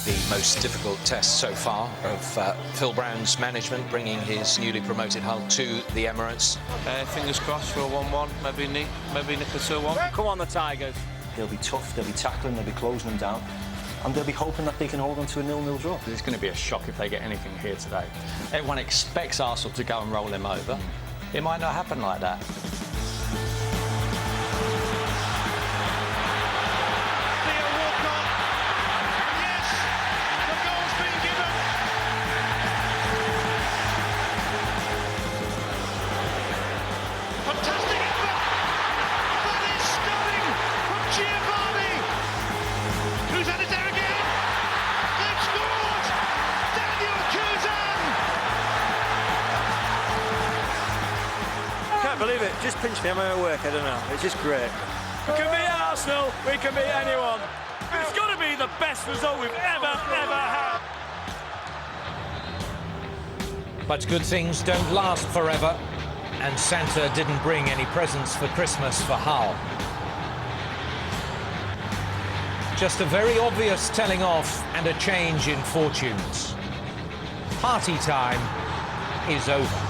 the most difficult test so far of Phil Brown's management, bringing his newly promoted Hull to the Emirates. Fingers crossed for a 1-1, maybe nick a 2-1. Come on, the Tigers. They'll be tough, they'll be tackling, they'll be closing them down, and they'll be hoping that they can hold on to a 0-0 draw. It's going to be a shock if they get anything here today. Everyone expects Arsenal to go and roll them over. It might not happen like that. Believe it, just pinched me on my own work, I don't know, it's just great. We can beat Arsenal, we can beat anyone. It's got to be the best result we've ever had. But good things don't last forever, and Santa didn't bring any presents for Christmas for Hull. Just a very obvious telling off and a change in fortunes. Party time is over.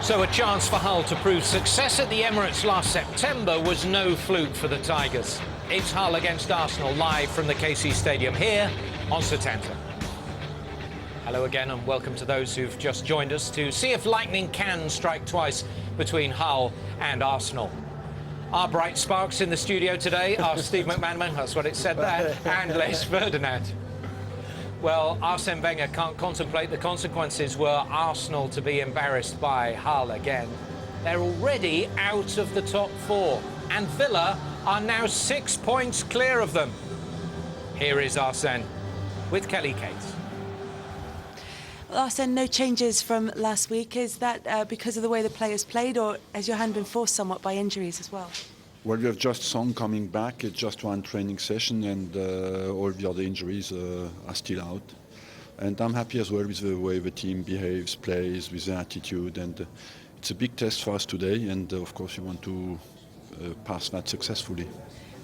So a chance for Hull to prove success at the Emirates last September was no fluke for the Tigers. It's Hull against Arsenal live from the KC Stadium here on Setanta. Hello again and welcome to those who've just joined us to see if lightning can strike twice between Hull and Arsenal. Our bright sparks in the studio today are Steve McManaman, that's what it said there, and Les Ferdinand. Well, Arsene Wenger can't contemplate the consequences were Arsenal to be embarrassed by Hull again. They're already out of the top four, and Villa are now 6 points clear of them. Here is Arsene with Kelly Cates. Well, Arsene, no changes from last week. Is that because of the way the players played, or has your hand been forced somewhat by injuries as well? Well, we have just Song coming back. It's just one training session, and all the other injuries are still out. And I'm happy as well with the way the team behaves, plays, with the attitude. And it's a big test for us today, and of course we want to pass that successfully.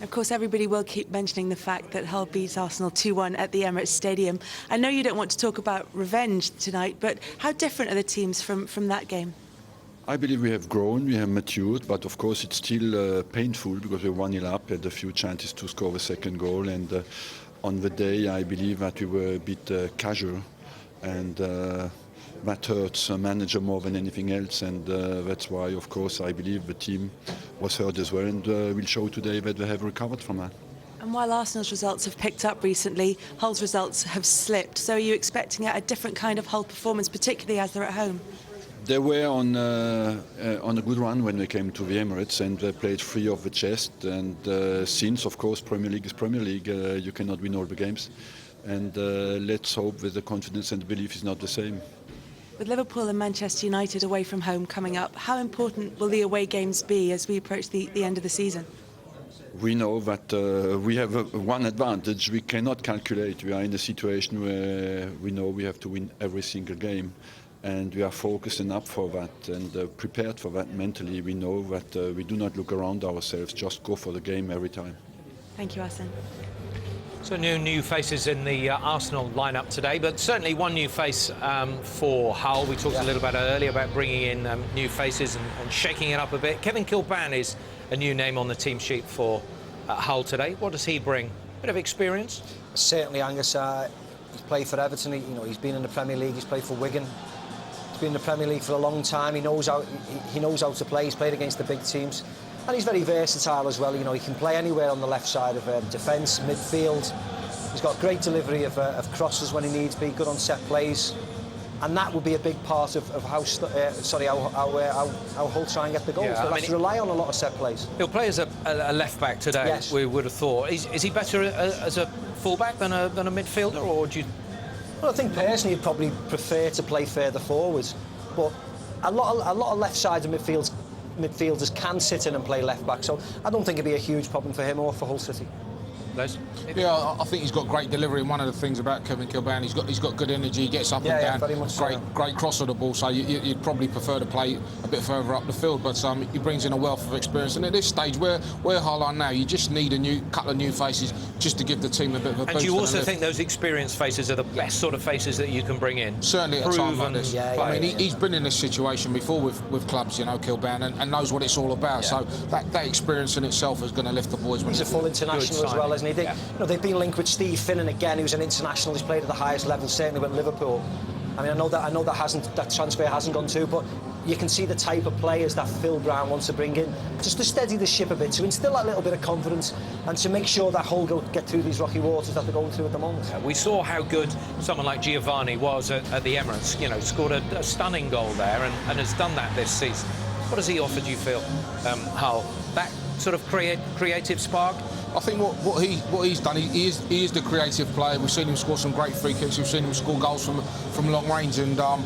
Of course, everybody will keep mentioning the fact that Hull beat Arsenal 2-1 at the Emirates Stadium. I know you don't want to talk about revenge tonight, but how different are the teams from that game? I believe we have grown, we have matured, but of course it's still painful because we're 1-0 up, had a few chances to score the second goal, and on the day I believe that we were a bit casual, and that hurts a manager more than anything else, and that's why of course I believe the team was hurt as well, and we'll show today that they have recovered from that. And while Arsenal's results have picked up recently, Hull's results have slipped, so are you expecting a different kind of Hull performance, particularly as they're at home? They were on a good run when they came to the Emirates, and they played free off the chest. And since, of course, Premier League is Premier League, you cannot win all the games. And let's hope that the confidence and the belief is not the same. With Liverpool and Manchester United away from home coming up, how important will the away games be as we approach the end of the season? We know that we have one advantage. We cannot calculate. We are in a situation where we know we have to win every single game. And we are focused and up for that and prepared for that mentally. We know that we do not look around ourselves, just go for the game every time. Thank you, Arsene. So new faces in the Arsenal lineup today, but certainly one new face for Hull. We talked a little bit earlier about bringing in new faces and shaking it up a bit. Kevin Kilbane is a new name on the team sheet for Hull today. What does he bring? Bit of experience? Certainly, Angus. He's played for Everton. He's been in the Premier League. He's played for Wigan. He's been in the Premier League for a long time. He knows how to play. He's played against the big teams, and he's very versatile as well. He can play anywhere on the left side of defence, midfield. He's got great delivery of crosses when he needs to be, good on set plays, and that will be a big part of how Hull try and get the goals. Yeah, They'll have to rely on a lot of set plays. He'll play as a left back today. Yes. We would have thought. Is he better as a full back than a midfielder, or do you? Well, I think personally he'd probably prefer to play further forwards, but a lot of left-sided midfielders can sit in and play left back, so I don't think it'd be a huge problem for him or for Hull City. Les? Yeah, I think he's got great delivery. And one of the things about Kevin Kilbane, he's got good energy. He gets up and down. very much so. Great cross of the ball. So you'd probably prefer to play a bit further up the field. But he brings in a wealth of experience. And at this stage, where Hull are now, you just need a couple of new faces just to give the team a bit of a boost. And do you also think those experienced faces are the best sort of faces that you can bring in? Certainly at a time like this. I mean, he's been in this situation before with clubs, you know, Kilbane, and knows what it's all about. So that experience in itself is going to lift the boys. He's a full international as well, isn't he? You know, they've been linked with Steve Finnan again, who's an international. He's played at the highest level, certainly with Liverpool. I mean, I know that transfer hasn't gone too, but you can see the type of players that Phil Brown wants to bring in, just to steady the ship a bit, to instill that little bit of confidence, and to make sure that Hull get through these rocky waters that they're going through at the moment. We saw how good someone like Giovanni was at the Emirates. You know, scored a stunning goal there, and has done that this season. What has he offered, you feel, Hull? That sort of creative spark? I think what he's done, he is the creative player. We've seen him score some great free kicks. We've seen him score goals from long range, and I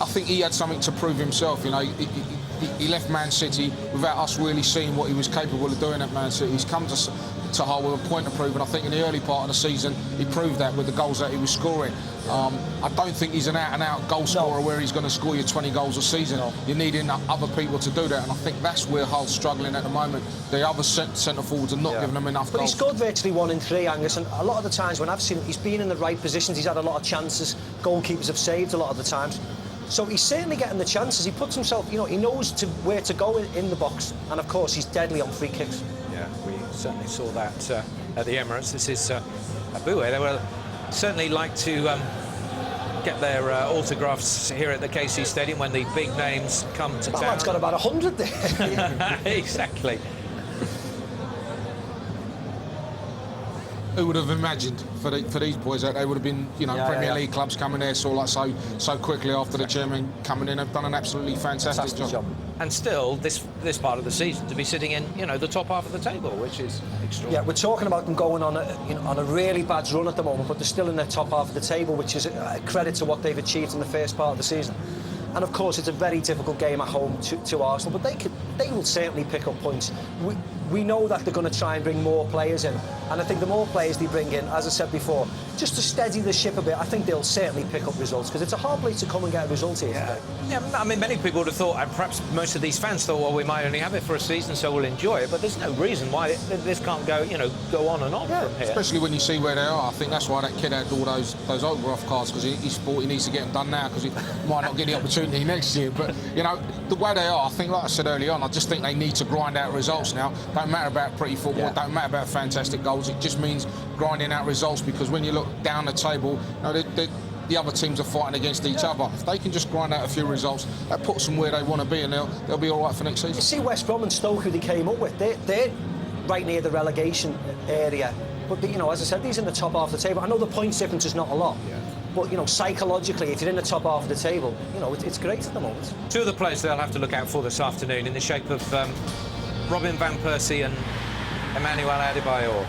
think he had something to prove himself. You know, he left Man City without us really seeing what he was capable of doing at Man City. He's come to Hull with a point to prove, and I think in the early part of the season he proved that with the goals that he was scoring. I don't think he's an out-and-out goal scorer where he's going to score you 20 goals a season. You're needing other people to do that, and I think that's where Hull's struggling at the moment. The other centre forwards are not giving them enough goals. But he scored virtually 1 in 3, Angus, and a lot of the times when I've seen him, he's been in the right positions. He's had a lot of chances. Goalkeepers have saved a lot of the times. So he's certainly getting the chances. He puts himself, you know, he knows where to go in the box, and of course he's deadly on free kicks. Yeah, we certainly saw that at the Emirates. This is Aboué. They will certainly like to get their autographs here at the KC Stadium when the big names come to town. That man's got about 100 there. Exactly. Who would have imagined for these boys that they would have been, you know, Premier League clubs coming there so quickly after the chairman coming in, have done an absolutely fantastic job. And still, this part of the season to be sitting in, you know, the top half of the table, which is extraordinary. Yeah, we're talking about them going on a really bad run at the moment, but they're still in the top half of the table, which is a credit to what they've achieved in the first part of the season. And of course, it's a very difficult game at home to Arsenal, but they will certainly pick up points. We know that they're going to try and bring more players in, and I think the more players they bring in, as I said before, just to steady the ship a bit, I think they'll certainly pick up results, because it's a hard place to come and get a result here today. Yeah, I mean, many people would have thought, and perhaps most of these fans thought, well, we might only have it for a season, so we'll enjoy it, but there's no reason why this can't go on and on from here. Especially when you see where they are. I think that's why that kid had all those autograph cards, because he's thought he needs to get them done now, because he might not get the opportunity next year. But, you know, the way they are, I think, like I said earlier on, I just think they need to grind out results now. Don't matter about pretty football, don't matter about fantastic goals, it just means grinding out results, because when you look down the table, you know, the other teams are fighting against each other. If they can just grind out a few results, that puts them where they want to be, and they'll be all right for next season. You see West Brom and Stoke, who they came up with, they're right near the relegation area. But, you know, as I said, these are in the top half of the table. I know the points difference is not a lot. But, you know, psychologically, if you're in the top half of the table, you know, it's great at the moment. Two of the players they'll have to look out for this afternoon in the shape of Robin van Persie and Emmanuel Adebayor.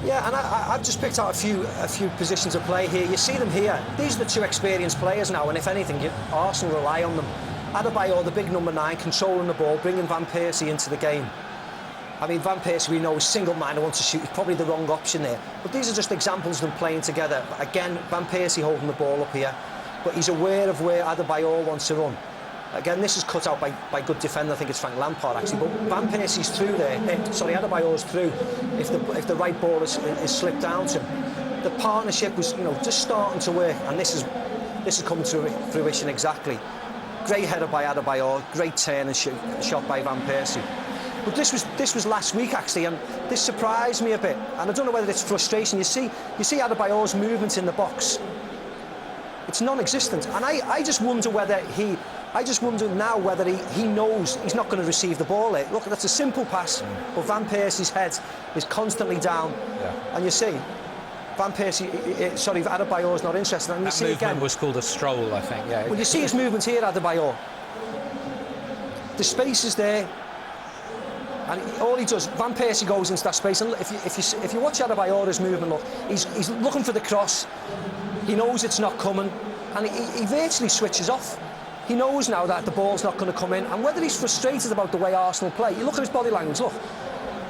Yeah, and I've just picked out a few positions of play here. You see them here. These are the two experienced players now, and if anything, Arsenal rely on them. Adebayor, the big number 9, controlling the ball, bringing Van Persie into the game. I mean, Van Persie, we know, is single-minded, wants to shoot. He's probably the wrong option there. But these are just examples of them playing together. Again, Van Persie holding the ball up here, but he's aware of where Adebayor wants to run. Again, this is cut out by good defender. I think it's Frank Lampard, actually. But Van Persie's through there. Adebayor's through. If the right ball is slipped down to him, the partnership was, you know, just starting to work, and this is coming to fruition exactly. Great header by Adebayor, great turn and shot by Van Persie. But this was last week, actually, and this surprised me a bit. And I don't know whether it's frustration. You see Adebayor's movement in the box. It's non-existent, and I just wonder whether now whether he knows he's not going to receive the ball there. Look, that's a simple pass, but Van Persie's head is constantly down, and you see Adebayor's not interested. And you see movement again was called a stroll, I think. Yeah. Well, you see his movement here, Adebayor. The space is there. And all he does, Van Persie goes into that space, and if you watch Adebayor's movement, look, he's looking for the cross. He knows it's not coming, and he virtually switches off. He knows now that the ball's not going to come in, and whether he's frustrated about the way Arsenal play, you look at his body language. Look,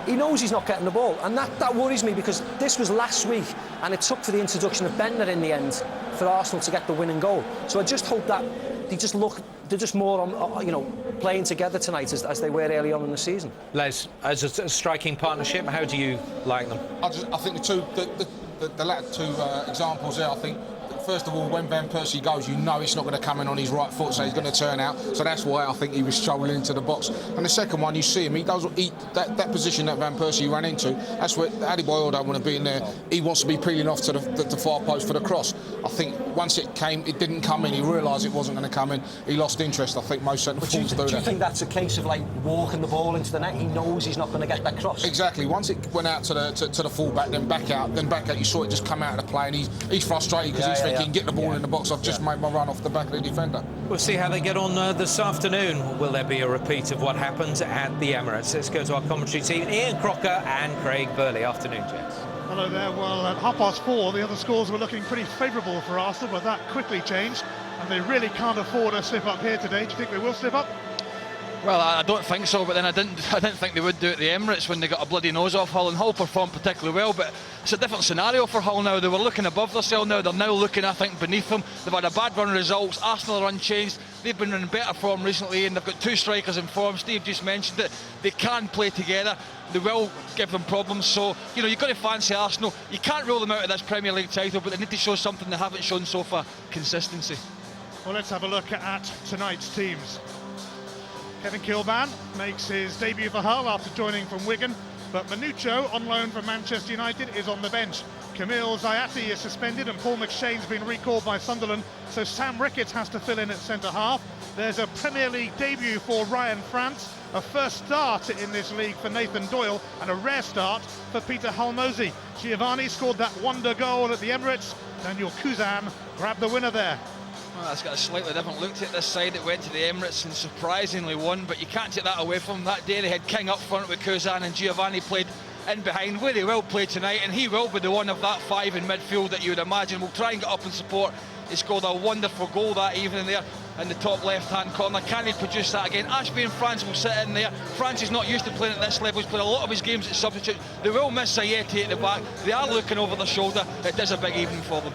He knows he's not getting the ball, and that worries me, because this was last week and it took for the introduction of Bender in the end for Arsenal to get the winning goal. So I just hope that they're just more on, you know, playing together tonight as they were early on in the season. Les, as a striking partnership, how do you like them? I think the latter two examples there, I think, first of all, when Van Persie goes, you know it's not going to come in on his right foot, so he's going to turn out. So that's why I think he was strolling into the box. And the second one, you see him, that position that Van Persie ran into, that's where Adebayor don't want to be in there. He wants to be peeling off to the far post for the cross. I think once it didn't come in, he realised it wasn't going to come in. He lost interest. I think most centre forwards do that. Do you think that's a case of like walking the ball into the net? He knows he's not going to get that cross. Exactly. Once it went out to the full-back, then back out. You saw it just come out of the play, and he's frustrated because he's thinking, get the ball in the box, I've just made my run off the back of the defender. We'll see how they get on this afternoon. Will there be a repeat of what happened at the Emirates? Let's go to our commentary team, Ian Crocker and Craig Burley. Afternoon, gents. Hello there. Well, at 4:30, the other scores were looking pretty favourable for Arsenal, but that quickly changed, and they really can't afford a slip up here today. Do you think they will slip up? Well, I don't think so, but then I didn't think they would do it at the Emirates when they got a bloody nose off Hull, and Hull performed particularly well, but it's a different scenario for Hull now. They were looking above themselves now, they're now looking, I think, beneath them. They've had a bad run of results, Arsenal are unchanged, they've been in better form recently, and they've got two strikers in form. Steve just mentioned it, they can play together, they will give them problems, so, you know, you've got to fancy Arsenal. You can't rule them out of this Premier League title, but they need to show something they haven't shown so far: consistency. Well, let's have a look at tonight's teams. Kevin Kilban makes his debut for Hull after joining from Wigan, but Manucho, on loan from Manchester United, is on the bench. Camille Zayati is suspended and Paul McShane's been recalled by Sunderland, so Sam Ricketts has to fill in at centre-half. There's a Premier League debut for Ryan France, a first start in this league for Nathan Doyle, and a rare start for Peter Halmosi. Giovanni scored that wonder goal at the Emirates. Daniel Kuzan grabbed the winner there. Well, that's got a slightly different look to it this side. It went to the Emirates and surprisingly won, but you can't take that away from them. That day they had King up front with Kuzan, and Giovanni played in behind, where he will play tonight, and he will be the one of that five in midfield that you would imagine will try and get up and support. He scored a wonderful goal that evening there in the top left-hand corner. Can he produce that again? Ashby and France will sit in there. France is not used to playing at this level. He's played a lot of his games at substitute. They will miss Zayeti at the back. They are looking over their shoulder. It is a big evening for them.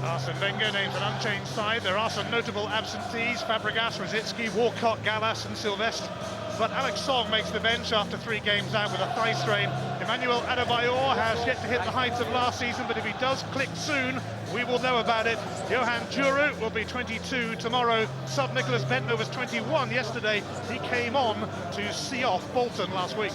Arsene Wenger names an unchanged side. There are some notable absentees: Fabregas, Rosicky, Walcott, Gallas and Sylvestre. But Alex Song makes the bench after 3 games out with a thigh strain. Emmanuel Adebayor has yet to hit the heights of last season, but if he does click soon, we will know about it. Johan Djuru will be 22 tomorrow. Sub Nicholas Bentner was 21 yesterday. He came on to see off Bolton last week.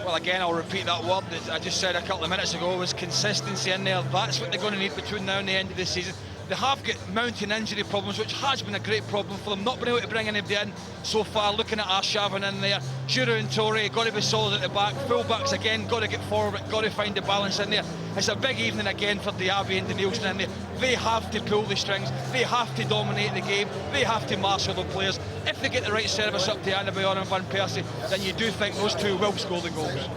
Well, again, I'll repeat that word that I just said a couple of minutes ago, was consistency in there. That's what they're going to need between now and the end of the season. They have got mounting injury problems, which has been a great problem for them. Not been able to bring anybody in so far. Looking at Arshavin in there, Djuru and Torre, got to be solid at the back. Full-backs again, got to get forward, got to find the balance in there. It's a big evening again for Diaby and Danielson in there. They have to pull the strings, they have to dominate the game, they have to marshal the players. If they get the right service up to Adebayor and Van Persie, then you do think those two will score the goals.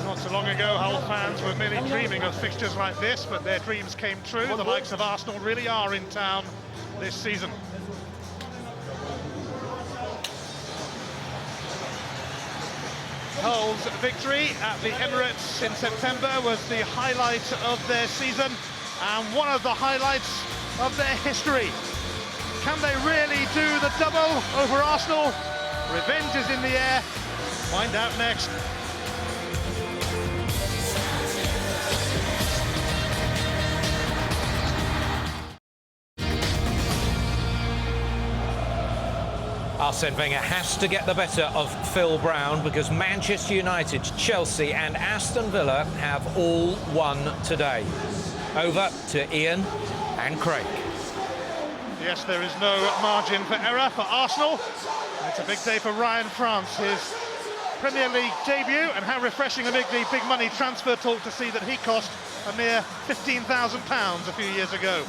Not so long ago, Hull fans were merely dreaming of fixtures like this, but their dreams came true. The likes of Arsenal really are in town this season. Hull's victory at the Emirates in September was the highlight of their season and one of the highlights of their history. Can they really do the double over Arsenal? Revenge is in the air. Find out next. Arsene Wenger has to get the better of Phil Brown because Manchester United, Chelsea and Aston Villa have all won today. Over to Ian and Craig. Yes, there is no margin for error for Arsenal. It's a big day for Ryan France, his Premier League debut, and how refreshing amid the big money transfer talk to see that he cost a mere £15,000 a few years ago.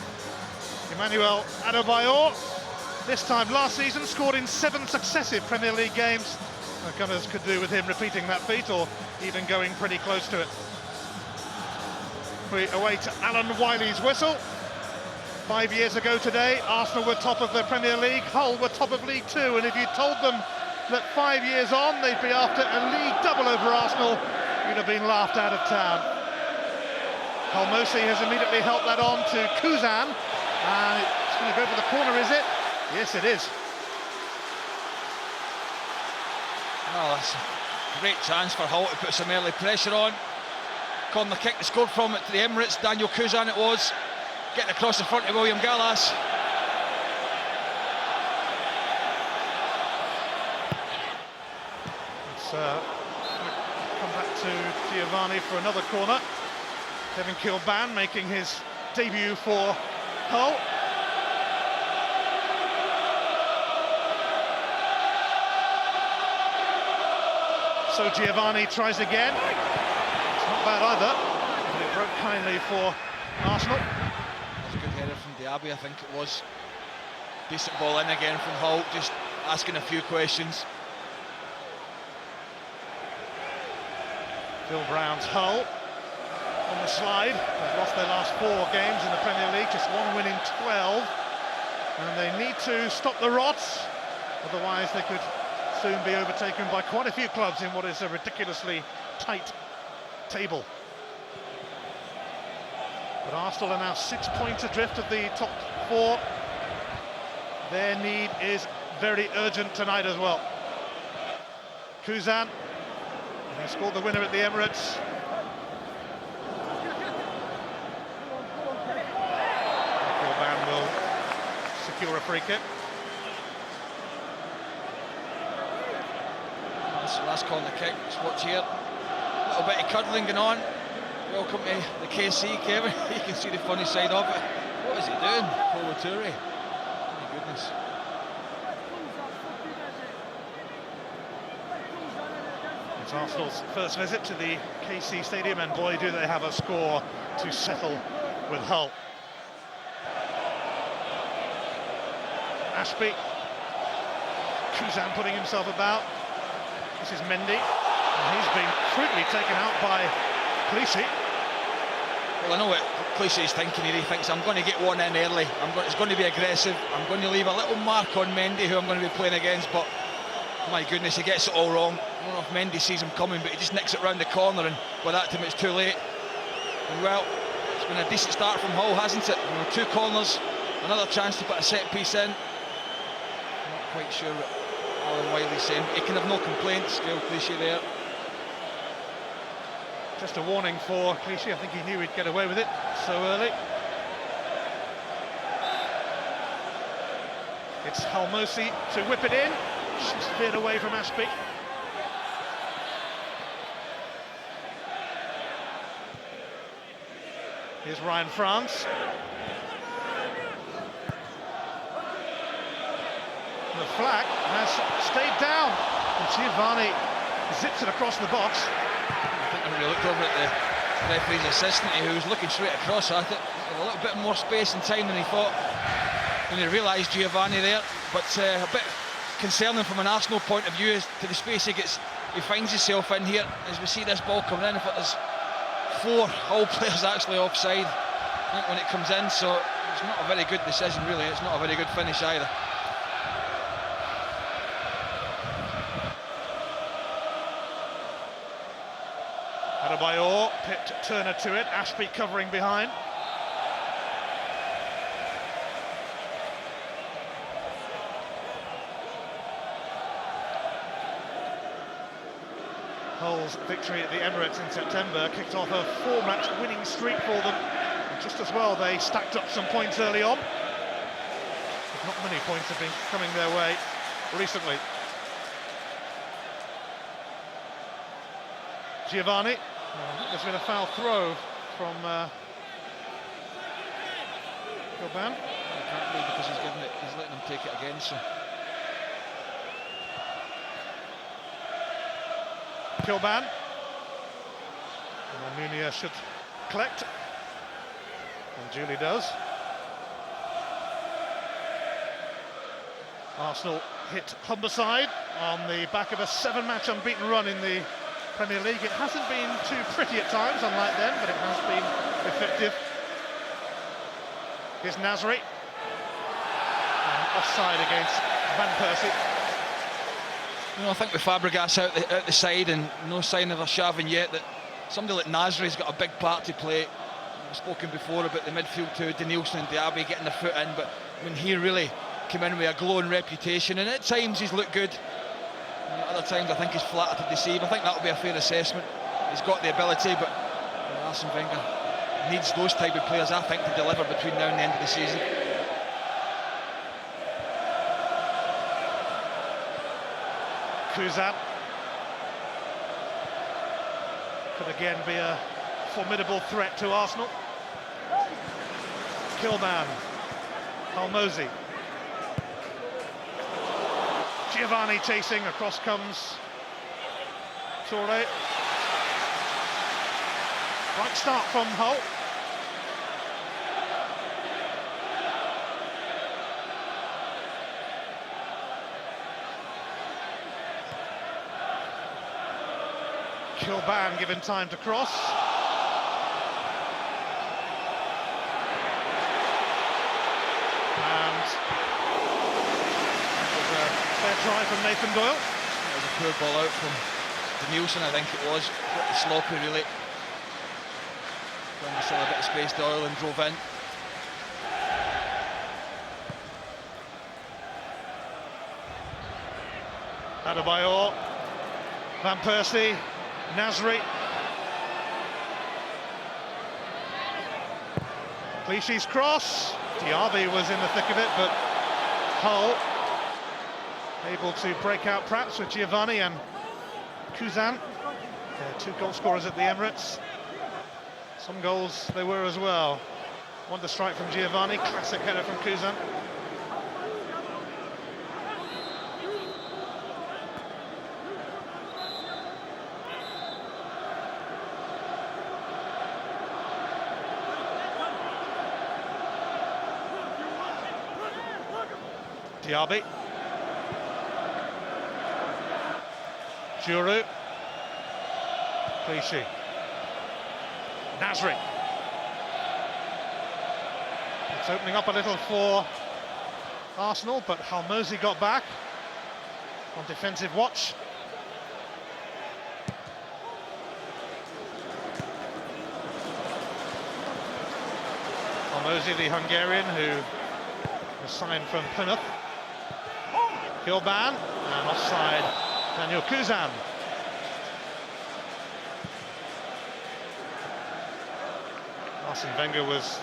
Emmanuel Adebayor, this time last season, scored in 7 successive Premier League games. The Gunners could do with him repeating that feat or even going pretty close to it. We await Alan Wiley's whistle. 5 years ago today, Arsenal were top of the Premier League, Hull were top of League Two, and if you told them that 5 years on they'd be after a league double over Arsenal, you'd have been laughed out of town. Halmosi has immediately helped that on to Kuzan, and it's going to go for the corner, is it? Yes, it is. Oh, that's a great chance for Hull to put some early pressure on. Corner kick, they scored from it to the Emirates. Daniel Kuzan it was, getting across the front of William Gallas. It's come back to Giovanni for another corner. Kevin Kilban making his debut for Hull. So Giovanni tries again. It's not bad either, but it broke kindly for Arsenal. That's a good header from Diaby, I think it was. Decent ball in again from Hull, just asking a few questions. Phil Brown's Hull on the slide. They've lost their last 4 games in the Premier League, just 1 win in 12. And they need to stop the rots, otherwise they could soon be overtaken by quite a few clubs in what is a ridiculously tight table. But Arsenal are now 6 points adrift of the top 4. Their need is very urgent tonight as well. Kuzan, he scored the winner at the Emirates. Kilban will secure a free kick. That's the last corner kick, just watch here. A little bit of cuddling going on. Welcome to the KC, Kevin. You can see the funny side of it. What is he doing, Polo Toure? My goodness. It's Arsenal's first visit to the KC Stadium, and boy do they have a score to settle with Hull. Ashby, Kuzan putting himself about. This is Mendy, and he's been crudely taken out by Clichy. Well, I know what Clichy's thinking here. He thinks, I'm going to get one in early. It's going to be aggressive. I'm going to leave a little mark on Mendy, who I'm going to be playing against, but my goodness, he gets it all wrong. I don't know if Mendy sees him coming, but he just nicks it round the corner, and by that time it's too late. And well, it's been a decent start from Hull, hasn't it? 2 corners, another chance to put a set piece in. Not quite sure what Alan Wiley's saying, but he can have no complaints. Gail Clichy there. Just a warning for Clichy. I think he knew he'd get away with it so early. It's Halmosi to whip it in. She's veered away from Ashby. Here's Ryan France. The flag has stayed down, and Giovanni zips it across the box. I think I really looked over at the referee's assistant, who was looking straight across at it. A little bit more space and time than he thought, when he realised Giovanni there. But a bit concerning from an Arsenal point of view as to the space he finds himself in here. As we see this ball coming in, if it is 4 Hull players actually offside, I think, when it comes in, so it's not a very good decision really. It's not a very good finish either. Adebayor pipped Turner to it. Ashby covering behind. Hull's victory at the Emirates in September kicked off a 4-match winning streak for them. And just as well, they stacked up some points early on. Not many points have been coming their way recently. Giovanni. I think there's been a foul throw from Kilban. I can't believe, because he's letting him take it again. So. Kilban. And Almunia should collect. And Julie does. Arsenal hit Humberside on the back of a 7-match unbeaten run in the Premier League. It hasn't been too pretty at times, unlike them, but it has been effective. Here's Nasri. And offside against Van Persie. You know, I think with Fabregas out the side and no sign of Arshavin yet, that somebody like Nasri's got a big part to play. We've spoken before about the midfield too, Danielson and Diaby getting their foot in, but when he really came in with a glowing reputation, and at times he's looked good, and at other times I think he's flattered to deceive. I think that'll be a fair assessment. He's got the ability, but Arsene Wenger needs those type of players, I think, to deliver between now and the end of the season. Kuzan could again be a formidable threat to Arsenal. Kilman, Halmosi, Giovanni chasing, across comes Toure. Right start from Hull. Kilban given time to cross. And that was a fair try from Nathan Doyle. That was a poor ball out from Danielson, I think it was. Pretty sloppy, really. Found still a bit of space, Doyle, and drove in. Adebayor, Van Persie, Nasri. Clichy's cross. Diaby was in the thick of it, but Hull able to break out perhaps with Giovanni and Kuzan. Two goal scorers at the Emirates. Some goals they were as well. Wonder strike from Giovanni, classic header from Kuzan. Diaby. Giroud. Clichy. Nasri. It's opening up a little for Arsenal, but Halmosi got back on defensive watch. Halmosi, the Hungarian who was signed from Plymouth. Kilban, and offside Daniel Kuzan. Arsene Wenger was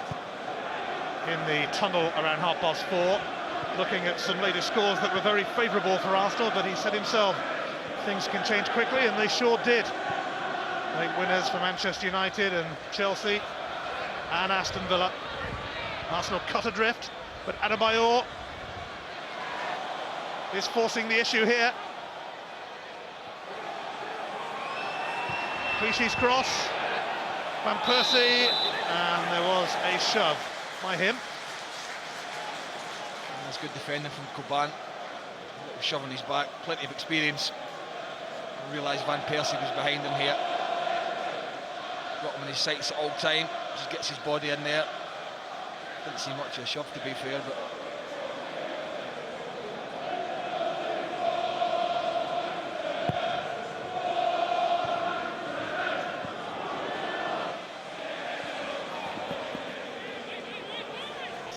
in the tunnel around 4:30, looking at some latest scores that were very favourable for Arsenal, but he said himself things can change quickly, and they sure did. Late winners for Manchester United and Chelsea and Aston Villa. Arsenal cut adrift, but Adebayor is forcing the issue here. Clichy's cross, Van Persie, and there was a shove by him. And that's good defending from Coban. A little shove on his back, plenty of experience. I realised Van Persie was behind him here. Got him in his sights at all time, just gets his body in there. Didn't see much of a shove, to be fair, but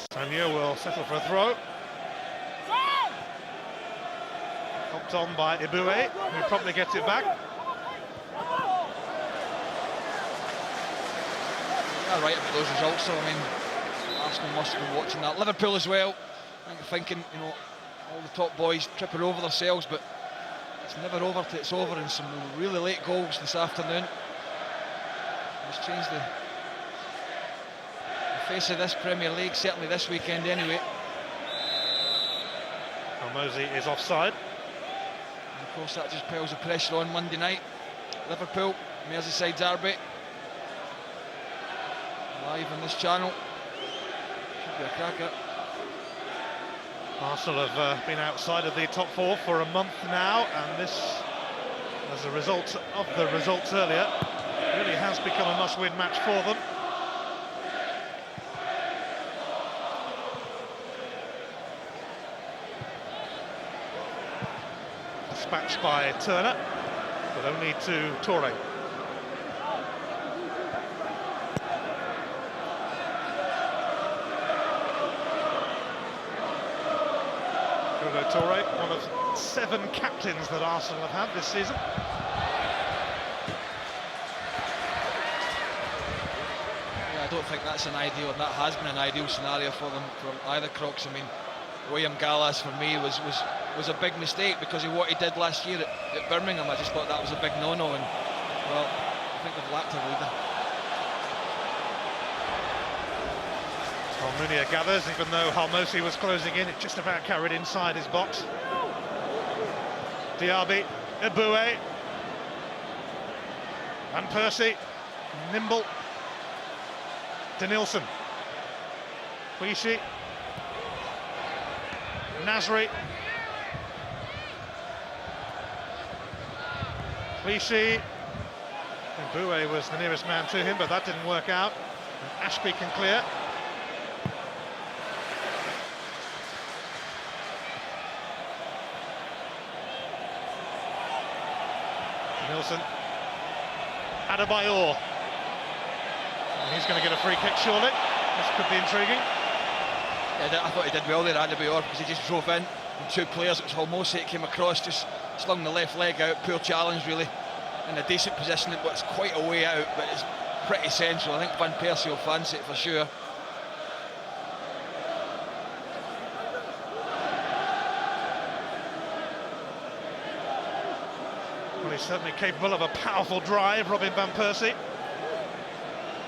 Tanya will settle for a throw. Hopped on by Ibue, who probably gets it back. yeah, right about those results. So I mean, Arsenal must have been watching that. Liverpool as well. I think thinking, you know, all the top boys tripping over themselves, but it's never over till it's over. And some really late goals this afternoon. It's changed the face of this Premier League, certainly this weekend anyway. Halmosi is offside. And of course that just piles the pressure on Monday night. Liverpool, Merseyside derby. Live on this channel. Should be a cracker. Arsenal have been outside of the top four for a month now, and this, as a result of the results earlier, really has become a must-win match for them. dispatched by Turner, but only to Torre. Torre, one of 7 captains that Arsenal have had this season. Yeah, I don't think that's an ideal, and that has been an ideal scenario for them from either Crocs. I mean, William Gallas for me was a big mistake because of what he did last year at Birmingham. I just thought that was a big no-no, and well, I think they've lacked a leader. Almunia gathers, even though Halmosi was closing in, it just about carried inside his box. Diaby, Eboué, Van Persie, nimble. Denilson, Clichy, Nasri, Clichy. Eboué was the nearest man to him, but that didn't work out. And Ashby can clear. Nilsson, Adebayor. He's going to get a free kick, surely. This could be intriguing. Yeah, I thought he did well there, Adebayor, because he just drove in. And 2 players, it was Halmosi that came across, just slung the left leg out. Poor challenge, really. In a decent position, but it's quite a way out, but it's pretty central. I think Van Persie will fancy it for sure. Well, he's certainly capable of a powerful drive, Robin Van Persie.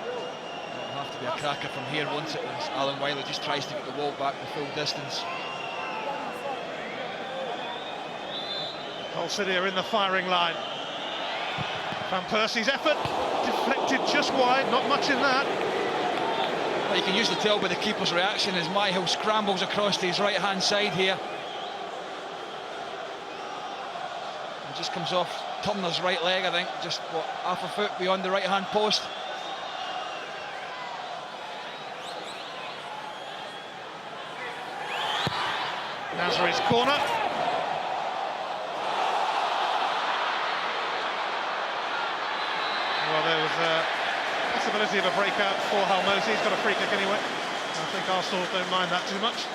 It'll have to be a cracker from here, won't it? As Alan Wiley just tries to get the ball back the full distance. Hull City are in the firing line. Van Persie's effort deflected just wide, not much in that. Well, you can usually tell by the keeper's reaction as Myhill scrambles across to his right-hand side here. And just comes off Turner's right leg, I think, just what, half a foot beyond the right-hand post. Nasri's corner. Well, there was a possibility of a breakout for Halmosi. He's got a free kick anyway. I think Arsenal don't mind that too much.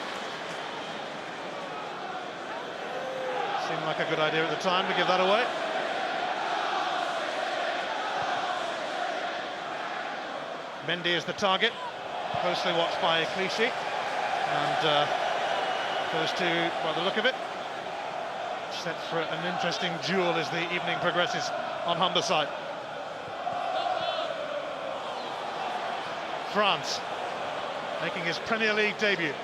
Seemed like a good idea at the time to give that away. Mendy is the target, closely watched by Clichy, and those two, by the look of it, set for an interesting duel as the evening progresses on Humberside. France making his Premier League debut.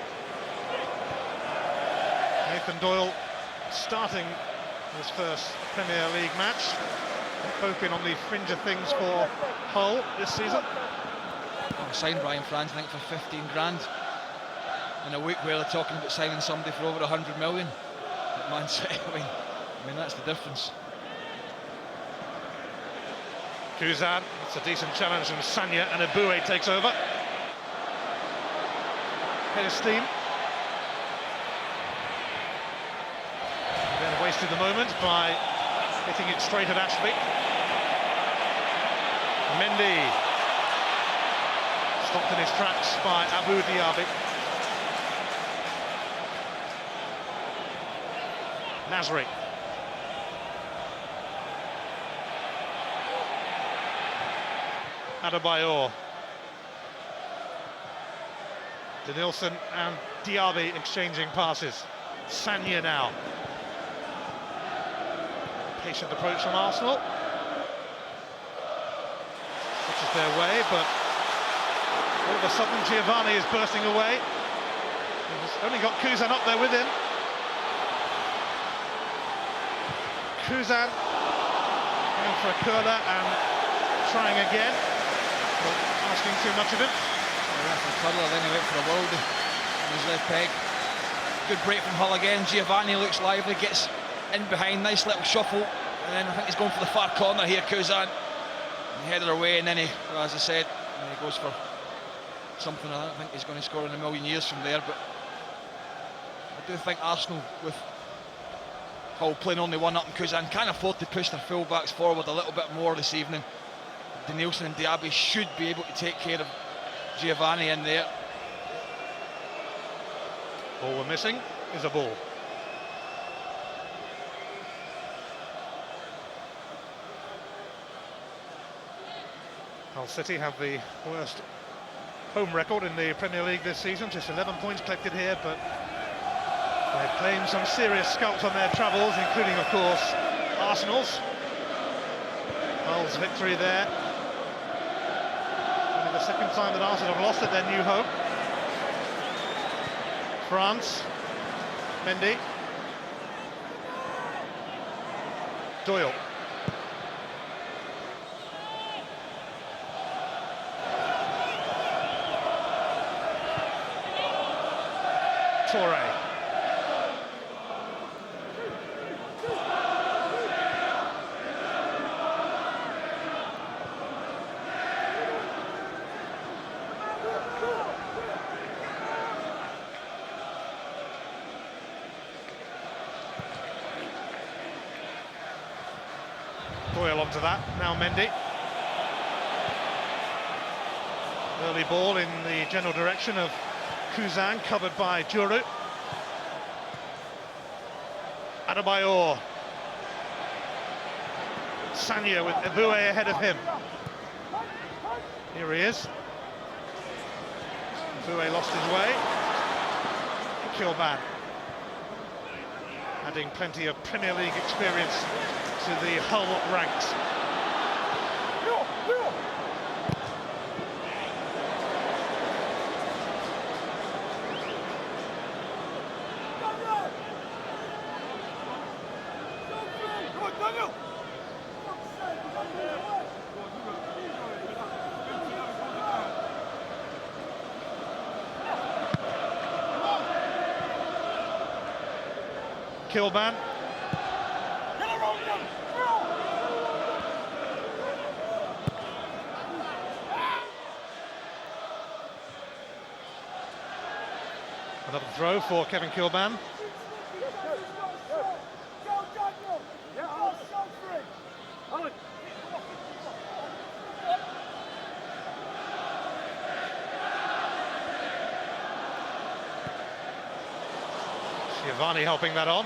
Nathan Doyle starting his first Premier League match, hoping on the fringe of things for Hull this season. I signed Brian France, I think, for 15 grand in a week where they're talking about signing somebody for over 100 million at Man City. I mean that's the difference. Kuzan, it's a decent challenge from Sanya, and Eboué takes over. Head of steam. Then wasted the moment by hitting it straight at Ashby. Mendy. Stopped in his tracks by Abu Diaby. Nasri. Adebayor. Denilson and Diaby exchanging passes. Sanya now. Patient approach from Arsenal. Which is their way, but all of a sudden Giovanni is bursting away. He's only got Kuzan up there with him. Kuzan going for a curler and trying again. Asking too much of him. Then he went for a world on his left peg. Good break from Hull again. Giovanni looks lively, gets in behind, nice little shuffle, and then I think he's going for the far corner here, Kuzan. He headed away, and then he, well, as I said, he goes for something I don't think he's going to score in a million years from there, but I do think Arsenal, with Hull playing only one up, and Kuzan can't afford to push their full-backs forward a little bit more this evening. Danielson and Diaby should be able to take care of Giovanni in there. All we're missing is a ball. Hull City have the worst home record in the Premier League this season, just 11 points collected here, but they've claimed some serious scalps on their travels, including, of course, Arsenal's. Hull's victory there. Only the second time that Arsenal have lost at their new home. France, Mendy, Doyle. Torre. Doyle onto that, now Mendy. Early ball in the general direction of Kuzan, covered by Juru. Adebayor. Sanya with Eboué ahead of him. Here he is. Eboué lost his way. Kilban, adding plenty of Premier League experience to the Hull ranks. Kilban. Another throw for Kevin Kilban. Giovanni helping that on.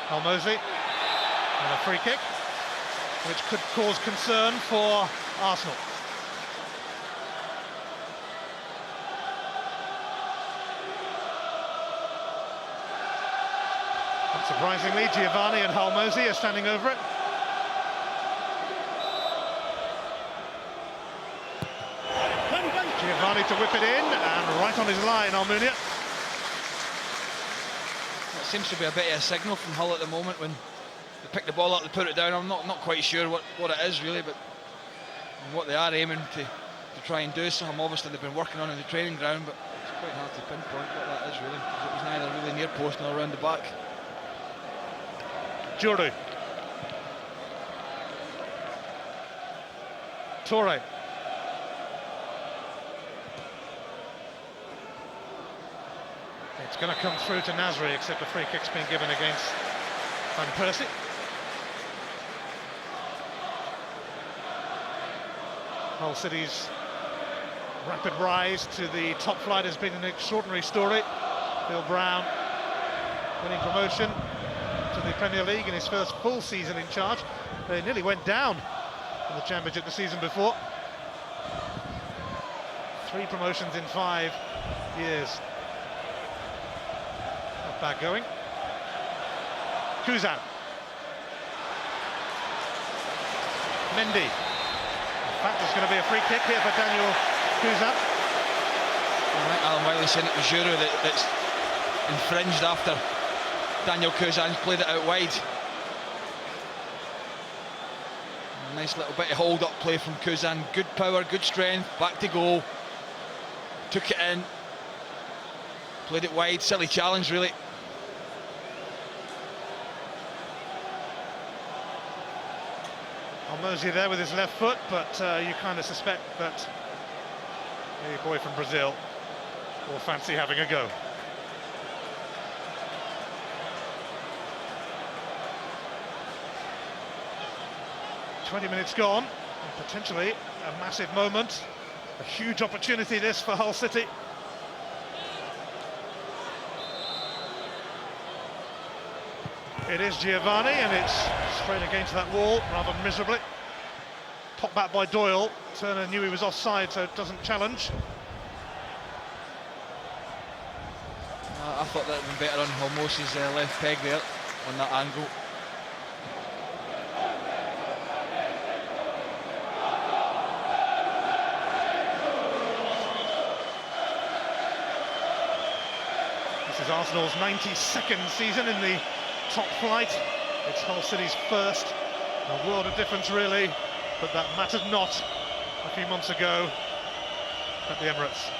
Al-Mosi, and a free kick, which could cause concern for Arsenal. Unsurprisingly, Giovanni and Al-Mosi are standing over it. Giovanni to whip it in, and right on his line, Almunia. Seems to be a bit of a signal from Hull at the moment when they pick the ball up, they put it down. I'm not quite sure what it is really, but what they are aiming to try and do something. Obviously they've been working on in the training ground, but it's quite hard to pinpoint what that is really. It was neither really near post nor around the back. Juru. Torre. It's going to come through to Nasri, except the free kick's been given against Van Persie. Hull City's rapid rise to the top flight has been an extraordinary story. Bill Brown winning promotion to the Premier League in his first full season in charge. They nearly went down in the Championship the season before. 3 promotions in 5 years. Back going. Kuzan. Mendy. In fact, there's going to be a free kick here for Daniel Kuzan. I think Alan Wiley saying it was Juru that's infringed after Daniel Kuzan's played it out wide. Nice little bit of hold-up play from Kuzan. Good power, good strength, back to goal. Took it in. Played it wide, silly challenge really. Al-Mosi there with his left foot, but you kind of suspect that the boy from Brazil will fancy having a go. 20 minutes gone, and potentially a massive moment. A huge opportunity this for Hull City. It is Giovanni, and it's straight against that wall, rather miserably. Popped back by Doyle. Turner knew he was offside, so doesn't challenge. I thought that would have been better on Holmos's left peg there, on that angle. This is Arsenal's 92nd season in the top flight. It's Hull City's first. A world of difference, really, but that mattered not a few months ago at the Emirates.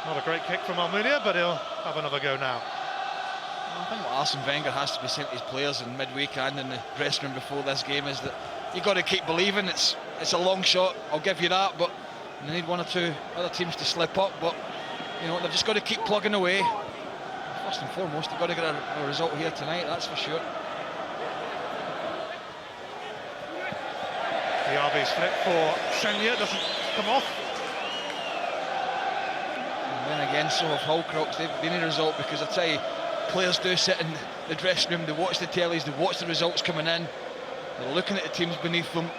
Not a great kick from Almunia, but he'll have another go now. I think what Arsene Wenger has to be saying to his players in midweek and in the dressing room before this game is that you've got to keep believing. It's a long shot, I'll give you that, but they need one or two other teams to slip up. But you know, they've just got to keep plugging away. First and foremost, they've got to get a result here tonight, that's for sure. Diaby's flip for Senya doesn't come off. And then again, so have Hull Crocs. They need a result, because I tell you, players do sit in the dressing room, they watch the tellies, they watch the results coming in, they're looking at the teams beneath them,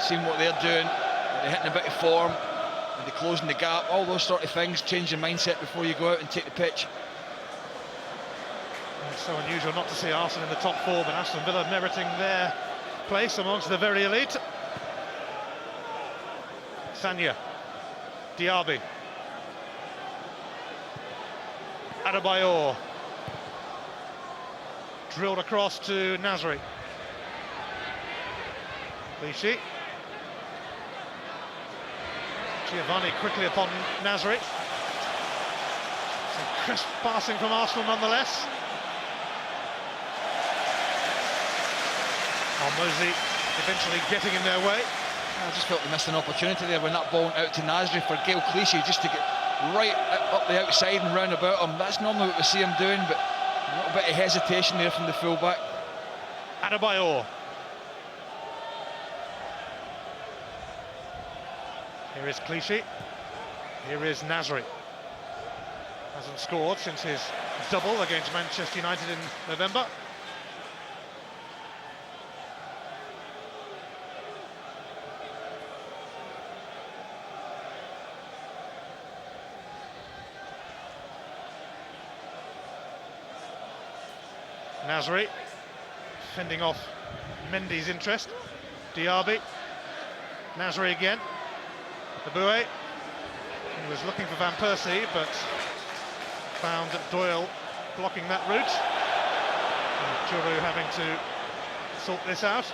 seeing what they're doing, they're hitting a bit of form, are they closing the gap, all those sort of things. Change your mindset before you go out and take the pitch. It's so unusual not to see Arsenal in the top four, but Aston Villa meriting their place amongst the very elite. Sanya, Diaby, Adebayor, drilled across to Nasri. Clichy. Giovanni quickly upon Nasri. Some crisp passing from Arsenal nonetheless. Almosi eventually getting in their way. I just felt they missed an opportunity there when that ball went out to Nasri for Gael Clichy just to get right up the outside and round about him. That's normally what we see him doing, but a little bit of hesitation there from the fullback. Adebayor. Here is Clichy. Here is Nasri. Hasn't scored since his double against Manchester United in November. Nasri fending off Mendy's interest. Diaby. Nasri again. The Boué. He was looking for Van Persie, but found Doyle blocking that route. And Churu having to sort this out.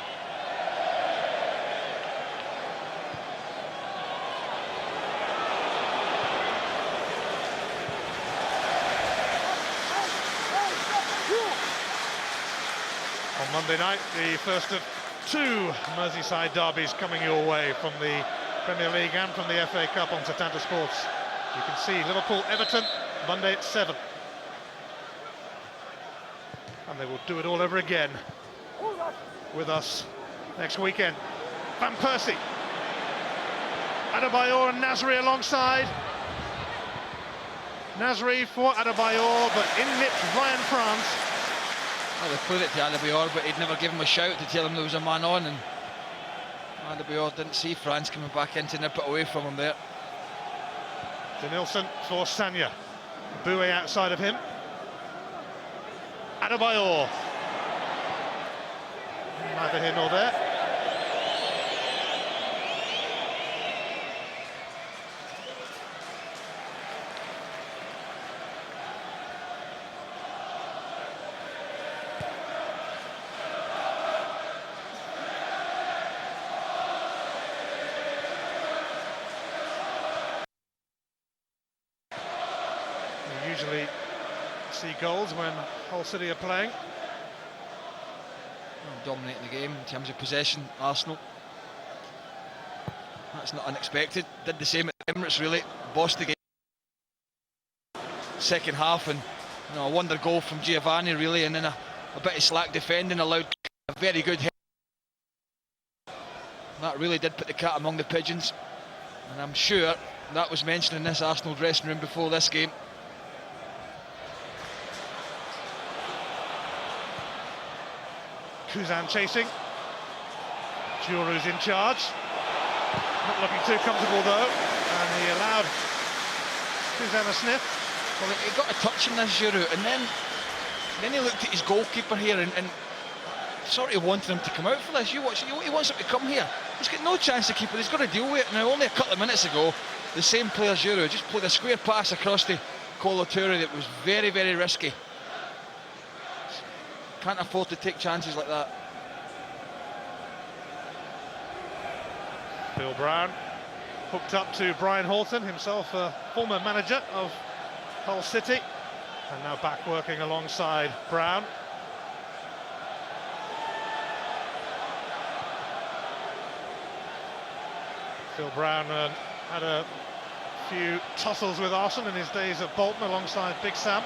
On Monday night, the first of two Merseyside derbies coming your way from the Premier League and from the FA Cup on Setanta Sports. You can see Liverpool-Everton, Monday at 7. And they will do it all over again with us next weekend. Van Persie. Adebayor and Nasri alongside. Nasri for Adebayor, but in nipped Ryan France. Well, they put it to Adebayor, but he'd never give him a shout to tell him there was a man on, and Adebayor didn't see France coming back in to nip it away from him there. Denilson for Sanya. Boué outside of him. Adebayor. Neither here nor there. Usually see goals when Hull City are playing. Dominating the game in terms of possession, Arsenal. That's not unexpected. Did the same at Emirates really bossed the game second half, and a wonder goal from Giovanni really, and then a bit of slack defending allowed a very good hit. That really did put the cat among the pigeons, and I'm sure that was mentioned in this Arsenal dressing room before this game. Kuzan chasing. Juru's in charge. Not looking too comfortable though, and he allowed Kuzan a sniff. Well, he got a touch in this, Juru, and then he looked at his goalkeeper here and sort of wanted him to come out for this. He wants him to come here. He's got no chance to keep it. He's got to deal with it. Now, only a couple of minutes ago, the same player, Juru, just played a square pass across to Kolo Toure that was very, very risky. Can't afford to take chances like that. Phil Brown hooked up to Brian Horton, himself a former manager of Hull City, and now back working alongside Brown. Phil Brown had a few tussles with Arsenal in his days at Bolton alongside Big Sam,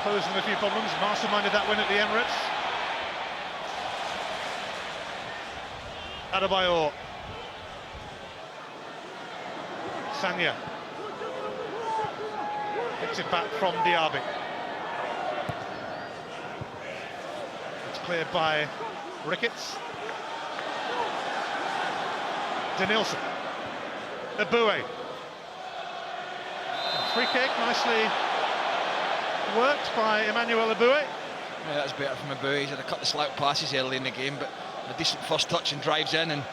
posed them a few problems, masterminded that win at the Emirates. Adebayor. Sanya. Picks it back from Diaby. It's cleared by Ricketts. Denilson. Eboué. Free kick, nicely worked by Emmanuel Eboué. Yeah, that's better from Eboué. He's had a couple of slouch passes early in the game, but a decent first touch and drives in, and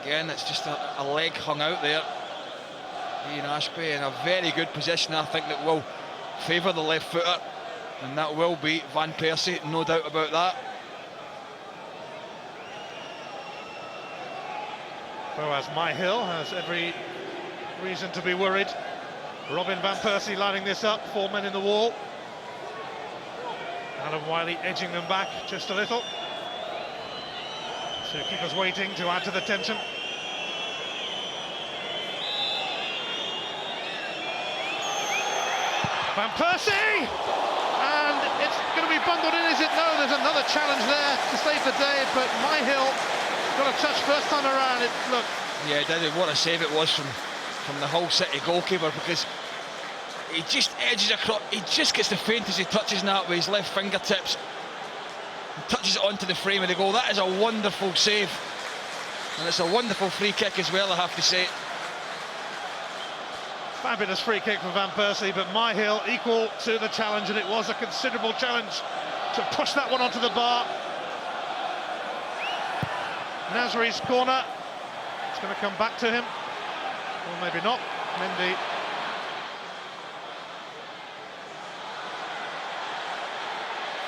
again it's just a leg hung out there. Ian Ashby in a very good position, I think, that will favour the left footer, and that will be Van Persie, no doubt about that. Boaz Myhill has every reason to be worried. Robin Van Persie lining this up, 4 men in the wall. Alan Wiley edging them back just a little to keep us waiting, to add to the tension. Van Persie! And it's going to be bundled in, is it? No, there's another challenge there to save the day, but Myhill got a touch first time around. Look. Yeah, he did. What a save it was from the Hull City goalkeeper, because he just edges across, he just gets the feint as he touches that with his left fingertips. He touches it onto the frame of the goal. That is a wonderful save. And it's a wonderful free kick as well, I have to say. Fabulous free kick for Van Persie, but Myhill equal to the challenge, and it was a considerable challenge to push that one onto the bar. Nasri's corner. It's going to come back to him. Or maybe not. Mendy.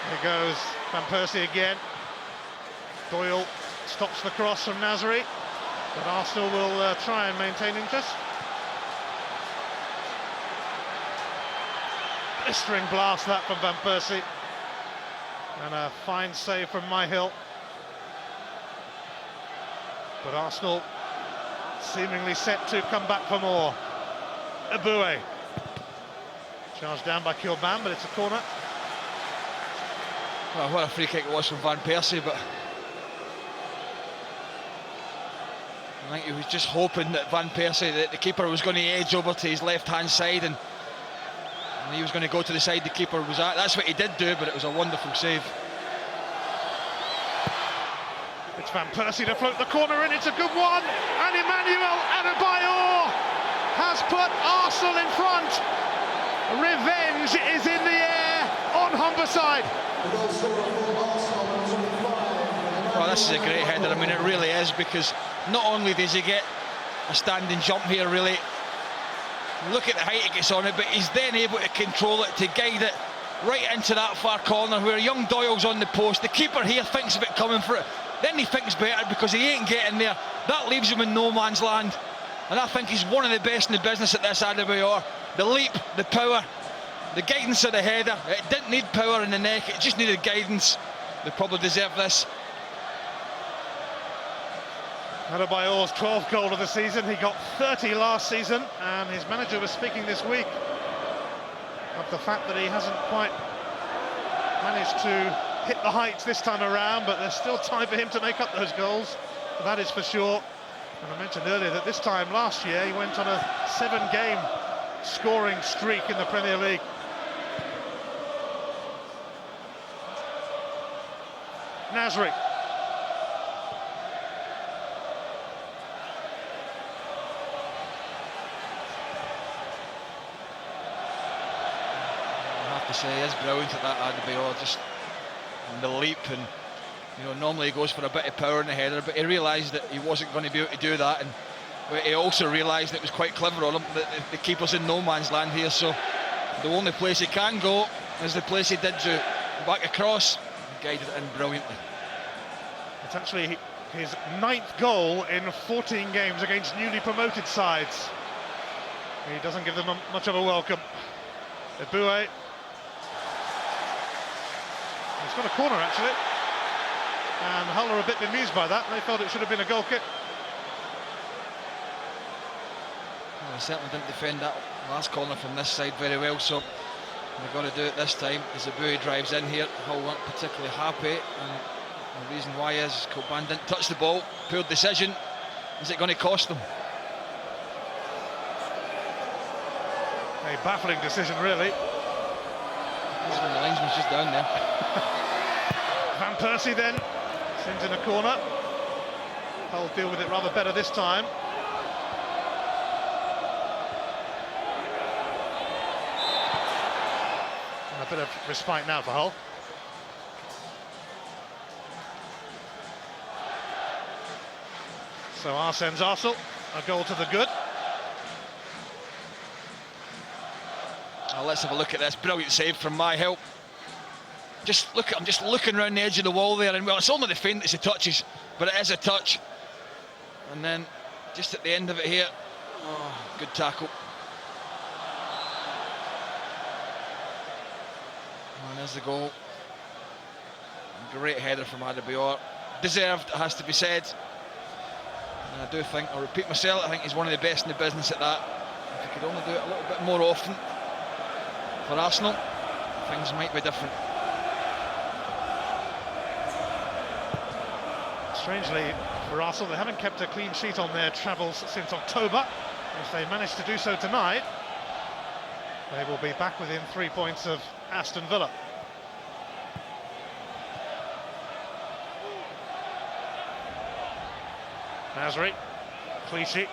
Here goes Van Persie again. Doyle stops the cross from Nasri, but Arsenal will try and maintain interest. Blistering blast that from Van Persie, and a fine save from Myhill. But Arsenal seemingly set to come back for more. Eboué. Charged down by Kilban, but it's a corner. Well, what a free kick it was from Van Persie, but I think he was just hoping that Van Persie, that the keeper, was going to edge over to his left-hand side, and he was going to go to the side the keeper was at. That's what he did do, but it was a wonderful save. It's Van Persie to float the corner in, it's a good one, and Emmanuel Adebayor has put Arsenal in front. Revenge is in the air on Humberside. Well, this is a great header. I mean, it really is, because not only does he get a standing jump here, really, look at the height he gets on it, but he's then able to control it, to guide it right into that far corner where young Doyle's on the post. The keeper here thinks of it coming for it, then he thinks better because he ain't getting there. That leaves him in no man's land, and I think he's one of the best in the business at this, Adebayor. The leap, the power, the guidance of the header. It didn't need power in the neck, it just needed guidance. They probably deserve this. Adebayor's 12th goal of the season. He got 30 last season, and his manager was speaking this week of the fact that he hasn't quite managed to hit the heights this time around, but there's still time for him to make up those goals, that is for sure. And I mentioned earlier that this time last year he went on a 7-game scoring streak in the Premier League. Nasri. I have to say, he is brilliant at that, Adebayor, just the leap, and you know, normally he goes for a bit of power in the header, but he realised that he wasn't going to be able to do that, and he also realised that it was quite clever on him that the keeper's in no man's land here, so the only place he can go is the place he did do, back across, and guided it in brilliantly. It's actually his 9th goal in 14 games against newly promoted sides. He doesn't give them much of a welcome. Eboué. He's got a corner actually, and Hull are a bit bemused by that. They felt it should have been a goal kick. Well, they certainly didn't defend that last corner from this side very well, so they've got to do it this time. As Eboué drives in here, Hull weren't particularly happy, and the reason why is Kilban didn't touch the ball. Poor decision. Is it going to cost them? A baffling decision, really. The linesman's just down there. Van Persie then sends in a corner. Hull deal with it rather better this time. And a bit of respite now for Hull. So Arsene's Arsenal, a goal to the good. Let's have a look at this. Brilliant save from my help. Just look at, I'm just looking around the edge of the wall there, and well, it's only the feint that he touches, but it is a touch. And then just at the end of it here, oh, good tackle. And there's the goal. Great header from Adebayor. Deserved, it has to be said. And I do think, I'll repeat myself, I think he's one of the best in the business at that. If he could only do it a little bit more often for Arsenal, things might be different. Strangely, for Arsenal, they haven't kept a clean sheet on their travels since October. If they manage to do so tonight, they will be back within 3 points of Aston Villa. Nasri, Clichy.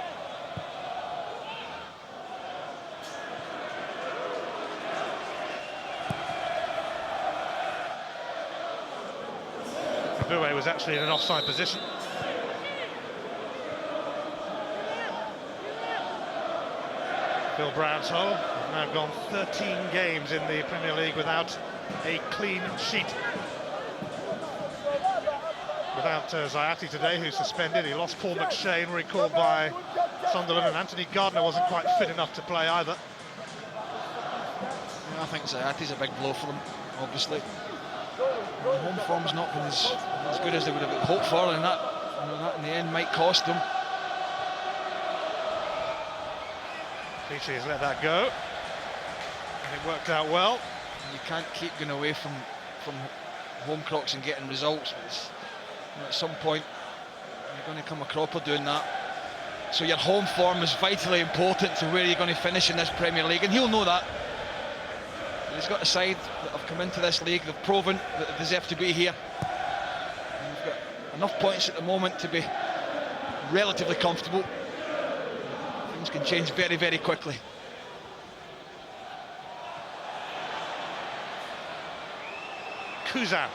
Eboué was actually in an offside position. Phil Brown's Hull have now gone 13 games in the Premier League without a clean sheet. Without Zayati today, who's suspended. He lost Paul McShane, recalled by Sunderland, and Anthony Gardner wasn't quite fit enough to play either. Yeah, I think Zayati's a big blow for them, obviously. The home form's not been as good as they would have hoped for, and that in the end might cost them. Clichy has let that go, and it worked out well. You can't keep going away from home crocks and getting results. At some point, you're going to come a cropper doing that. So your home form is vitally important to where you're going to finish in this Premier League, and he'll know that. He's got a side that have come into this league, they've proven that they deserve to be here. And they've got enough points at the moment to be relatively comfortable. Things can change very, very quickly. Cousin.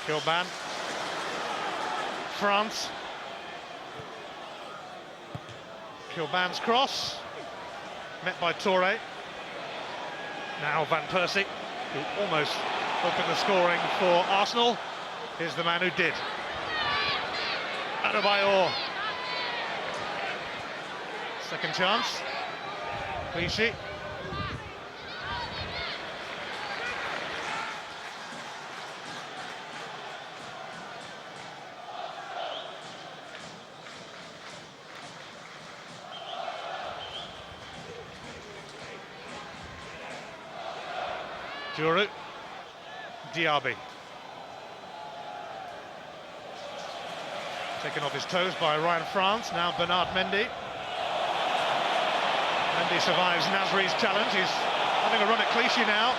Kilban. France. Kilban's cross. Met by Toure. Now Van Persie, who almost opened the scoring for Arsenal. Here's the man who did. Adebayor. Second chance. Clichy. Juru. Diaby. Taken off his toes by Ryan France, now Bernard Mendy. Mendy survives Nasri's challenge, he's having a run at Clichy now.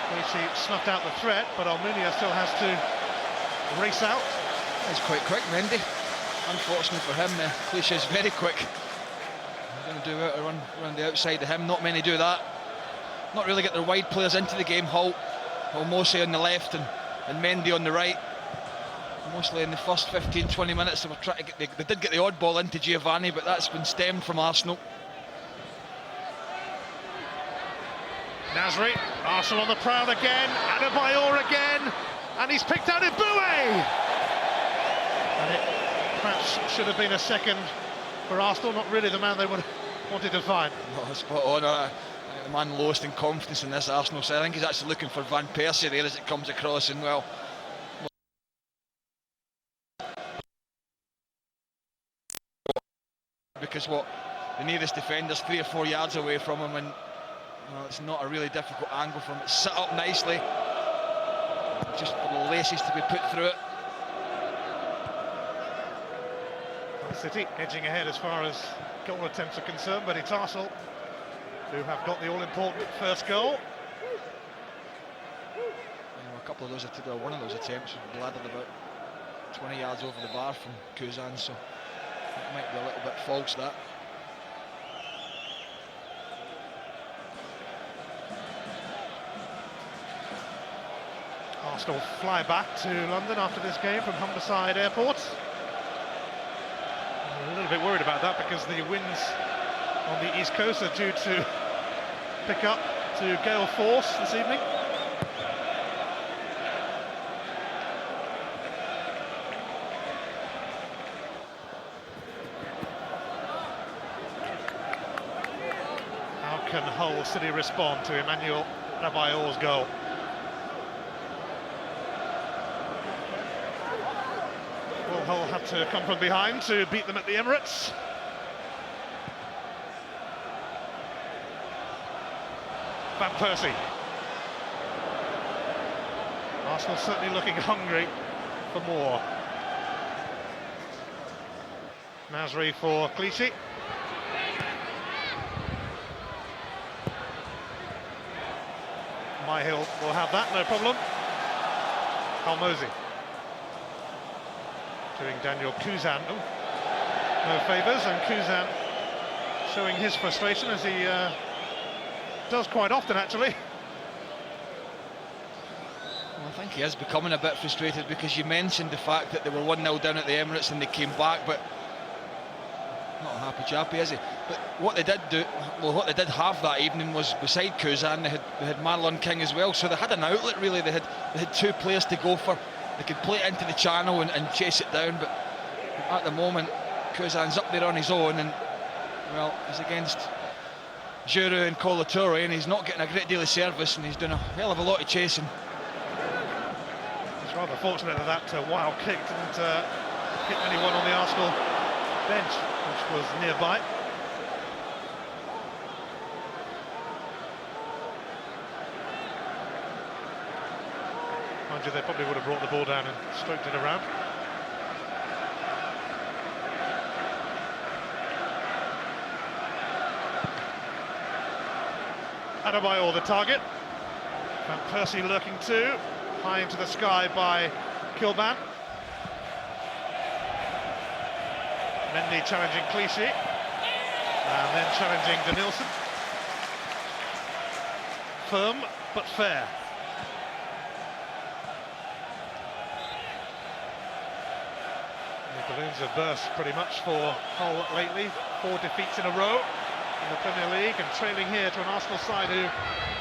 Clichy snuffed out the threat, but Almunia still has to race out. He's quite quick, Mendy. Unfortunately for him, Clichy's very quick. He's going to do a run around the outside of him, not many do that. Not really get their wide players into the game. Holt, Mosey on the left and Mendy on the right. Mostly in the first 15-20 minutes they were trying to get they did get the odd ball into Giovanni, but that's been stemmed from Arsenal. Nasri, Arsenal on the prowl again, Adebayor again, and he's picked out Ibue! And it perhaps should have been a second for Arsenal, not really the man they would have wanted to find. Oh, spot on. The man lowest in confidence in this Arsenal side. I think he's actually looking for Van Persie there as it comes across, and well, because what the nearest defender's 3 or 4 yards away from him, and well, it's not a really difficult angle for him. It's set up nicely, just for the laces to be put through it. City edging ahead as far as goal attempts are concerned, but it's Arsenal who have got the all-important first goal. A couple of those, one of those attempts bladdered about 20 yards over the bar from Kuzan, so it might be a little bit false, that. Arsenal fly back to London after this game from Humberside Airport. I'm a little bit worried about that because the winds on the East Coast are due to pick up to gale force this evening. How can Hull City respond to Emmanuel Adebayor's goal? Will Hull have to come from behind to beat them at the Emirates? Van Persie. Arsenal certainly looking hungry for more. Nasri for Clichy. Myhill will have that, no problem. Almosi. Doing Daniel Kuzan no favours, and Kuzan showing his frustration as he does quite often, actually. Well, I think he is becoming a bit frustrated, because you mentioned the fact that they were 1-0 down at the Emirates and they came back, but not a happy chappy, is he? But what they did do, well, what they did have that evening was, beside Kuzan, they had Marlon King as well, so they had an outlet really. They had 2 players to go for. They could play it into the channel and chase it down, but at the moment Kuzan's up there on his own, and well, he's against Juru and Colatori, and he's not getting a great deal of service, and he's doing a hell of a lot of chasing. It's rather fortunate that that wild kick didn't hit anyone on the Arsenal bench, which was nearby. Mind you, they probably would have brought the ball down and stroked it around. Adebayor the target. Van Persie lurking too. High into the sky by Kilban. Mendy challenging Clichy. And then challenging Denilson. Firm but fair. The balloons have burst pretty much for Hull lately. 4 defeats in a row in the Premier League, and trailing here to an Arsenal side who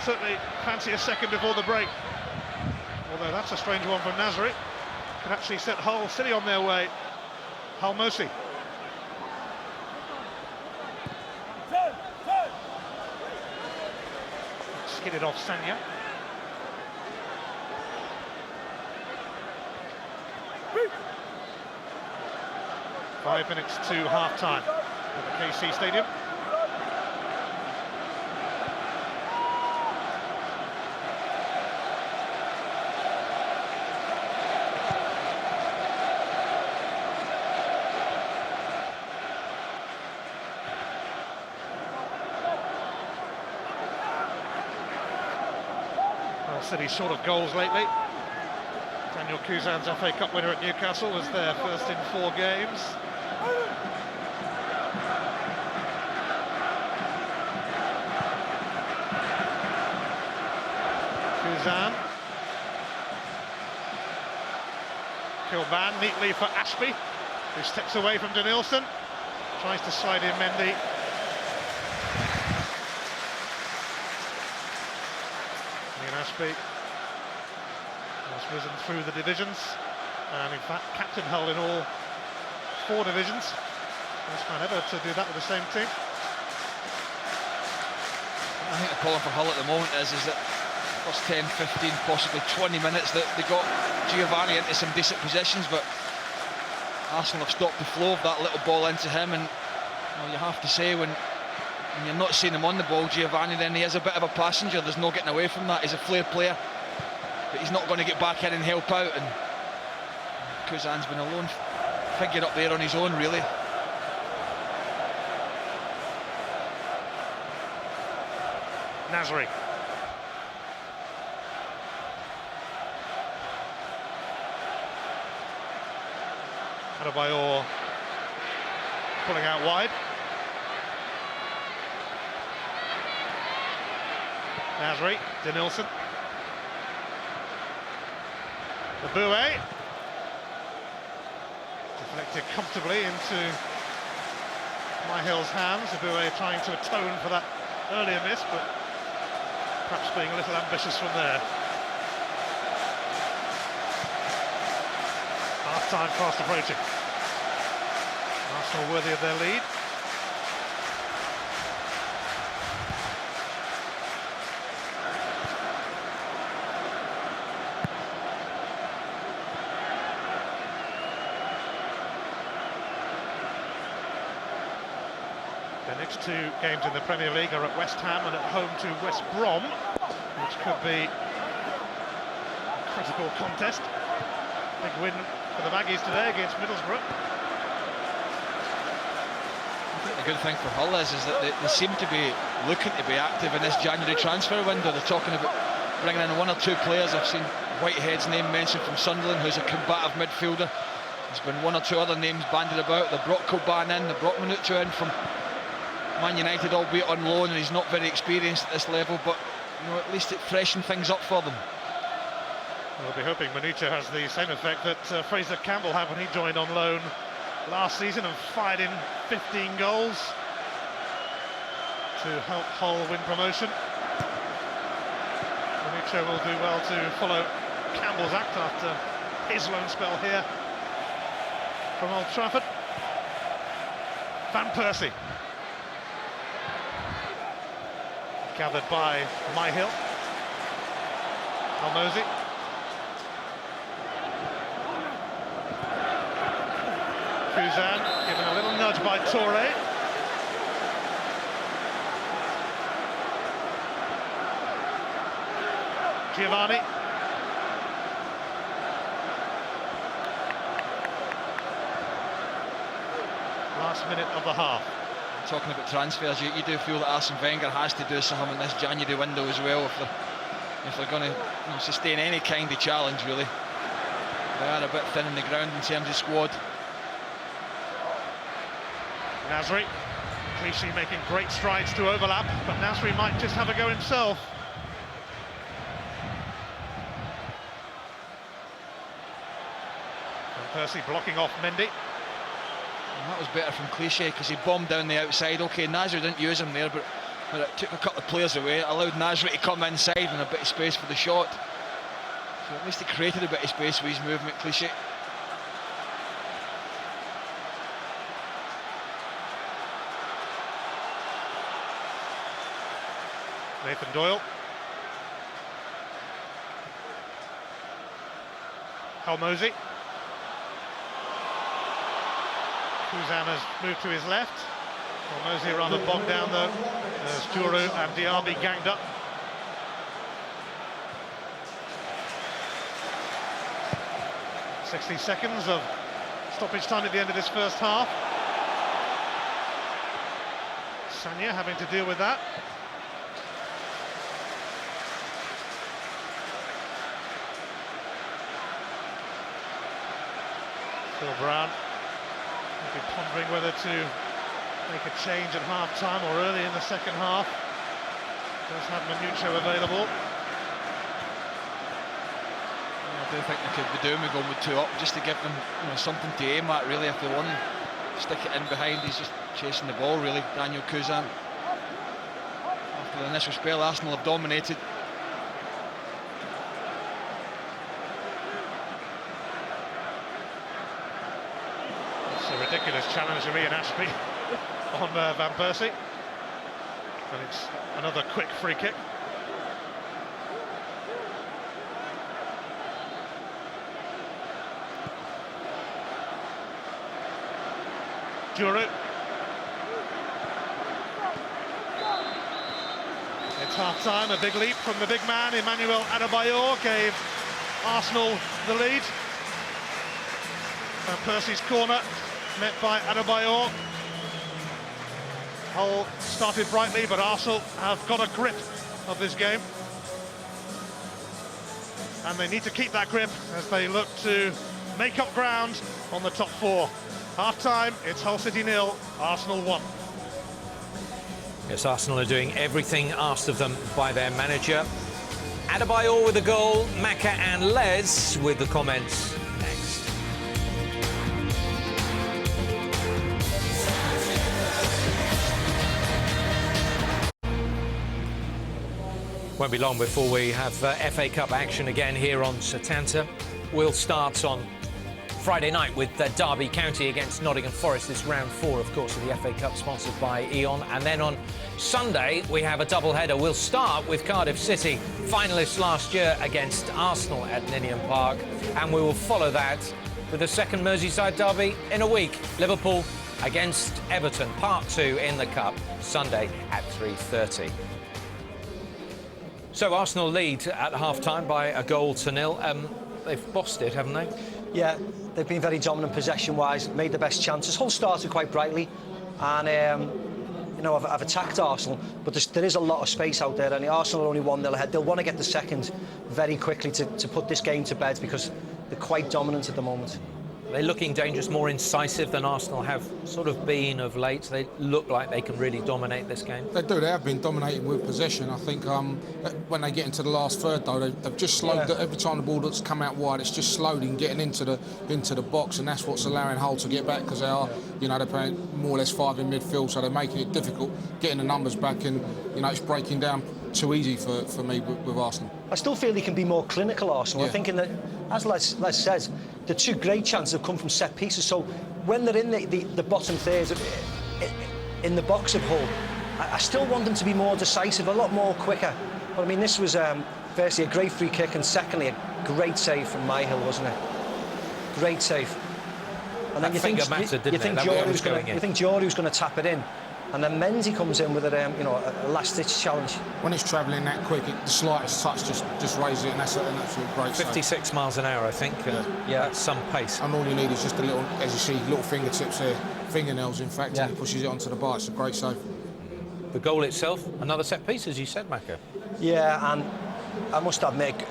certainly fancy a second before the break. Although that's a strange one from Nasri. Could actually set Hull City on their way. Almosi. Skidded off Sanya. Five minutes to half-time at the KC Stadium. City short of goals lately. Daniel Kuzan's FA Cup winner at Newcastle was their first in 4 games. Kuzan. Kilban neatly for Ashby, who steps away from Denilson. Tries to slide in Mendy. Ian Ashby has risen through the divisions, and in fact captain Hull in all 4 divisions. First man ever to do that with the same team. I think the problem for Hull at the moment is that first 10, 15, possibly 20 minutes that they got Giovanni into some decent positions, but Arsenal have stopped the flow of that little ball into him, and you have to say when you're not seeing him on the ball, Giovanni, then he is a bit of a passenger. There's no getting away from that. He's a flair player, but he's not going to get back in and help out, and Kuzan's been a lone figure up there on his own, really. Nasri. Adebayor pulling out wide. Nasri, Denilson. The Bouet. Deflected comfortably into Myhill's hands. The Bouet trying to atone for that earlier miss, but perhaps being a little ambitious from there. Half-time fast approaching. Arsenal worthy of their lead. The next 2 games in the Premier League are at West Ham and at home to West Brom, which could be a critical contest. Big win for the Maggies today against Middlesbrough. I think the good thing for Hull is that they seem to be looking to be active in this January transfer window. They're talking about bringing in 1 or 2 players. I've seen Whitehead's name mentioned from Sunderland, who's a combative midfielder. There's been 1 or 2 other names bandied about. They brought Kilban in, they brought Manucho in from Man United, albeit on loan, and he's not very experienced at this level, but at least it freshened things up for them. We'll be hoping Manucho has the same effect that Fraser Campbell had when he joined on loan last season and fired in 15 goals to help Hull win promotion. Manucho will do well to follow Campbell's act after his loan spell here from Old Trafford. Van Persie. Gathered by Myhill. Almosi. Kuzan given a little nudge by Toure. Giovanni. Last minute of the half. Talking about transfers, you do feel that Arsene Wenger has to do something in this January window as well if they're going to sustain any kind of challenge, really. They are a bit thin on the ground in terms of squad. Nasri. Clichy making great strides to overlap, but Nasri might just have a go himself. And Percy blocking off Mendy. And that was better from Clichy because he bombed down the outside. OK, Nasri didn't use him there, but it took a couple of players away. It allowed Nasri to come inside and a bit of space for the shot. So at least he created a bit of space with his movement, Clichy. Nathan Doyle. Almosi. Kuzan has moved to his left. Almosi rather bogged down though. There's Juru and Diaby ganged up. "60 seconds of stoppage time at the end of this first half. Sagna having to deal with that. Phil Brown will be pondering whether to make a change at half-time or early in the second half. Does have Minuccio available. I do think they could be doing with going with 2 up just to give them something to aim at, really. If they want to stick it in behind, he's just chasing the ball, really. Daniel Kuzan. After the initial spell, Arsenal have dominated. It's a ridiculous challenge to Ian Ashby on Van Persie. And it's another quick free kick. Giroud. It's half-time, a big leap from the big man. Emmanuel Adebayor gave Arsenal the lead. Van Persie's corner met by Adebayor. Hull started brightly, but Arsenal have got a grip of this game. And they need to keep that grip as they look to make up ground on the top 4. Half-time, it's Hull City 0, Arsenal 1. Yes, Arsenal are doing everything asked of them by their manager. Adebayor with the goal, Maka and Les with the comments next. Won't be long before we have FA Cup action again here on Setanta. We'll start on Friday night with Derby County against Nottingham Forest. This round 4, of course, of the FA Cup, sponsored by E.ON. And then on Sunday, we have a double-header. We'll start with Cardiff City, finalists last year against Arsenal at Ninian Park. And we will follow that with the second Merseyside derby in a week. Liverpool against Everton, part 2 in the Cup, Sunday at 3:30. So Arsenal lead at half-time by a goal to 0. They've bossed it, haven't they? Yeah, they've been very dominant possession-wise, made the best chances. Hull started quite brightly, and I've attacked Arsenal, but there is a lot of space out there, and Arsenal are only 1-0 ahead. They'll want to get the second very quickly to put this game to bed, because they're quite dominant at the moment. They're looking dangerous, more incisive than Arsenal have sort of been of late. They look like they can really dominate this game. They do. They have been dominating with possession. I think when they get into the last third, though, they've just slowed. Yeah. Every time the ball that's come out wide, it's just slowed in getting into the box, and that's what's allowing Hull to get back, because they are, they're playing more or less 5 in midfield, so they're making it difficult getting the numbers back, and it's breaking down too easy for me with Arsenal. I still feel they can be more clinical, Arsenal. Yeah. I'm thinking that, as Les says, the 2 great chances have come from set pieces. So when they're in the bottom thirds in the box of Hull, I still want them to be more decisive, a lot more quicker. But I mean, this was firstly a great free kick, and secondly a great save from Myhill, wasn't it? Great save. And then you think Joru's going to tap it in. And then Mendy comes in with a last-ditch challenge. When it's travelling that quick, the slightest touch just raises it, and that's an absolute great save. 56 miles an hour, I think. Yeah, that's some pace. And all you need is just a little, as you see, little fingertips here, fingernails, in fact, and he pushes it onto the bar. It's a great save. The goal itself, another set piece, as you said, Maka. Yeah, and I must admit,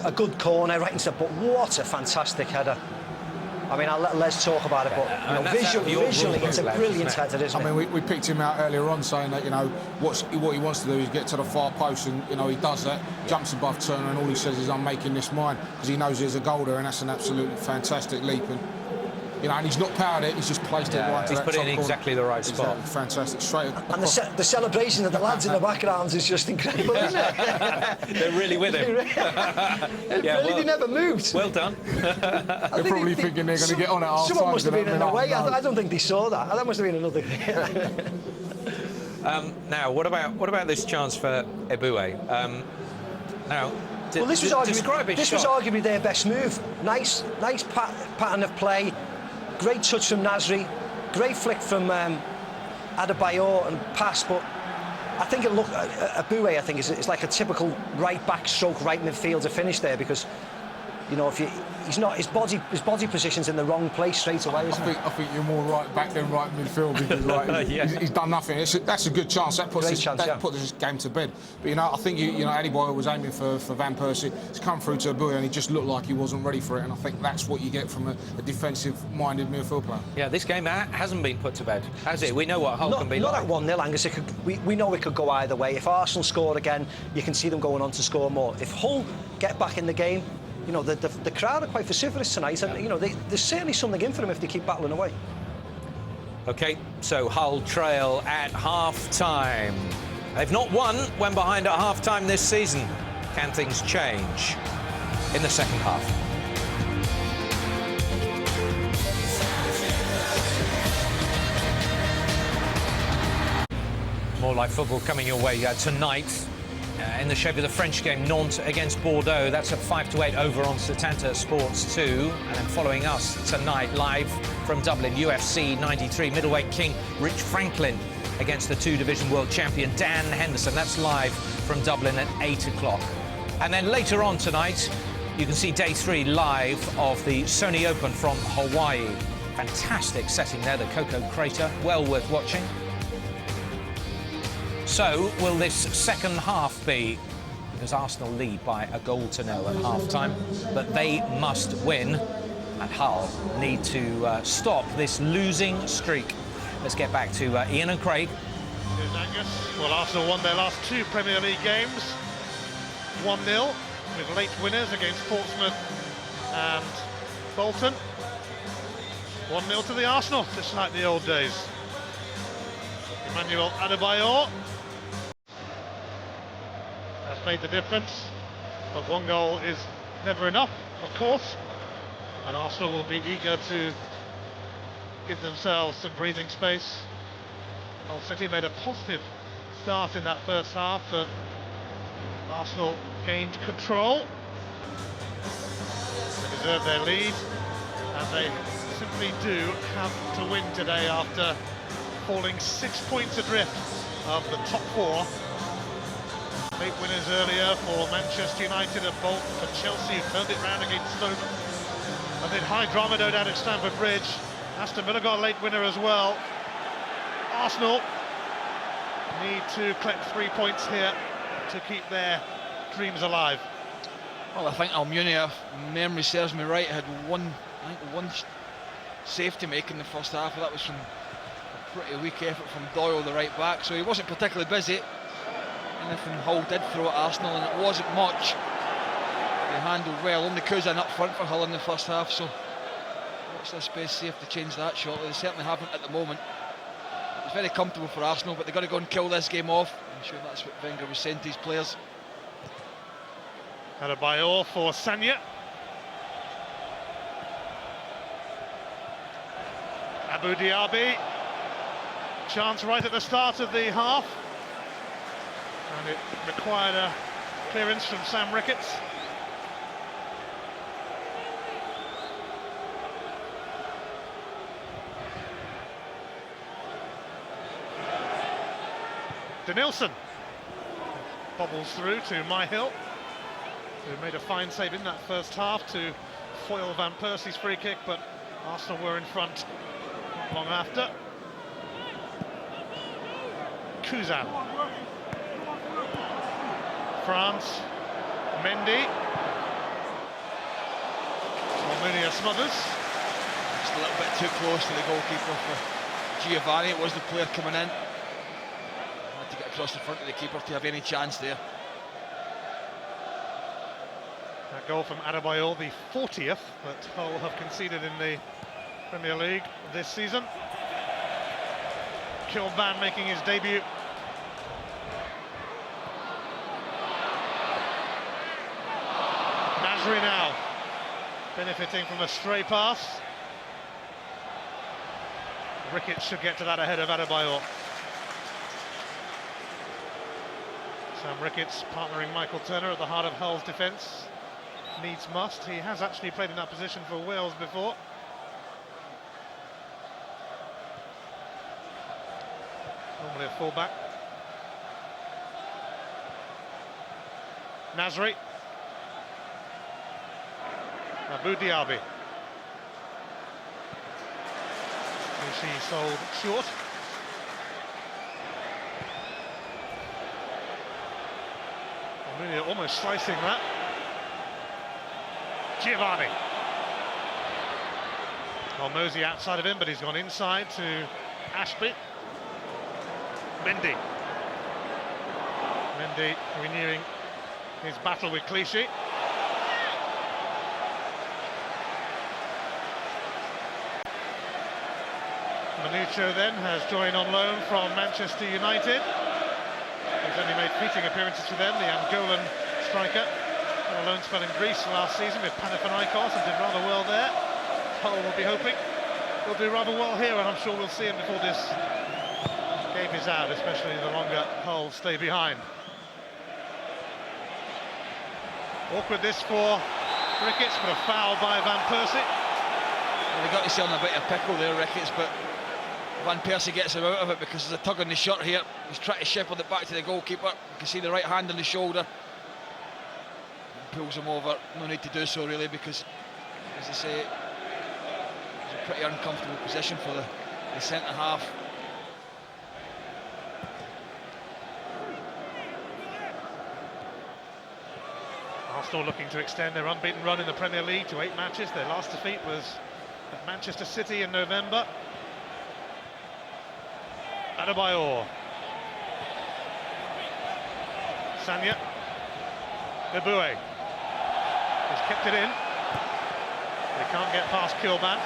a good corner right into, but what a fantastic header. I mean, I'll let Les talk about it, but visually, it's a brilliant header, isn't it? I mean, we picked him out earlier on saying that, what he wants to do is get to the far post, and, he does that, jumps above Turner, and all he says is, I'm making this mine, because he knows there's a goal there, and that's an absolutely fantastic leap. And he's not powered it, he's just placed it right to that top corner. He's put it in exactly the right spot. Exactly, fantastic, straight across. And the celebration of the lads in the background is just incredible, isn't it? They're really with him. They never moved. Well done. They're probably thinking they're going to get on at half time. Someone must have been in the way. I don't think they saw that. That must have been another thing. Now, what about this chance for Eboué? This was arguably their best move. Nice pattern of play. Great touch from Nasri, great flick from Adebayor and pass, but I think Eboué, I think, is like a typical right-back stroke right midfielder finish there, because You know, he's not, his body position's in the wrong place straight away, isn't it? I think you're more right back than right midfield because like, he's done nothing. That's a good chance. That puts this game to bed. But you know, I think you know, Eddie Boyle was aiming for Van Persie. He's come through to a buoy and he just looked like he wasn't ready for it. And I think that's what you get from a defensive-minded midfield player. Yeah, this game hasn't been put to bed, has it? We know what Hull can be like. Not at 1-0, Angus. We know it could go either way. If Arsenal score again, you can see them going on to score more. If Hull get back in the game, you know, the crowd are quite vociferous tonight, and you know, there's certainly something in for them if they keep battling away. OK, so Hull trail at half-time. They've not won when behind at half-time this season. Can things change in the second half? More live football coming your way tonight. In the shape of the French game, Nantes against Bordeaux. That's at 5 to 8 over on Setanta Sports 2. And then following us tonight, live from Dublin, UFC 93 middleweight king Rich Franklin against the 2-division world champion Dan Henderson. That's live from Dublin at 8 o'clock. And then later on tonight, you can see day 3 live of the Sony Open from Hawaii. Fantastic setting there, the Coco Crater, well worth watching. So, will this second half be? Because Arsenal lead by a goal to nil at half-time, but they must win, and Hull need to stop this losing streak. Let's get back to Ian and Craig. Here's Angus. Well, Arsenal won their last 2 Premier League games, 1-0, with late winners against Portsmouth and Bolton. 1-0 to the Arsenal, just like the old days. Emmanuel Adebayor has made the difference, but 1 goal is never enough, of course, and Arsenal will be eager to give themselves some breathing space. Hull City made a positive start in that first half, but Arsenal gained control. They deserve their lead, and they simply do have to win today after falling 6 points adrift of the top 4. Late winners earlier for Manchester United and Bolton, for Chelsea, who turned it round against Stoke. And then high drama no doubt at Stamford Bridge. Aston Villa got a late winner as well. Arsenal need to collect 3 points here to keep their dreams alive. Well, I think Almunia, memory serves me right, had one save to make in the first half. That was from a pretty weak effort from Doyle, the right back, so he wasn't particularly busy. Anything Hull did throw at Arsenal, and it wasn't much. They handled well, only Kuzan up front for Hull in the first half, so watch this space, see if they change that shortly. They certainly haven't at the moment. It's very comfortable for Arsenal, but they've got to go and kill this game off. I'm sure that's what Wenger was saying to his players. Adebayor for Sanya. Abu Diaby. Chance right at the start of the half. And it required a clearance from Sam Ricketts. Denilson bobbles through to Myhill, who made a fine save in that first half to foil Van Persie's free kick, but Arsenal were in front not long after. Kuzan. France. Mendy. Almunia smothers. Just a little bit too close to the goalkeeper for Giovanni. It was the player coming in. Had to get across the front of the keeper to have any chance there. That goal from Adebayor, the 40th that Hull have conceded in the Premier League this season. Kilban making his debut. Nasri now benefiting from a stray pass. Ricketts should get to that ahead of Adebayor. Sam Ricketts partnering Michael Turner at the heart of Hull's defence. Needs must. He has actually played in that position for Wales before. Normally a fullback. Abu Diaby. She sold short. Really almost slicing that. Giovanni. Well, Mosey outside of him, but he's gone inside to Ashby. Mendy. Mendy renewing his battle with Clichy. Manucho then has joined on loan from Manchester United. He's only made fleeting appearances for them, the Angolan striker. Had a loan spell in Greece last season with Panathinaikos and did rather well there. Hull will be hoping he'll do rather well here, and I'm sure we'll see him before this game is out, especially the longer Hull stay behind. Awkward this for Ricketts, but a foul by Van Persie. Well, they got yourself in a bit of pickle there, Ricketts, but Van Persie gets him out of it because there's a tug on the shirt here. He's trying to shepherd it back to the goalkeeper. You can see the right hand on the shoulder. Pulls him over. No need to do so really, because, as I say, it's a pretty uncomfortable position for the centre half. Arsenal looking to extend their unbeaten run in the Premier League to 8 matches. Their last defeat was at Manchester City in November. Adebayor. Sanya. Eboué. He's kept it in. They can't get past Kilban.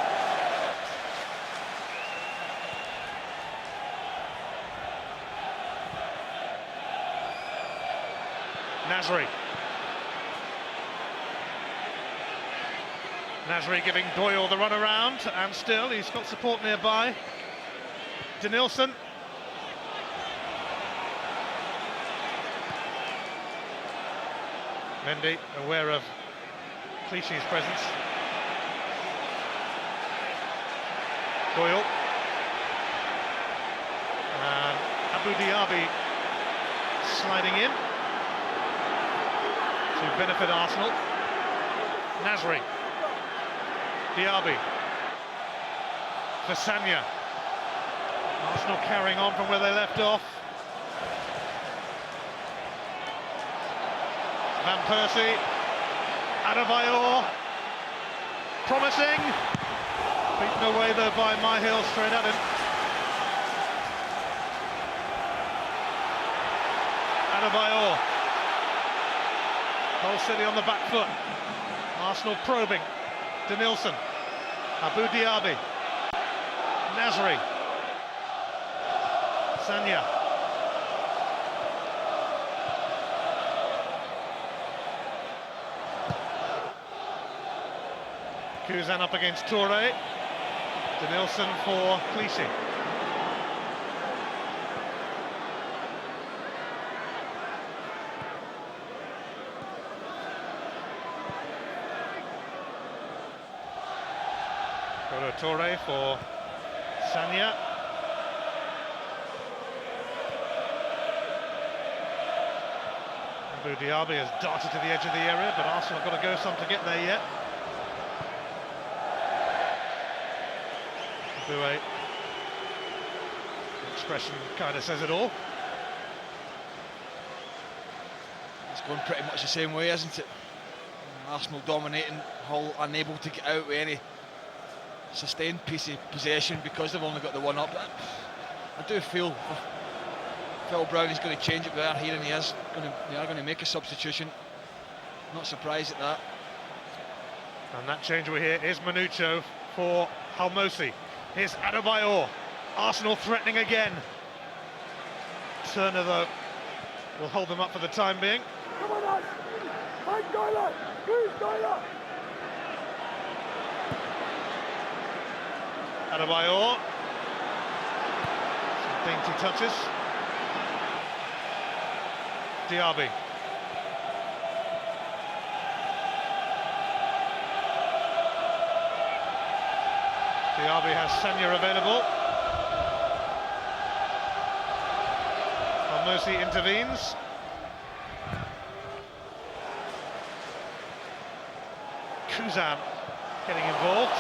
Nasri. Nasri giving Doyle the run around, and still he's got support nearby. Denilson. Mendy aware of Clichy's presence. Doyle. And Abu Diaby sliding in to benefit Arsenal. Nasri. Diaby. For Sanya. Arsenal carrying on from where they left off. Van Persie, Adebayor, promising, beaten away though by Myhill straight at him. Adebayor, Hull City on the back foot. Arsenal probing. Denilson, Abu Diaby, Nasri, Sanya. Kuzan up against Toure. Denilson for Clichy. Toure for Sanya. Abu Diaby has darted to the edge of the area, but Arsenal have got to go some to get there yet. Eboué. The expression kind of says it all. It's going pretty much the same way, isn't it? Arsenal dominating, Hull unable to get out with any sustained piece of possession because they've only got the one up. I do feel Phil Brown is going to change it there here, and they are going to make a substitution. Not surprised at that. And that change we hear is Manucho for Halmosi. Here's Adebayor. Arsenal threatening again. Turner, though, will hold them up for the time being. Come on, Ash! Find Doyle! Who's Doyle? Adebayor. Some dainty touches. Diaby. Diaby has Sanya available. Mercy intervenes. Kuzan getting involved.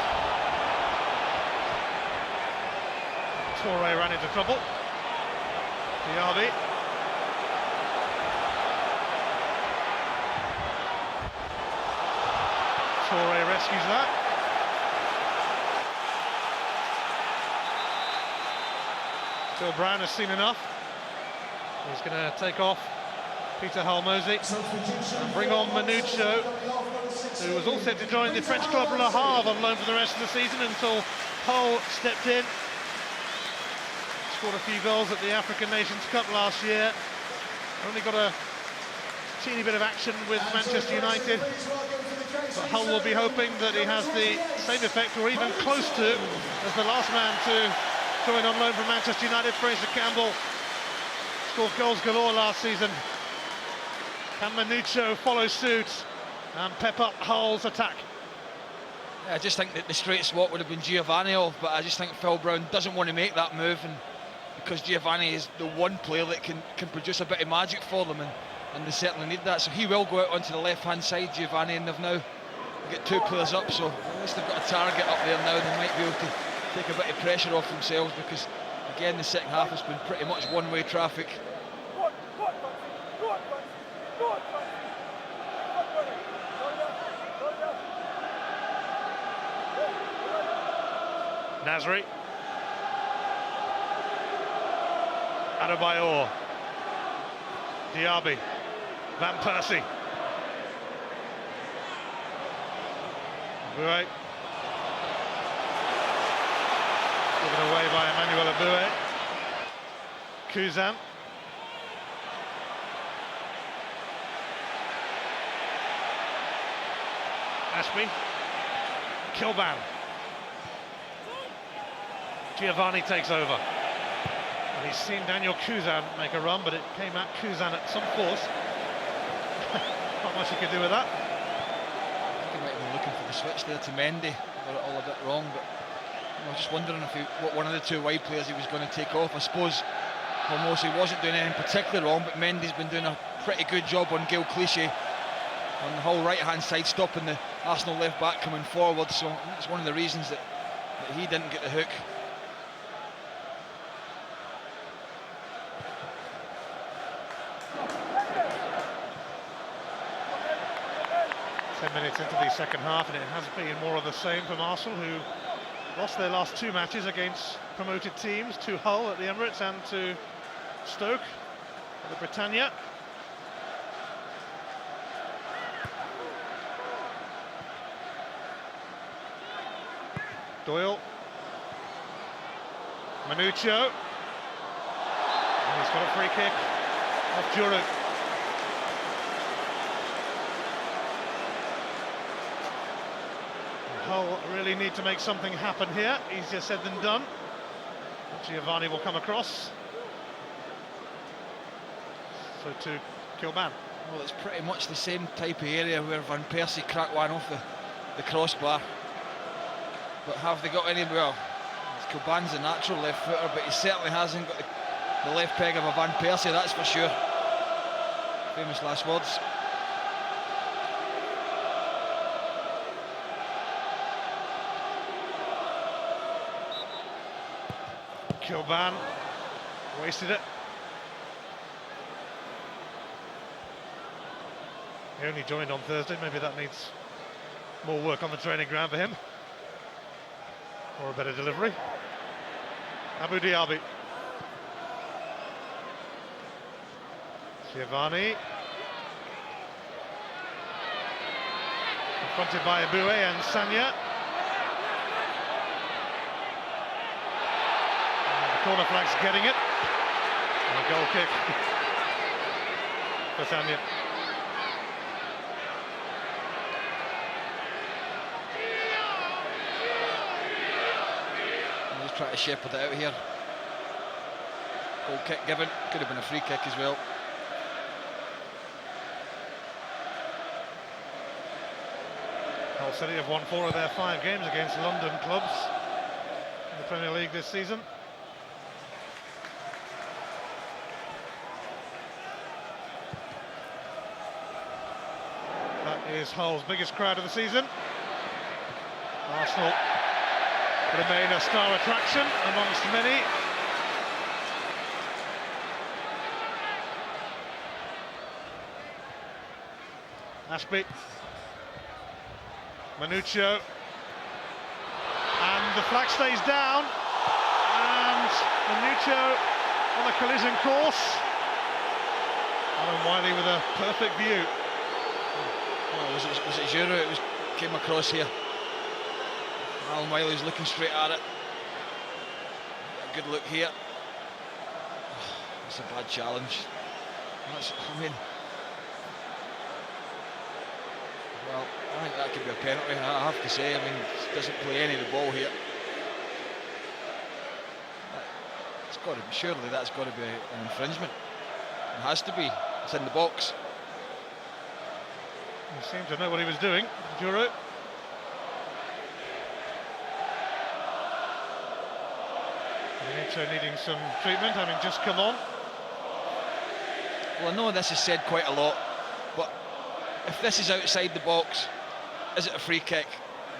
Torre ran into trouble. Diaby. Torre rescues that. Phil Brown has seen enough. He's going to take off Peter Halmosi and bring on Manucho, who was all set to join the French club Le Havre on loan for the rest of the season until Hull stepped in. Scored a few goals at the African Nations Cup last year. Only got a teeny bit of action with Manchester United. But Hull will be hoping that he has the same effect, or even close to, as the last man to join on loan from Manchester United. Fraser Campbell scored goals galore last season. Can Manucho follow suit and pep up Hull's attack? Yeah, I just think that the straight swap would have been Giovanni off, but I just think Phil Brown doesn't want to make that move, and because Giovanni is the one player that can produce a bit of magic for them, and they certainly need that. So he will go out onto the left-hand side, Giovanni, and they've now got two players up, so at least they've got a target up there now. They might be able to take a bit of pressure off themselves, because again the second half has been pretty much one-way traffic. Nasri. Adebayor. Diaby. Van Persie. Aboué. Given away by Emmanuel Aboué. Kuzan. Ashby. Kilban. Giovanni takes over. And he's seen Daniel Kuzan make a run, but it came at Kuzan at some force. Not much he could do with that. I think he might have been looking for the switch there to Mendy. Got it all a bit wrong, but I was just wondering if what one of the two wide players he was going to take off. I suppose Halmosi wasn't doing anything particularly wrong, but Mendy's been doing a pretty good job on Gil Clichy on the whole right-hand side, stopping the Arsenal left-back coming forward. So that's one of the reasons that he didn't get the hook. 10 minutes into the second half, and it has been more of the same from Arsenal, who lost their last two matches against promoted teams, to Hull at the Emirates and to Stoke at the Britannia. Doyle. Manucho. And he's got a free kick off Giroud. Hull really need to make something happen here. Easier said than done. Giovanni will come across. So to Kilban. Well, it's pretty much the same type of area where Van Persie cracked one off the crossbar. But have they got any? Well, Kilban's a natural left footer, but he certainly hasn't got the left peg of a Van Persie, that's for sure. Famous last words. Kilban wasted it. He only joined on Thursday, maybe that needs more work on the training ground for him. Or a better delivery. Abou Diaby. Giovanni. Confronted by Aboué and Sagna. Corner flag's getting it. And a goal kick for Sagna. Just trying to shepherd it out here. Goal kick given. Could have been a free kick as well. Hull City have won 4 of their 5 games against London clubs in the Premier League this season. That is Hull's biggest crowd of the season. Arsenal remain a star attraction amongst many. Ashby, Manuccio, and the flag stays down, and Manuccio on a collision course. Alan Wiley with a perfect view. Oh, was it Giroud? It came across here. Alan Wiley was looking straight at it. A good look here. That's a bad challenge. Well, I think that could be a penalty, I have to say. He doesn't play any of the ball here. It's got to be, surely that's got to be an infringement. It has to be. It's in the box. He seemed to know what he was doing, Giroud. Manuccio needing some treatment, having just come on. Well, I know this is said quite a lot, but if this is outside the box, is it a free kick?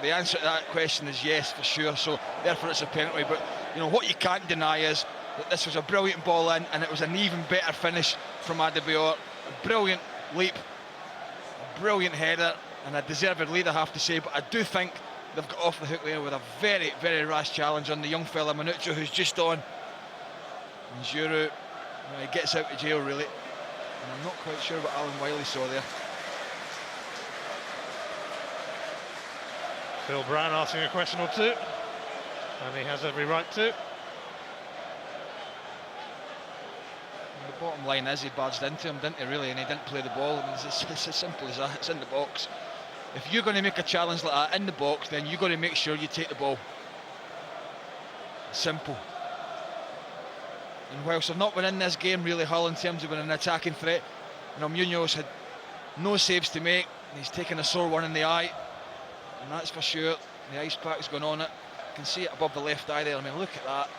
The answer to that question is yes, for sure, so therefore it's a penalty. But you know what you can't deny is that this was a brilliant ball in, and it was an even better finish from Adebayor. A brilliant leap, a brilliant header, and a deserved lead, I have to say. But I do think they've got off the hook there with a very, very rash challenge on the young fella Manuccio, who's just on. And Giroud, he gets out of jail really, and I'm not quite sure what Alan Wiley saw there. Phil Brown asking a question or two, and he has every right to. And the bottom line is he barged into him, didn't he, really, and he didn't play the ball. It's as simple as that. It's in the box. If you're going to make a challenge like that in the box, then you've got to make sure you take the ball. Simple. And whilst they've not been in this game really, Hull, in terms of an attacking threat, you know, Munoz had no saves to make, and he's taken a sore one in the eye, and that's for sure. The ice pack's gone on it. You can see it above the left eye there. I mean, look at that.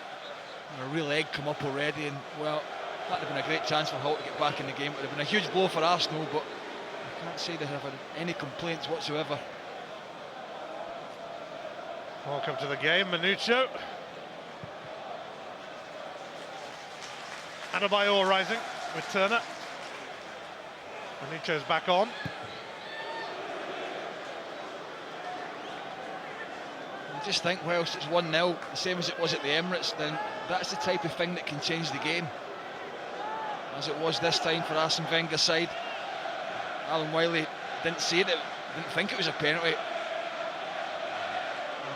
And a real egg come up already, and well, that would have been a great chance for Hull to get back in the game. It would have been a huge blow for Arsenal, but I can't say they have had any complaints whatsoever. Welcome to the game, Manuccio. Adebayor rising with Turner. Manuccio's back on. I just think whilst it's 1-0, the same as it was at the Emirates, then that's the type of thing that can change the game. As it was this time for Arsene Wenger's side. Alan Wiley didn't see it, didn't think it was a penalty. I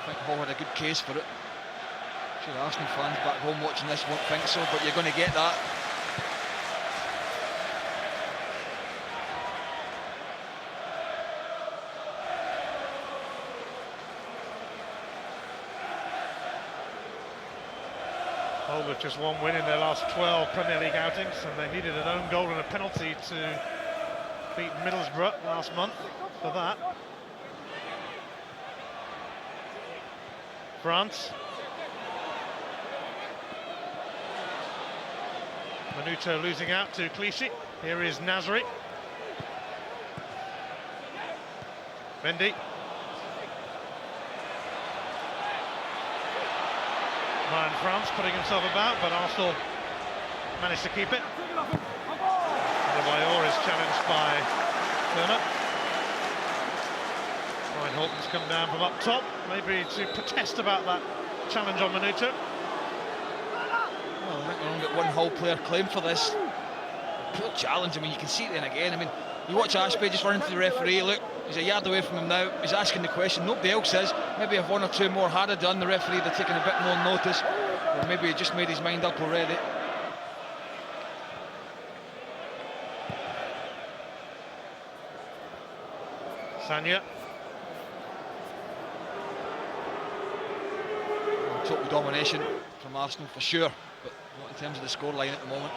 think Hull had a good case for it. I'm sure Arsenal fans back home watching this won't think so, but you're going to get that. Hull with just one win in their last 12 Premier League outings, and they needed an own goal and a penalty to beat Middlesbrough last month for that. France. Manuccio losing out to Clichy. Here is Nasri. Mendy. Ryan France putting himself about, but Arsenal managed to keep it. Adebayor is challenged by Turner. Ryan Horton's come down from up top, maybe to protest about that challenge on Manuccio. Well, I think we've only got one Hull player claimed for this. Poor challenge. I mean, you can see it then again. I mean, you watch Ashby just running to the referee. Look, he's a yard away from him now. He's asking the question. Nobody else is. Maybe if one or two more had done, the referee would have taken a bit more notice. Or maybe he just made his mind up already. Sanya. Total domination from Arsenal for sure, but not in terms of the scoreline at the moment.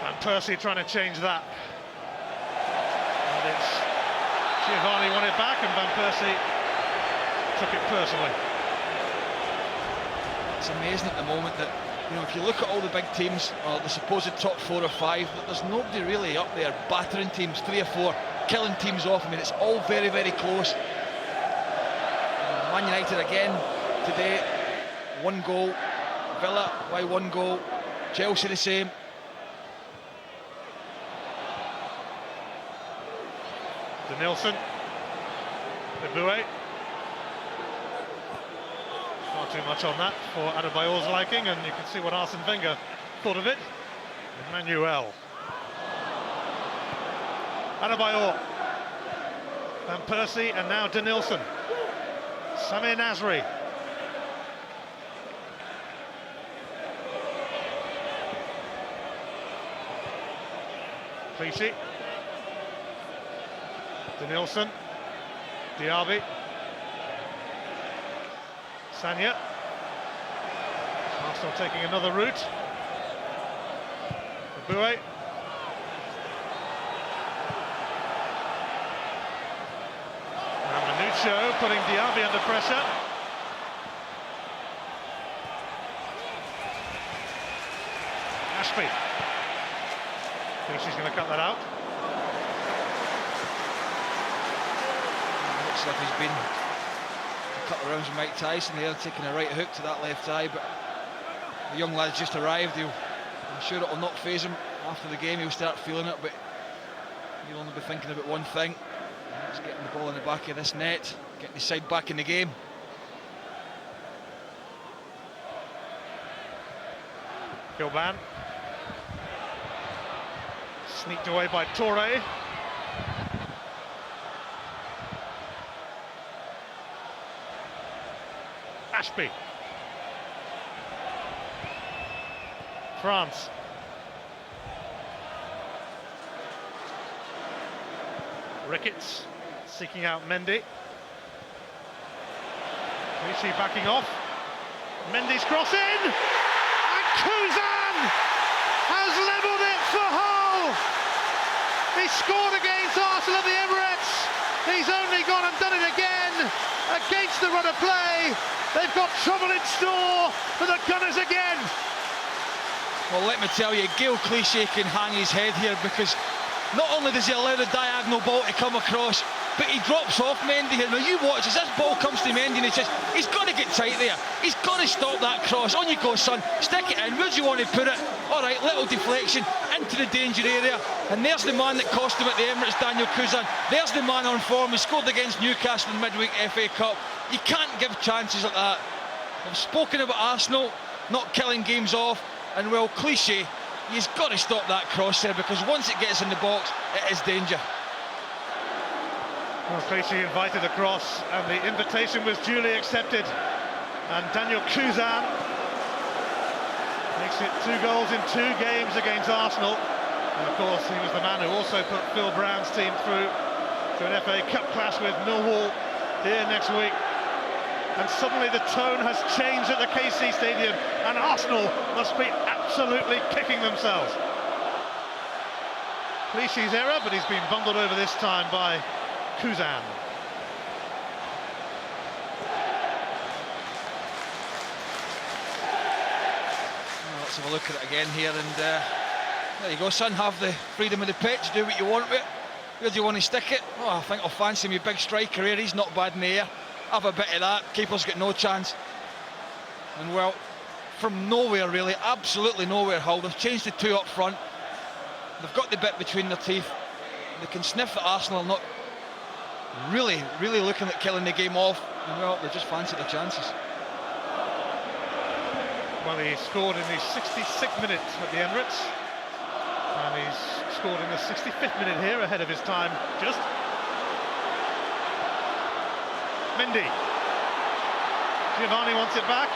And Percy trying to change that. And it's Giovanni won it back, and Van Persie took it personally. It's amazing at the moment that, you know, if you look at all the big teams, or the supposed top 4 or 5, that there's nobody really up there battering teams, 3 or 4, killing teams off. I mean, it's all very, very close. Man United again today, 1 goal. Villa, why 1 goal? Chelsea the same. Denilson. Eboué. Not too much on that for Adebayor's liking, and you can see what Arsene Wenger thought of it. Emmanuel. Adebayor. Van Persie, and now Denilson. Samir Nasri. Clichy. Denilson. Diaby. Sanya. Arsenal taking another route. Eboué. And Manucho putting Diaby under pressure. Ashby. Clichy's going to cut that out. Looks like he's been a couple of rounds with Mike Tyson there, taking a right hook to that left eye, but the young lad's just arrived. I'm sure it'll not faze him. After the game he'll start feeling it, but he'll only be thinking about one thing. That's getting the ball in the back of this net, getting his side back in the game. Kilban. Sneaked away by Touré. Ashby. France. Ricketts seeking out Mendy. Clichy backing off. Mendy's cross in! And Kuzan has levelled it for Hull! He scored against Arsenal at the Emirates. He's only gone and done it again against the run of play. They've got trouble in store for the Gunners again. Well, let me tell you, Gael Clichy can hang his head here, because not only does he allow the diagonal ball to come across, but he drops off Mendy here. Now you watch as this ball comes to Mendy and he's got to get tight there. He's got to stop that cross. On you go, son. Stick it in. Where do you want to put it? All right, little deflection into the danger area. And there's the man that cost him at the Emirates, Daniel Kuzan. There's the man on form who scored against Newcastle in the midweek FA Cup. You can't give chances like that. I've spoken about Arsenal not killing games off, and well, Clichy, he's got to stop that cross there, because once it gets in the box, it is danger. Well, Clichy invited the cross, and the invitation was duly accepted. And Daniel Kuzan makes it 2 goals in 2 games against Arsenal. And of course, he was the man who also put Phil Brown's team through to an FA Cup clash with Millwall here next week. And suddenly the tone has changed at the KC Stadium, and Arsenal must be absolutely kicking themselves. Clichy's error, but he's been bundled over this time by Kuzan. Well, let's have a look at it again here, and there you go, son. Have the freedom of the pitch, do what you want with it. Where do you want to stick it? Oh, I think I'll fancy me big striker here. He's not bad in the air. Have a bit of that. Keeper's got no chance. And well, from nowhere really, absolutely nowhere, Hull. They've changed the 2 up front. They've got the bit between their teeth. They can sniff that Arsenal are not really looking at killing the game off. And well, they just fancy their chances. Well, he scored in the 66th minute at the Emirates, and he's scored in the 65th minute here, ahead of his time just. Mendy. Giovanni wants it back.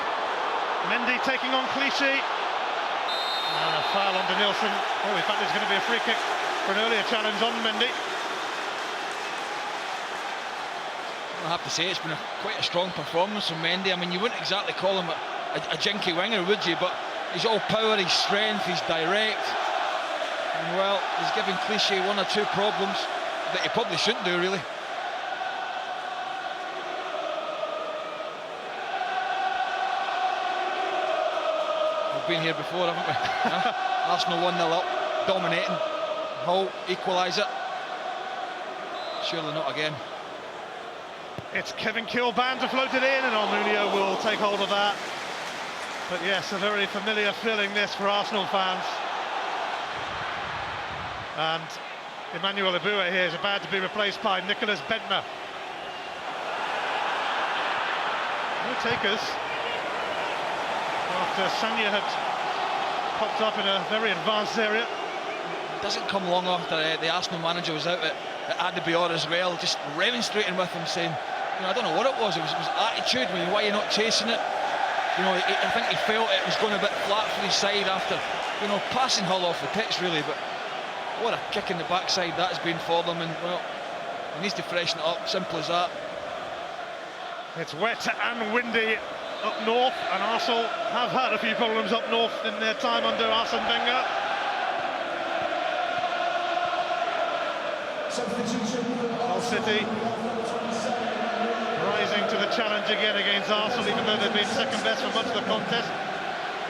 Mendy taking on Clichy. And a foul on Denilson. Oh, in fact, there's going to be a free kick for an earlier challenge on Mendy. I have to say, it's been quite a strong performance from Mendy. I mean, you wouldn't exactly call him a jinky winger, would you? But he's all power, he's strength, he's direct. And well, he's giving Clichy 1 or 2 problems that he probably shouldn't do, really. We've been here before, haven't we? Arsenal 1-0 up, dominating. Hull equaliser. Surely not again. It's Kevin Kilban to float it in, and Almunia will take hold of that. But yes, a very familiar feeling this for Arsenal fans. And Emmanuel Eboué here is about to be replaced by Nicholas Bentner. No takers. After Sanya had popped up in a very advanced area. Doesn't come long after the Arsenal manager was out at Adebayor as well, just remonstrating with him, saying, you know, I don't know what it was attitude. I mean, why are you not chasing it? You know, I think he felt it was going a bit flat for his side after, you know, passing Hull off the pitch really, but what a kick in the backside that's been for them, and well, he needs to freshen it up, simple as that. It's wet and windy up north, and Arsenal have had a few problems up north in their time under Arsene Wenger. Hull City rising to the challenge again against Arsenal, even though they've been second best for much of the contest.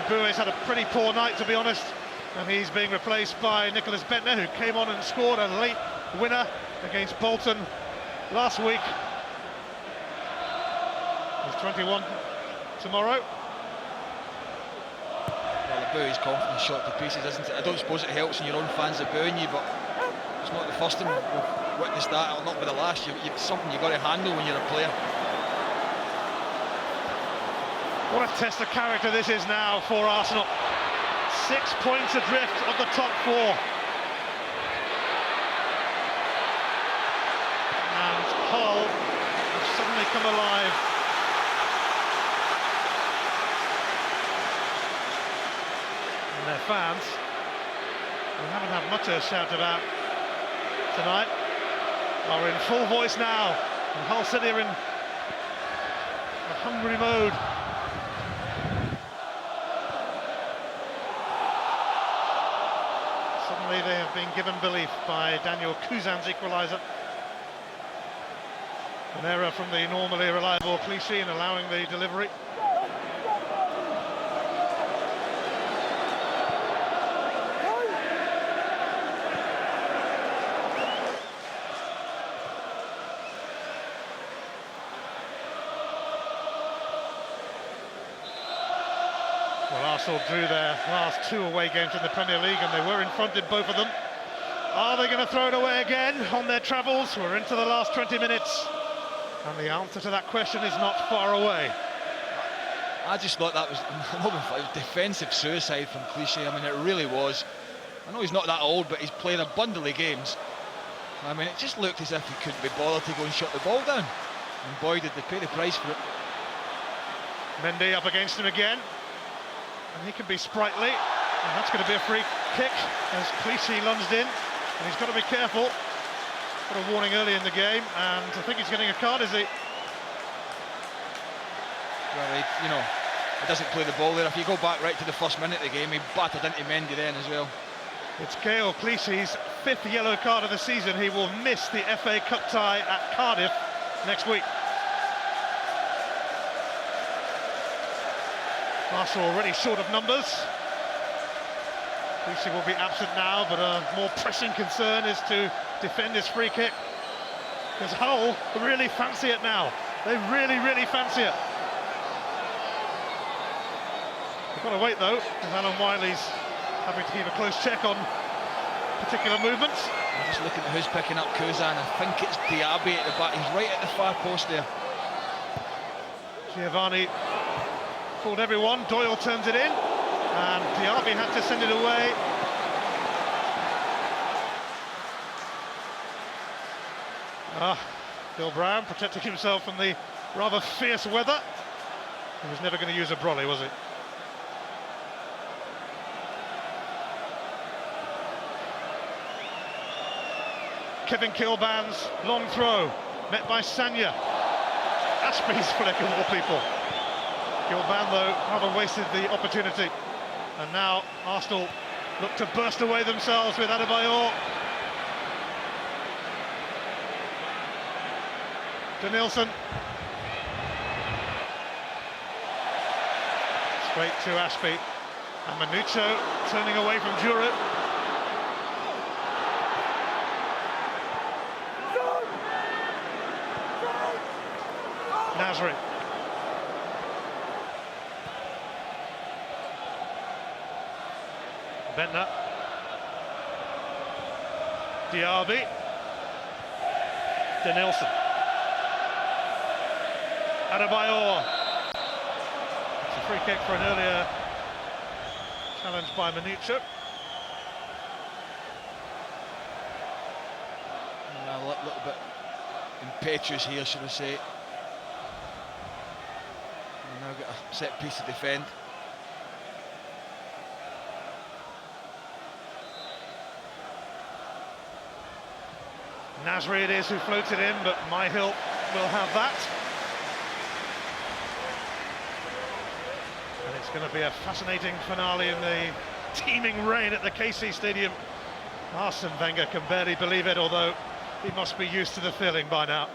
Eboué's had a pretty poor night, to be honest, and he's being replaced by Nicholas Bentner, who came on and scored a late winner against Bolton last week. He's 21 tomorrow. Well, Eboué's confidence shot to pieces, isn't it? I don't suppose it helps when your own fans are booing you, but it's not the first time we've witnessed that. It'll not be the last. It's something you've got to handle when you're a player. What a test of character this is now for Arsenal. 6 points adrift of the top four. And Hull have suddenly come alive. And their fans, who haven't had much to shout about tonight, are in full voice now. And Hull City are in a hungry mode. Suddenly they have been given belief by Daniel Kuzan's equalizer. An error from the normally reliable Clichy in allowing the delivery. Well, Arsenal drew their last 2 away games in the Premier League, and they were in front in both of them. Are they going to throw it away again on their travels? We're into the last 20 minutes, and the answer to that question is not far away. I just thought that was defensive suicide from Clichy. I mean, it really was. I know he's not that old, but he's played a bundle of games. I mean, it just looked as if he couldn't be bothered to go and shut the ball down. And boy, did they pay the price for it. Mendy up against him again. And he can be sprightly, and that's going to be a free kick as Clichy lunged in, and he's got to be careful. Got a warning early in the game, and I think he's getting a card, is he? Well, you know, he doesn't play the ball there. If you go back right to the first minute of the game, he battered into Mendy then as well. It's Gaël Clichy's 5th yellow card of the season. He will miss the FA Cup tie at Cardiff next week. Arsenal already short of numbers. Clichy will be absent now, but a more pressing concern is to defend this free kick, because Hull really fancy it now. They really, really fancy it. They've got to wait though, because Alan Wiley's having to keep a close check on particular movements. I'm just looking at who's picking up Kuzan. I think it's Diaby at the back. He's right at the far post there. Giovanni called everyone. Doyle turns it in, and Diaby had to send it away. Bill Brown protecting himself from the rather fierce weather. He was never going to use a brolly, was he? Kevin Kilban's long throw, met by Sanya. Ashby's flick of all people. Kilban, though, rather wasted the opportunity. And now Arsenal look to burst away themselves with Adebayor. Denilson. Straight to Ashby. And Manucho turning away from Giroud. Nasri. Bentner. Diaby. Denilson. Adebayor. It's a free kick for an earlier challenge by Manucho. A little bit impetuous here, should I say. We now got a set piece to defend. Nasri it is who floats it in, but Myhill will have that. And it's going to be a fascinating finale in the teeming rain at the KC Stadium. Arsene Wenger can barely believe it, although he must be used to the feeling by now.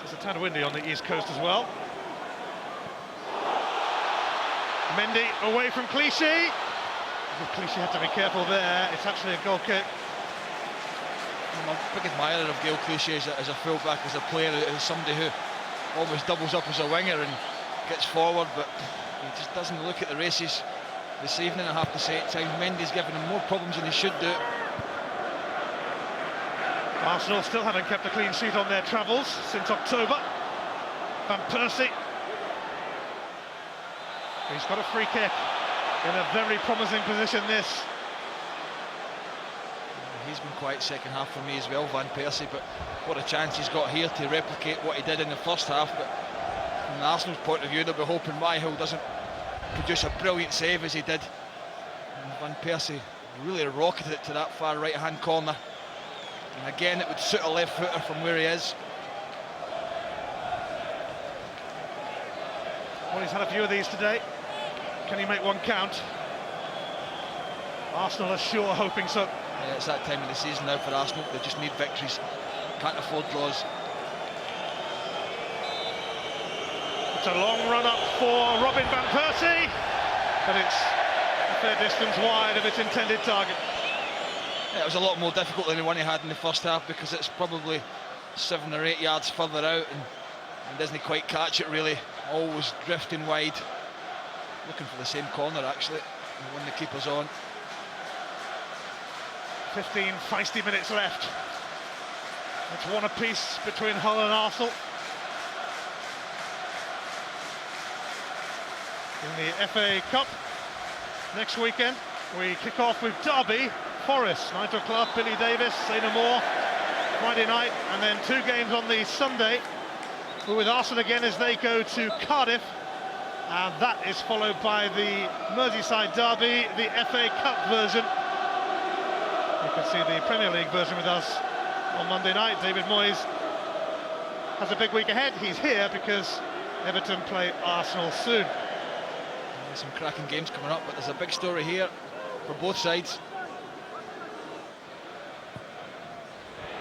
It's a tad windy on the east coast as well. Mendy away from Clichy. Clichy had to be careful there. It's actually a goal kick. I'm a big admirer of Gael Clichy as a full-back, as a player, as somebody who almost doubles up as a winger and gets forward, but he just doesn't look at the races this evening, I have to say at times. Mendy's giving him more problems than he should do. Arsenal still haven't kept a clean sheet on their travels since October. Van Persie. He's got a free kick in a very promising position, this. He's been quite second half for me as well, Van Persie, but what a chance he's got here to replicate what he did in the first half. But from Arsenal's point of view, they'll be hoping Myhill doesn't produce a brilliant save as he did. And Van Persie really rocketed it to that far right-hand corner. And again, it would suit a left footer from where he is. Well, he's had a few of these today. Can he make one count? Arsenal are sure hoping so. Yeah, it's that time of the season now for Arsenal. They just need victories. Can't afford draws. It's a long run up for Robin Van Persie, but it's a fair distance wide of its intended target. Yeah, it was a lot more difficult than the one he had in the first half, because it's probably 7 or 8 yards further out and doesn't quite catch it really. Always drifting wide. Looking for the same corner actually, when the keeper's on. 15 feisty minutes left. It's one apiece between Hull and Arsenal. In the FA Cup next weekend, we kick off with Derby, Forest, Nigel Clark, Billy Davis, say no more, Friday night, and then 2 games on the Sunday. We're with Arsenal again as they go to Cardiff, and that is followed by the Merseyside Derby, the FA Cup version. You can see the Premier League version with us on Monday night. David Moyes has a big week ahead. He's here because Everton play Arsenal soon. There's some cracking games coming up, but there's a big story here for both sides.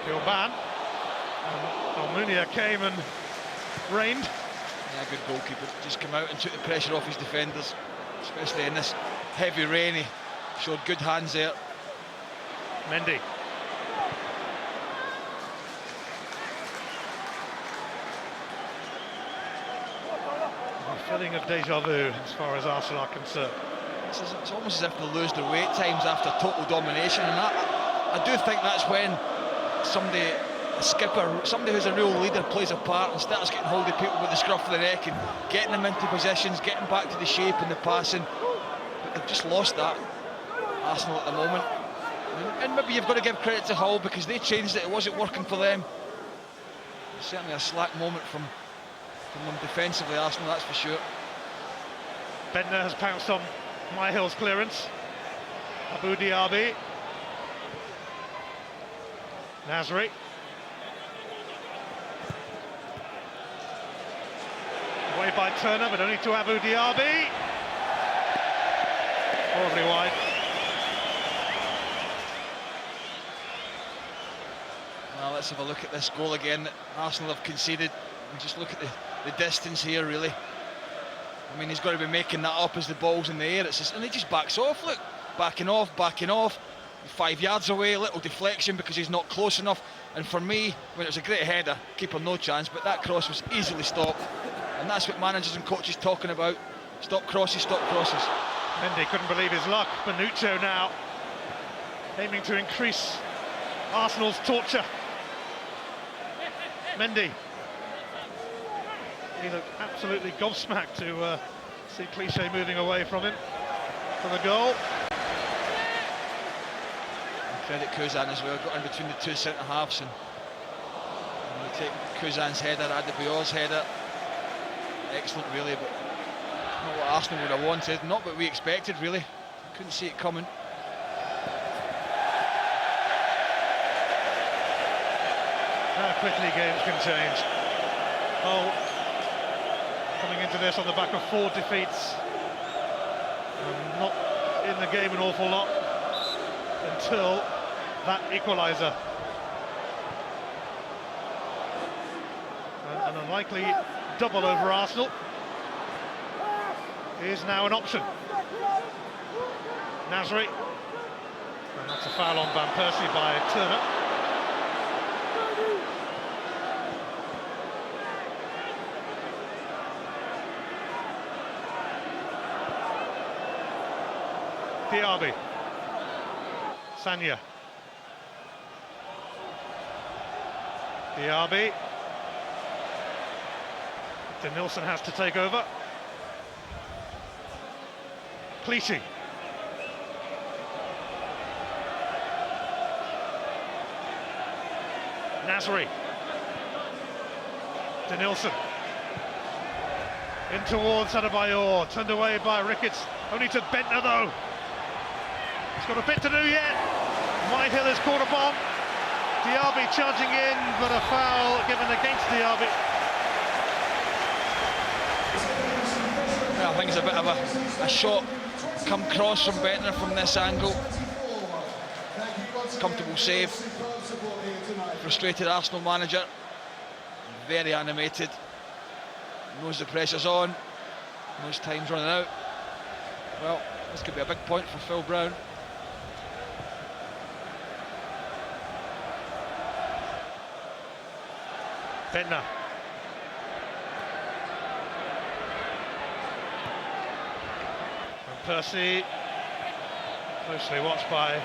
Kilban. Almunia came and reigned. Yeah, good goalkeeper. Just came out and took the pressure off his defenders, especially in this heavy rain. He showed good hands there. Mendy. A feeling of deja vu as far as Arsenal are concerned. It's almost as if they lose their way at times after total domination, and I do think that's when a skipper, somebody who's a real leader, plays a part and starts getting hold of people with the scruff of the neck and getting them into positions, getting back to the shape and the passing. But they've just lost that, Arsenal, at the moment. And maybe you've got to give credit to Hull, because they changed it wasn't working for them. Certainly a slack moment from them defensively, Arsenal, that's for sure. Bentner has pounced on Myhill's clearance. Abu Diaby. Nasri. Away by Turner, but only to Abu Diaby. Horribly wide. Well, let's have a look at this goal again that Arsenal have conceded. And just look at the distance here, really. I mean, he's got to be making that up as the ball's in the air. And he just backs off, look. backing off, 5 yards away, little deflection because he's not close enough. And for me, when it was a great header, keeper no chance, but that cross was easily stopped. And that's what managers and coaches talking about. Stop crosses, stop crosses. Mendy couldn't believe his luck. Bonuccio now aiming to increase Arsenal's torture. Mendy. He looked absolutely gobsmacked to see Clichy moving away from him for the goal. Credit Kuzan as well, got in between the two centre-halves, and you take Kuzan's header, Adebayor's header, excellent really, but not what Arsenal would have wanted, not what we expected really, couldn't see it coming. How quickly games can change. Hull coming into this on the back of 4 defeats, and not in the game an awful lot until that equaliser. An unlikely double over Arsenal is now an option. Nasri, and that's a foul on Van Persie by Turner. Diaby, Sanya, Diaby, Denilson has to take over. Clichy, Nasri, Denilson, in towards Adebayor, turned away by Ricketts, only to Bentner though. He's got a bit to do yet. Whitehill is caught upon. Diaby charging in, but a foul given against Diaby. Yeah, I think it's a bit of a shot come cross from Bentner from this angle. Comfortable save. Frustrated Arsenal manager. Very animated. Knows the pressure's on. Knows time's running out. Well, this could be a big point for Phil Brown. Bentner. And Percy, closely watched by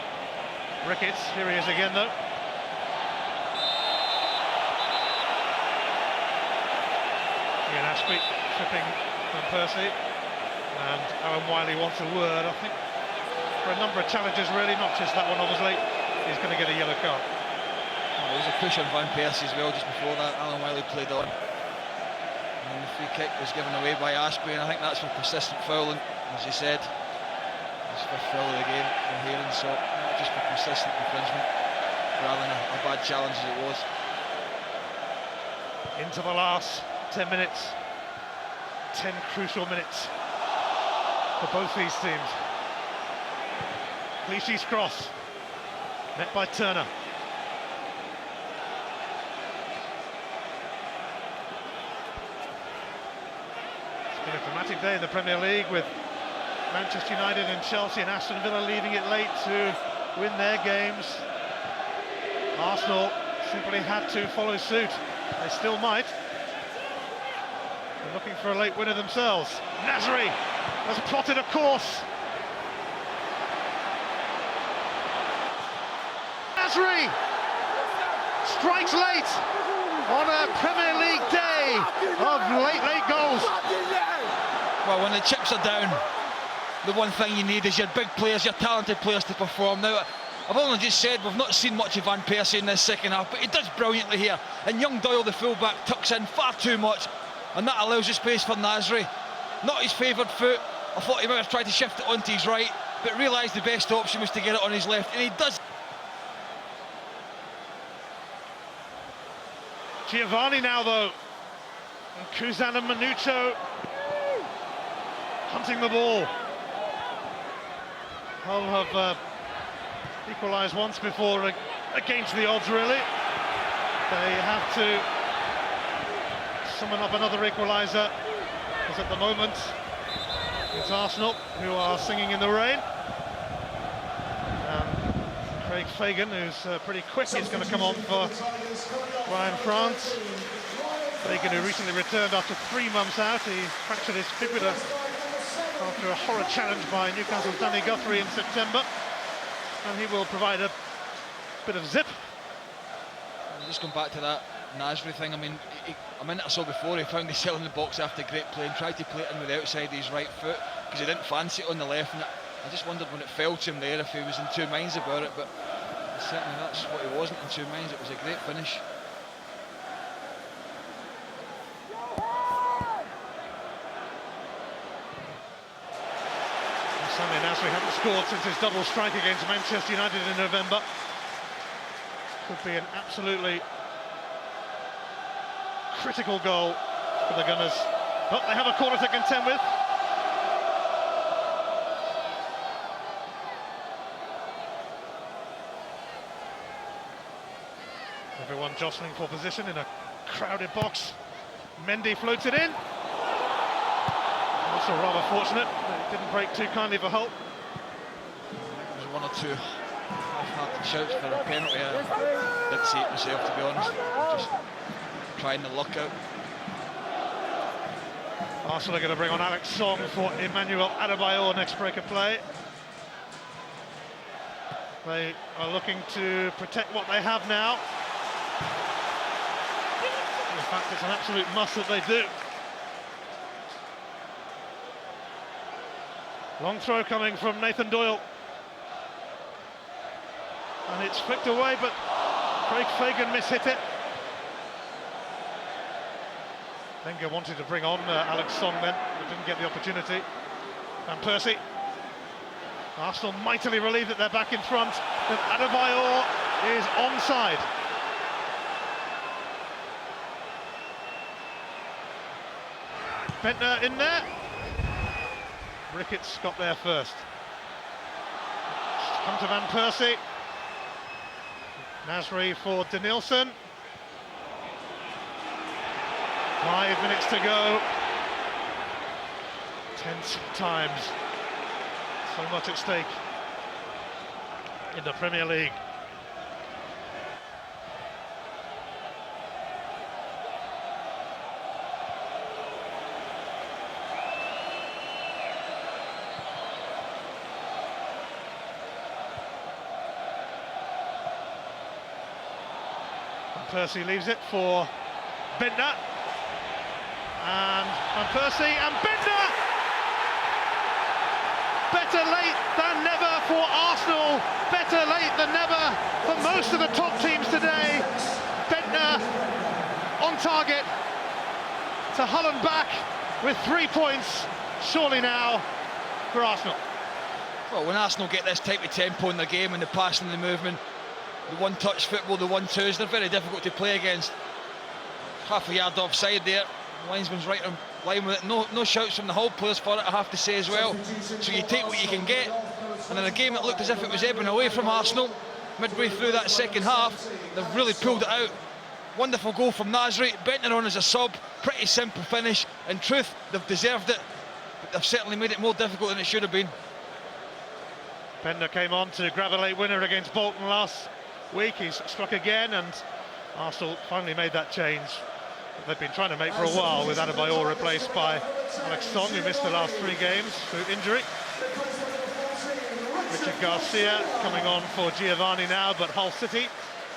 Ricketts. Here he is again though. Ian Ashby tripping Van Persie. And Alan Wiley wants a word, I think, for a number of challenges really, not just that one obviously. He's going to get a yellow card. There was a push on Van Persie as well just before that. Alan Wiley played on. And the free kick was given away by Ashby, and I think that's for persistent fouling, as you said. It's for foul of the game from Heron, so not just for persistent infringement, rather than a bad challenge as it was. Into the last 10 minutes. 10 crucial minutes for both these teams. Clichy's cross, met by Turner. It's been a dramatic day in the Premier League with Manchester United and Chelsea and Aston Villa leaving it late to win their games. Arsenal simply had to follow suit. They still might. They're looking for a late winner themselves. Nasri has plotted a course. Nasri strikes late on a Premier League day of late goals. Well, when the chips are down, the one thing you need is your big players, your talented players to perform. Now, I've only just said we've not seen much of Van Persie in this second half, but he does brilliantly here. And young Doyle, the fullback, tucks in far too much, and that allows the space for Nasri. Not his favoured foot. I thought he might have tried to shift it onto his right, but realised the best option was to get it on his left, and he does. Giovanni now though, and Kuzan and Manucho hunting the ball. Hull have equalised once before against the odds really. They have to summon up another equaliser, because at the moment it's Arsenal who are singing in the rain. Craig Fagan, who's pretty quick, is going to come on for Ryan France. Fagan, who recently returned after 3 months out. He fractured his fibula after a horror challenge by Newcastle's Danny Guthrie in September. And he will provide a bit of zip. Just going back to that Nasri thing, I mean, a minute or so before he found himself in the box after great play and tried to play it in with the outside of his right foot because he didn't fancy it on the left, and I just wondered when it fell to him there if he was in two minds about it, but certainly that's what he wasn't in two minds. It was a great finish. Sammy Nasri hasn't scored since his double strike against Manchester United in November. Could be an absolutely critical goal for the Gunners, but they have a corner to contend with. Everyone jostling for position in a crowded box. Mendy floats it in. Also rather fortunate that it didn't break too kindly for Hull. There was one or two half-hearted shouts for a penalty. I didn't see it myself, to be honest. Just trying the luck out. Arsenal are going to bring on Alex Song for Emmanuel Adebayor next break of play. They are looking to protect what they have now. In fact, it's an absolute must that they do. Long throw coming from Nathan Doyle. And it's flicked away, but Craig Fagan mishit it. Wenger wanted to bring on Alex Song then, but didn't get the opportunity. Van Persie. Arsenal mightily relieved that they're back in front. And Adebayor is onside. Bentner in there. Ricketts got there first. Come to Van Persie. Nasri for Denilson. 5 minutes to go. Tense times. So much at stake in the Premier League. Persie leaves it for Bentner, and Van Persie and Bentner. Better late than never for Arsenal. Better late than never for most of the top teams today. Bentner on target to Hull and back with 3 points. Surely now for Arsenal. Well, when Arsenal get this type of tempo in the game and the passing and the movement, the one-touch football, the 1-2s, they're very difficult to play against. Half a yard offside there. The linesman's right on line with it. No shouts from the Hull players for it, I have to say as well. So you take what you can get. And in a game that looked as if it was ebbing away from Arsenal, midway through that second half, they've really pulled it out. Wonderful goal from Nasri. Bentner on as a sub. Pretty simple finish. In truth, they've deserved it, but they've certainly made it more difficult than it should have been. Bentner came on to grab a late winner against Bolton last week. He's struck again, and Arsenal finally made that change that they've been trying to make for a while, with Adebayor replaced by Alex Song, who missed the last 3 games through injury. Richard Garcia coming on for Giovanni now, but Hull City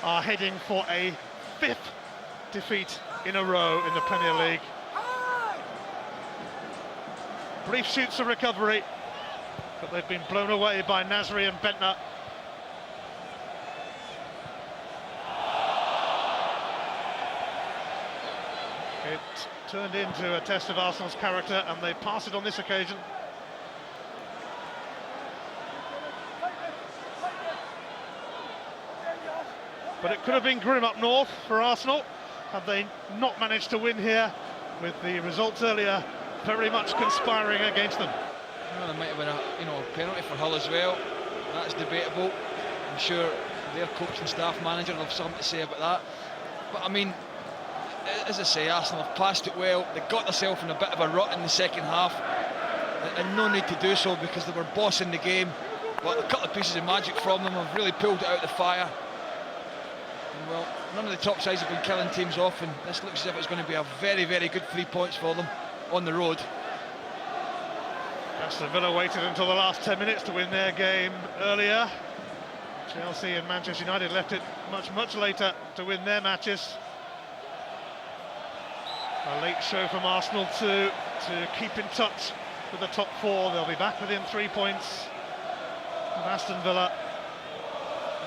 are heading for a 5th defeat in a row in the Premier League. Brief shoots of recovery, but they've been blown away by Nasri and Bentner. It turned into a test of Arsenal's character, and they pass it on this occasion. But it could have been grim up north for Arsenal had they not managed to win here, with the results earlier very much conspiring against them. Well, there might have been a penalty for Hull as well. That's debatable. I'm sure their coach and staff manager will have something to say about that. But I mean, as I say, Arsenal have passed it well. They got themselves in a bit of a rut in the second half, and no need to do so because they were bossing the game. But a couple of pieces of magic from them have really pulled it out of the fire. And well, none of the top sides have been killing teams off, and this looks as if it's going to be a very, very good 3 points for them on the road. Aston Villa waited until the last 10 minutes to win their game earlier. Chelsea and Manchester United left it much later to win their matches. A late show from Arsenal to keep in touch with the top four. They'll be back within 3 points of Aston Villa.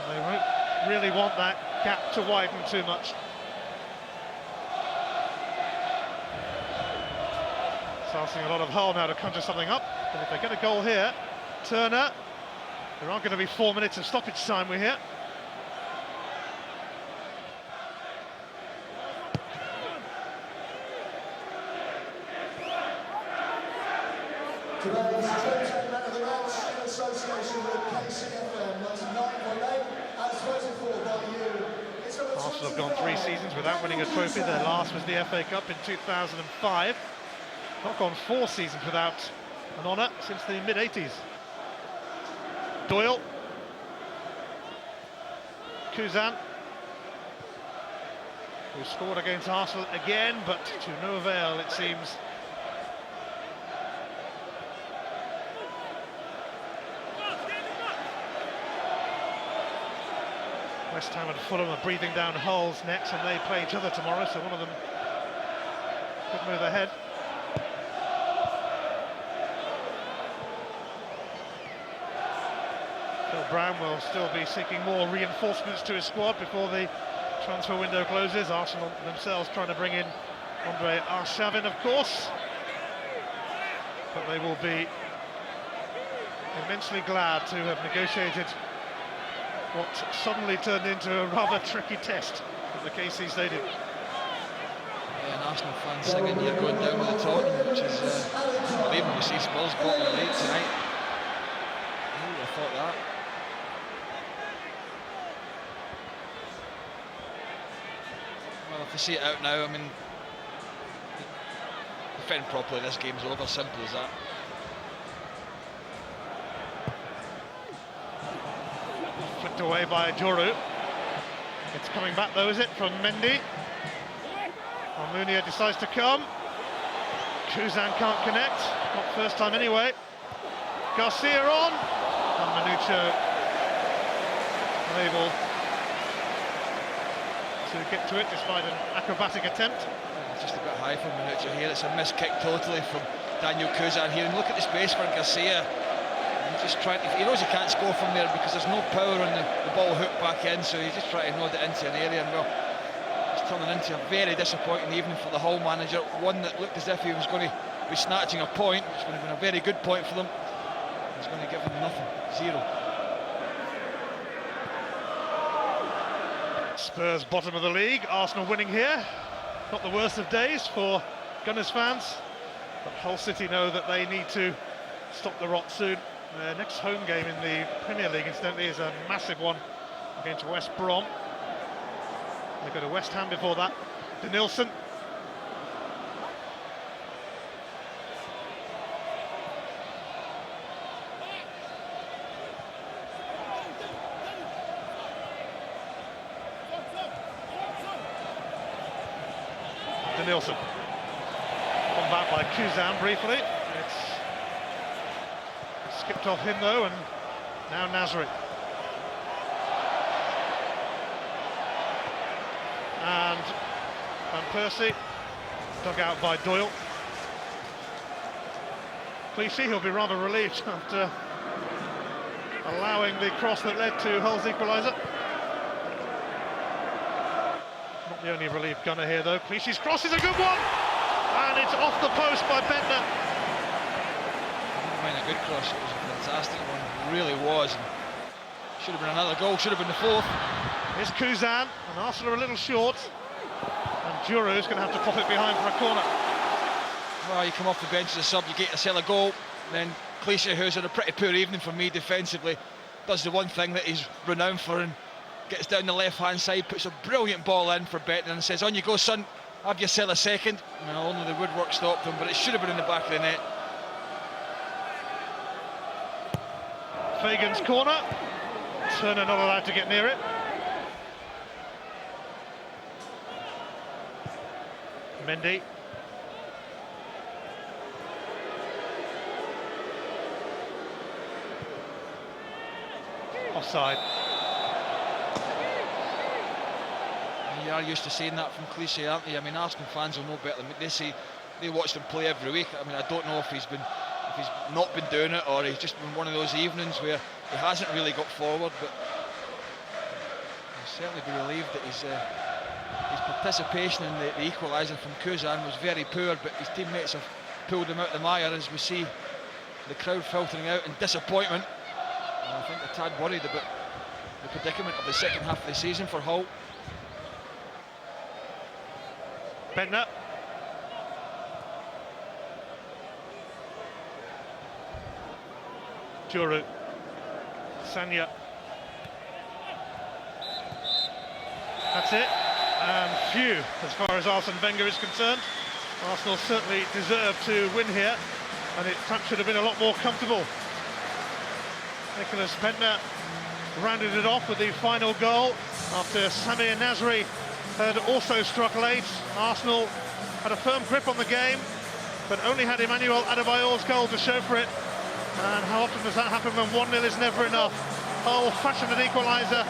And they won't really want that gap to widen too much. It's asking a lot of Hull now to conjure something up, but if they get a goal here, Turner, there aren't going to be 4 minutes of stoppage time, we hear. Today's Tuesday Man of the Match in association with KCFM, that's 918, as voted for by you. Arsenal have gone 3 seasons without winning a trophy. Their last was the FA Cup in 2005. Not gone 4 seasons without an honour since the mid-80s. Doyle. Kuzan, who scored against Arsenal again, but to no avail, it seems. West Ham and Fulham are breathing down Hull's necks, and they play each other tomorrow, so one of them could move ahead. Phil Brown will still be seeking more reinforcements to his squad before the transfer window closes. Arsenal themselves trying to bring in Andre Arshavin, of course, but they will be immensely glad to have negotiated what suddenly turned into a rather tricky test at the KC Stadium. Yeah, and Arsenal fans singing "You're going down with the Tottenham," which is unbelievable. We see Spurs bottom of the league tonight. Who would have thought that? Well, if they see it out now, I mean, defend properly, this game's over, simple as that. Flicked away by Juru. It's coming back though, is it, from Mendy? Almunia decides to come. Kuzan can't connect, not first time anyway. Garcia on, and Manucho unable to get to it despite an acrobatic attempt. Just a bit high for Manucho here. It's a missed kick totally from Daniel Kuzan here, and look at the space for Garcia. Just trying to, he knows he can't score from there because there's no power on the ball hooked back in, so he's just trying to nod it into an area, and well, it's turning into a very disappointing evening for the Hull manager. One that looked as if he was going to be snatching a point, which would have been a very good point for them. He's going to give them nothing, 0. Spurs bottom of the league, Arsenal winning here. Not the worst of days for Gunners fans, but Hull City know that they need to stop the rot soon. Their next home game in the Premier League, incidentally, is a massive one against West Brom. They go to West Ham before that. Denilson. Denilson. Come back by Kuzan briefly. Skipped off him though, and now Nasri. And Van Persie, dug out by Doyle. Clichy, he'll be rather relieved after allowing the cross that led to Hull's equaliser. Not the only relieved gunner here though. Clichy's cross is a good one, and it's off the post by Bentner. A good cross, it was a fantastic one, it really was. Should have been another goal, should have been the 4th. Here's Kuzan, and Arsenal are a little short, and Juru's going to have to pop it behind for a corner. Well, you come off the bench as a sub, you get yourself a goal, then Clichy, who's had a pretty poor evening for me defensively, does the one thing that he's renowned for and gets down the left-hand side, puts a brilliant ball in for Bentner and says, on you go, son, have yourself a second. Well, only the woodwork stopped him, but it should have been in the back of the net. Fagan's corner. Turner not allowed to get near it. Mendy. Offside. You are used to saying that from Clichy, aren't you? I mean, Arsenal fans will know better than me. They watch them play every week. I mean, I don't know if he's not been doing it, or he's just been one of those evenings where he hasn't really got forward. But he'll certainly be relieved that his participation in the equaliser from Kuzan was very poor. But his teammates have pulled him out the mire, as we see the crowd filtering out in disappointment. And I think they're tad worried about the predicament of the second half of the season for Hull. Bentner. Juru. Sanya. That's it. And phew, as far as Arsene Wenger is concerned. Arsenal certainly deserve to win here, and it perhaps should have been a lot more comfortable. Nicholas Bentner rounded it off with the final goal after Samir Nasri had also struck late. Arsenal had a firm grip on the game, but only had Emmanuel Adebayor's goal to show for it. And how often does that happen when 1-0 is never enough? Hull fashioned an equaliser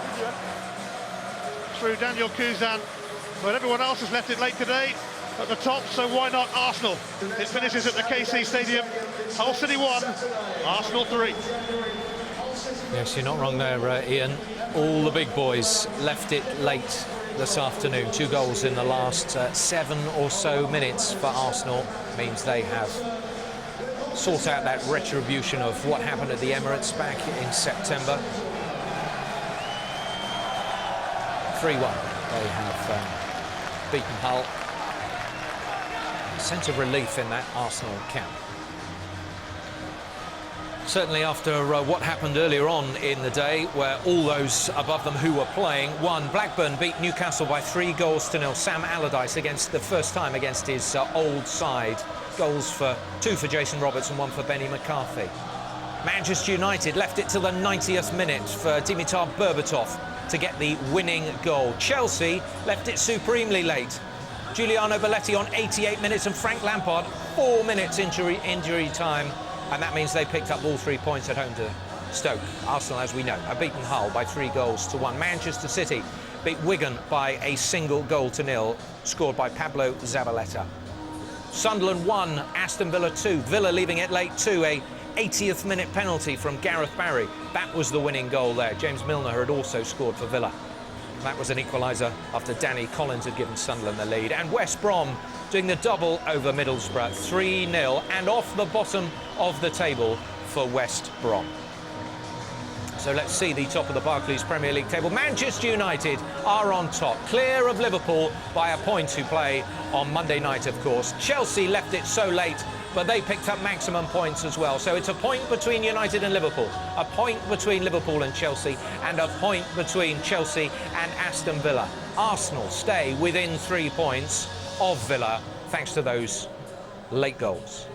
through Daniel Kuzan, but everyone else has left it late today at the top, so why not Arsenal? It finishes at the KC Stadium. Hull City 1, Arsenal 3. Yes, you're not wrong there, Ian. All the big boys left it late this afternoon. 2 goals in the last 7 or so minutes for Arsenal means they have sought out that retribution of what happened at the Emirates back in September. 3-1. They have beaten Hull. A sense of relief in that Arsenal camp. Certainly after what happened earlier on in the day, where all those above them who were playing won. Blackburn beat Newcastle by 3-0. Sam Allardyce against the first time against his old side. Goals for 2 for Jason Roberts and 1 for Benny McCarthy. Manchester United left it till the 90th minute for Dimitar Berbatov to get the winning goal. Chelsea left it supremely late. Giuliano Belletti on 88 minutes and Frank Lampard 4 minutes injury time. And that means they picked up all 3 points at home to Stoke. Arsenal, as we know, have beaten Hull by 3-1. Manchester City beat Wigan by a single goal to nil, scored by Pablo Zabaleta. Sunderland 1, Aston Villa 2. Villa leaving it late too, a 80th minute penalty from Gareth Barry. That was the winning goal there. James Milner had also scored for Villa. That was an equaliser after Danny Collins had given Sunderland the lead. And West Brom doing the double over Middlesbrough, 3-0, and off the bottom of the table for West Brom. So let's see the top of the Barclays Premier League table. Manchester United are on top, clear of Liverpool by a point, who play on Monday night, of course. Chelsea left it so late, but they picked up maximum points as well. So it's a point between United and Liverpool, a point between Liverpool and Chelsea, and a point between Chelsea and Aston Villa. Arsenal stay within 3 points of Villa, thanks to those late goals.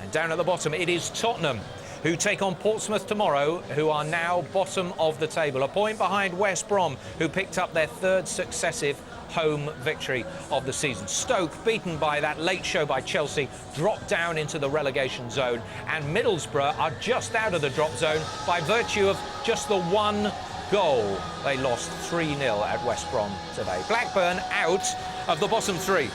And down at the bottom, it is Tottenham, who take on Portsmouth tomorrow, who are now bottom of the table. A point behind West Brom, who picked up their 3rd successive home victory of the season. Stoke, beaten by that late show by Chelsea, dropped down into the relegation zone. And Middlesbrough are just out of the drop zone by virtue of just the 1 goal. They lost 3-0 at West Brom today. Blackburn out of the bottom 3.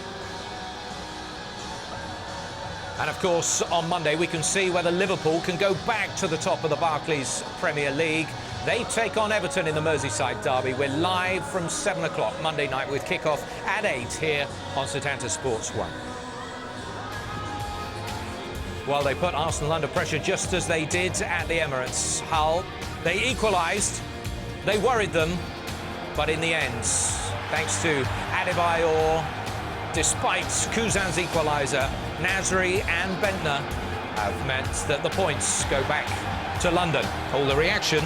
And of course, on Monday, we can see whether Liverpool can go back to the top of the Barclays Premier League. They take on Everton in the Merseyside derby. We're live from 7 o'clock Monday night with kick-off at 8 here on Setanta Sports 1. Well, they put Arsenal under pressure just as they did at the Emirates. Hull, they equalised, they worried them, but in the end, thanks to Adebayor, despite Kuzan's equaliser, Nasri and Bentner have meant that the points go back to London. All the reaction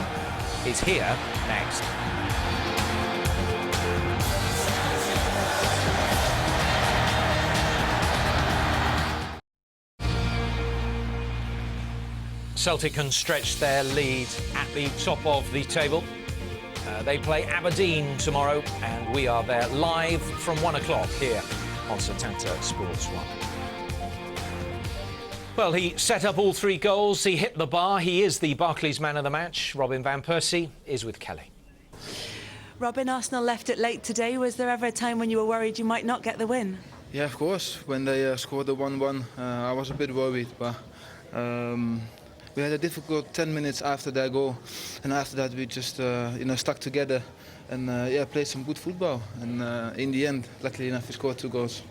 is here next. Celtic can stretch their lead at the top of the table. They play Aberdeen tomorrow, and we are there live from 1 o'clock here on Setanta Sports 1. Well, he set up all 3 goals, he hit the bar, he is the Barclays man of the match. Robin van Persie is with Kelly. Robin, Arsenal left it late today. Was there ever a time when you were worried you might not get the win? Yeah, of course. When they scored the 1-1, I was a bit worried, but we had a difficult 10 minutes after their goal, and after that we just stuck together and played some good football. And in the end, luckily enough, we scored 2 goals.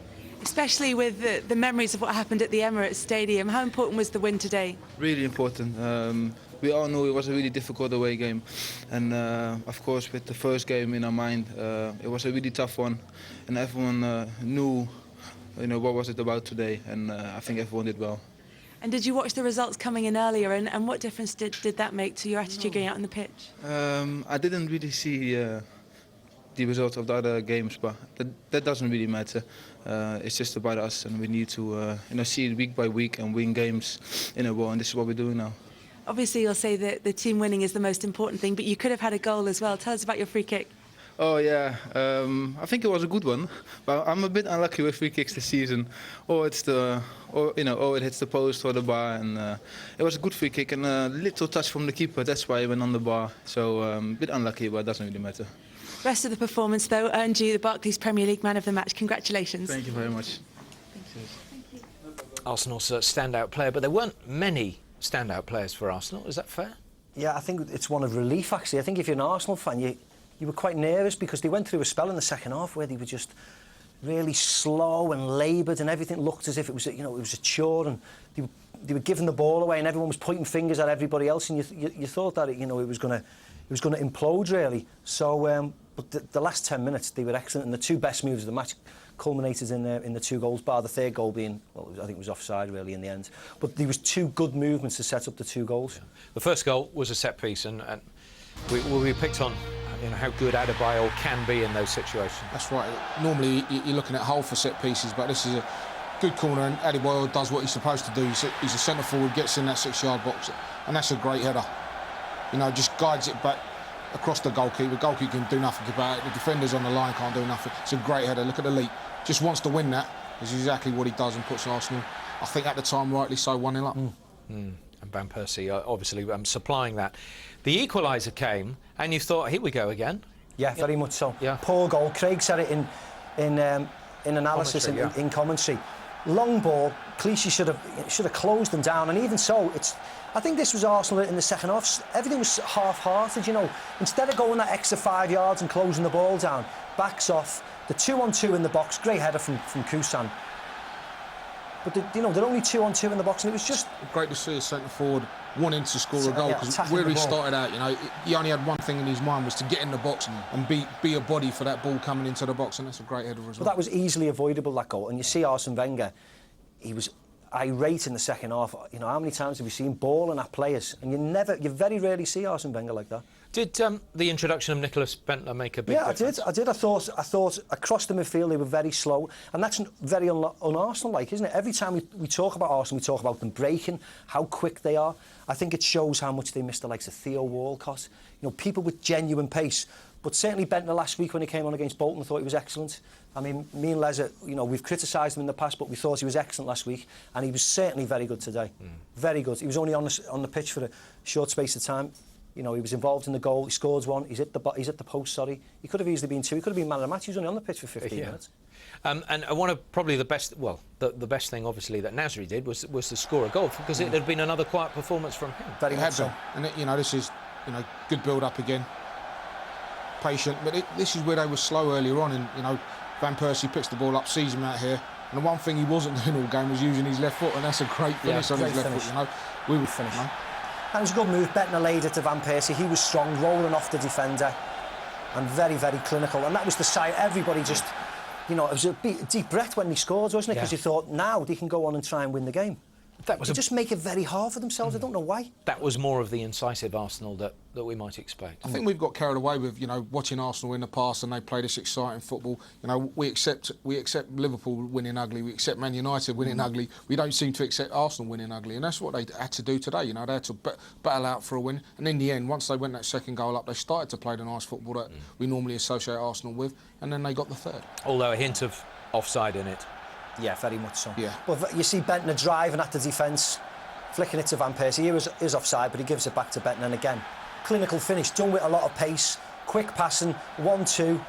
Especially with the memories of what happened at the Emirates Stadium, how important was the win today? Really important. We all knew it was a really difficult away game, and of course with the first game in our mind, it was a really tough one, and everyone knew, what was it about today, and I think everyone did well. And did you watch the results coming in earlier, and what difference did that make to your attitude going out on the pitch? I didn't really see the results of the other games, but that doesn't really matter. It's just about us, and we need to see it week by week and win games in a row, and this is what we're doing now. Obviously, you'll say that the team winning is the most important thing, but you could have had a goal as well. Tell us about your free kick. Oh yeah, I think it was a good one, but I'm a bit unlucky with free kicks this season. Or it hits the post or the bar, and it was a good free kick and a little touch from the keeper. That's why it went on the bar. So a bit unlucky, but it doesn't really matter. Rest of the performance, though, earned you the Barclays Premier League Man of the Match. Congratulations. Thank you very much. Arsenal's a standout player, but there weren't many standout players for Arsenal. Is that fair? Yeah, I think it's one of relief, actually. I think if you're an Arsenal fan, you were quite nervous because they went through a spell in the second half where they were just really slow and laboured, and everything looked as if it was, it was a chore, and they were giving the ball away, and everyone was pointing fingers at everybody else, and you thought that it was going to implode really. So, but the last 10 minutes they were excellent, and the 2 best moves of the match culminated in the 2 goals, bar the 3rd goal being, well, I think it was offside really in the end. But there was 2 good movements to set up the 2 goals. Yeah. The first goal was a set piece, and we picked on how good Adebayo can be in those situations. That's right. Normally you're looking at Hull for set pieces, but this is a good corner, and Adebayo does what he's supposed to do. He's a centre forward, gets in that 6-yard box, and that's a great header. Just guides it back across the goalkeeper. The goalkeeper can do nothing about it. The defenders on the line can't do nothing. It's a great header. Look at the leap. Just wants to win that. Is exactly what he does, and puts Arsenal, I think at the time, rightly so, 1-0 up. And Van Persie obviously supplying that. The equaliser came, and you thought, here we go again. Yeah, very much so. Yeah. Poor goal. Craig said it in analysis commentary, in commentary. Long ball. Clichy should have closed them down, and even so, I think this was Arsenal in the second half. Everything was half-hearted, Instead of going that extra 5 yards and closing the ball down, backs off. The 2-on-2 in the box. Great header from Kusan. But they're only 2-on-2 in the box, and it was just great to see a centre forward wanting to score a goal, because where he started out, he only had one thing in his mind, was to get in the box and be a body for that ball coming into the box, and that's a great header as well. But that was easily avoidable, that goal. And you see Arsene Wenger, he was irate in the second half. How many times have we seen balling at players? And you very rarely see Arsene Wenger like that. Did the introduction of Nicholas Bentner make a big difference? I did. I thought across the midfield they were very slow, and that's very un-Arsenal-like, isn't it? Every time we talk about Arsenal, we talk about them breaking, how quick they are. I think it shows how much they missed the likes of Theo Walcott. People with genuine pace. But certainly Bentner last week when he came on against Bolton, I thought he was excellent. I mean, me and Les, we've criticised him in the past, but we thought he was excellent last week, and he was certainly very good today. Very good. He was only on the pitch for a short space of time. He was involved in the goal. He scored 1. He's at the post. Sorry, he could have easily been 2. He could have been man of the match. He was only on the pitch for 15 minutes. And one of probably the best, the best thing obviously that Nasri did was to score a goal, because it had been another quiet performance from him. Very much so. And this is good build up again. Patient, but this is where they were slow earlier on, and Van Persie picks the ball up, sees him out here, and the one thing he wasn't doing all game was using his left foot, and that's a great finish on his left foot. We would finish. That was a good move. Bentner laid it to Van Persie. He was strong, rolling off the defender, and very, very clinical. And that was the sight. Everybody just, it was a deep breath when he scored, wasn't it? Because you thought, now they can go on and try and win the game. That was they just make it very hard for themselves. I don't know why. That was more of the incisive Arsenal that we might expect. I think we've got carried away with, you know, watching Arsenal in the past and they play this exciting football. You know, we accept Liverpool winning ugly, we accept Man United winning ugly. We don't seem to accept Arsenal winning ugly, and that's what they had to do today. You know, they had to battle out for a win, and in the end, once they went that second goal up, they started to play the nice football that we normally associate Arsenal with, and then they got the third. Although a hint of offside in it. Yeah, very much so. Yeah. But you see Bentner driving at the defence, flicking it to Van Persie. He is offside, but he gives it back to Bentner, and again, clinical finish, done with a lot of pace, quick passing, 1-2. You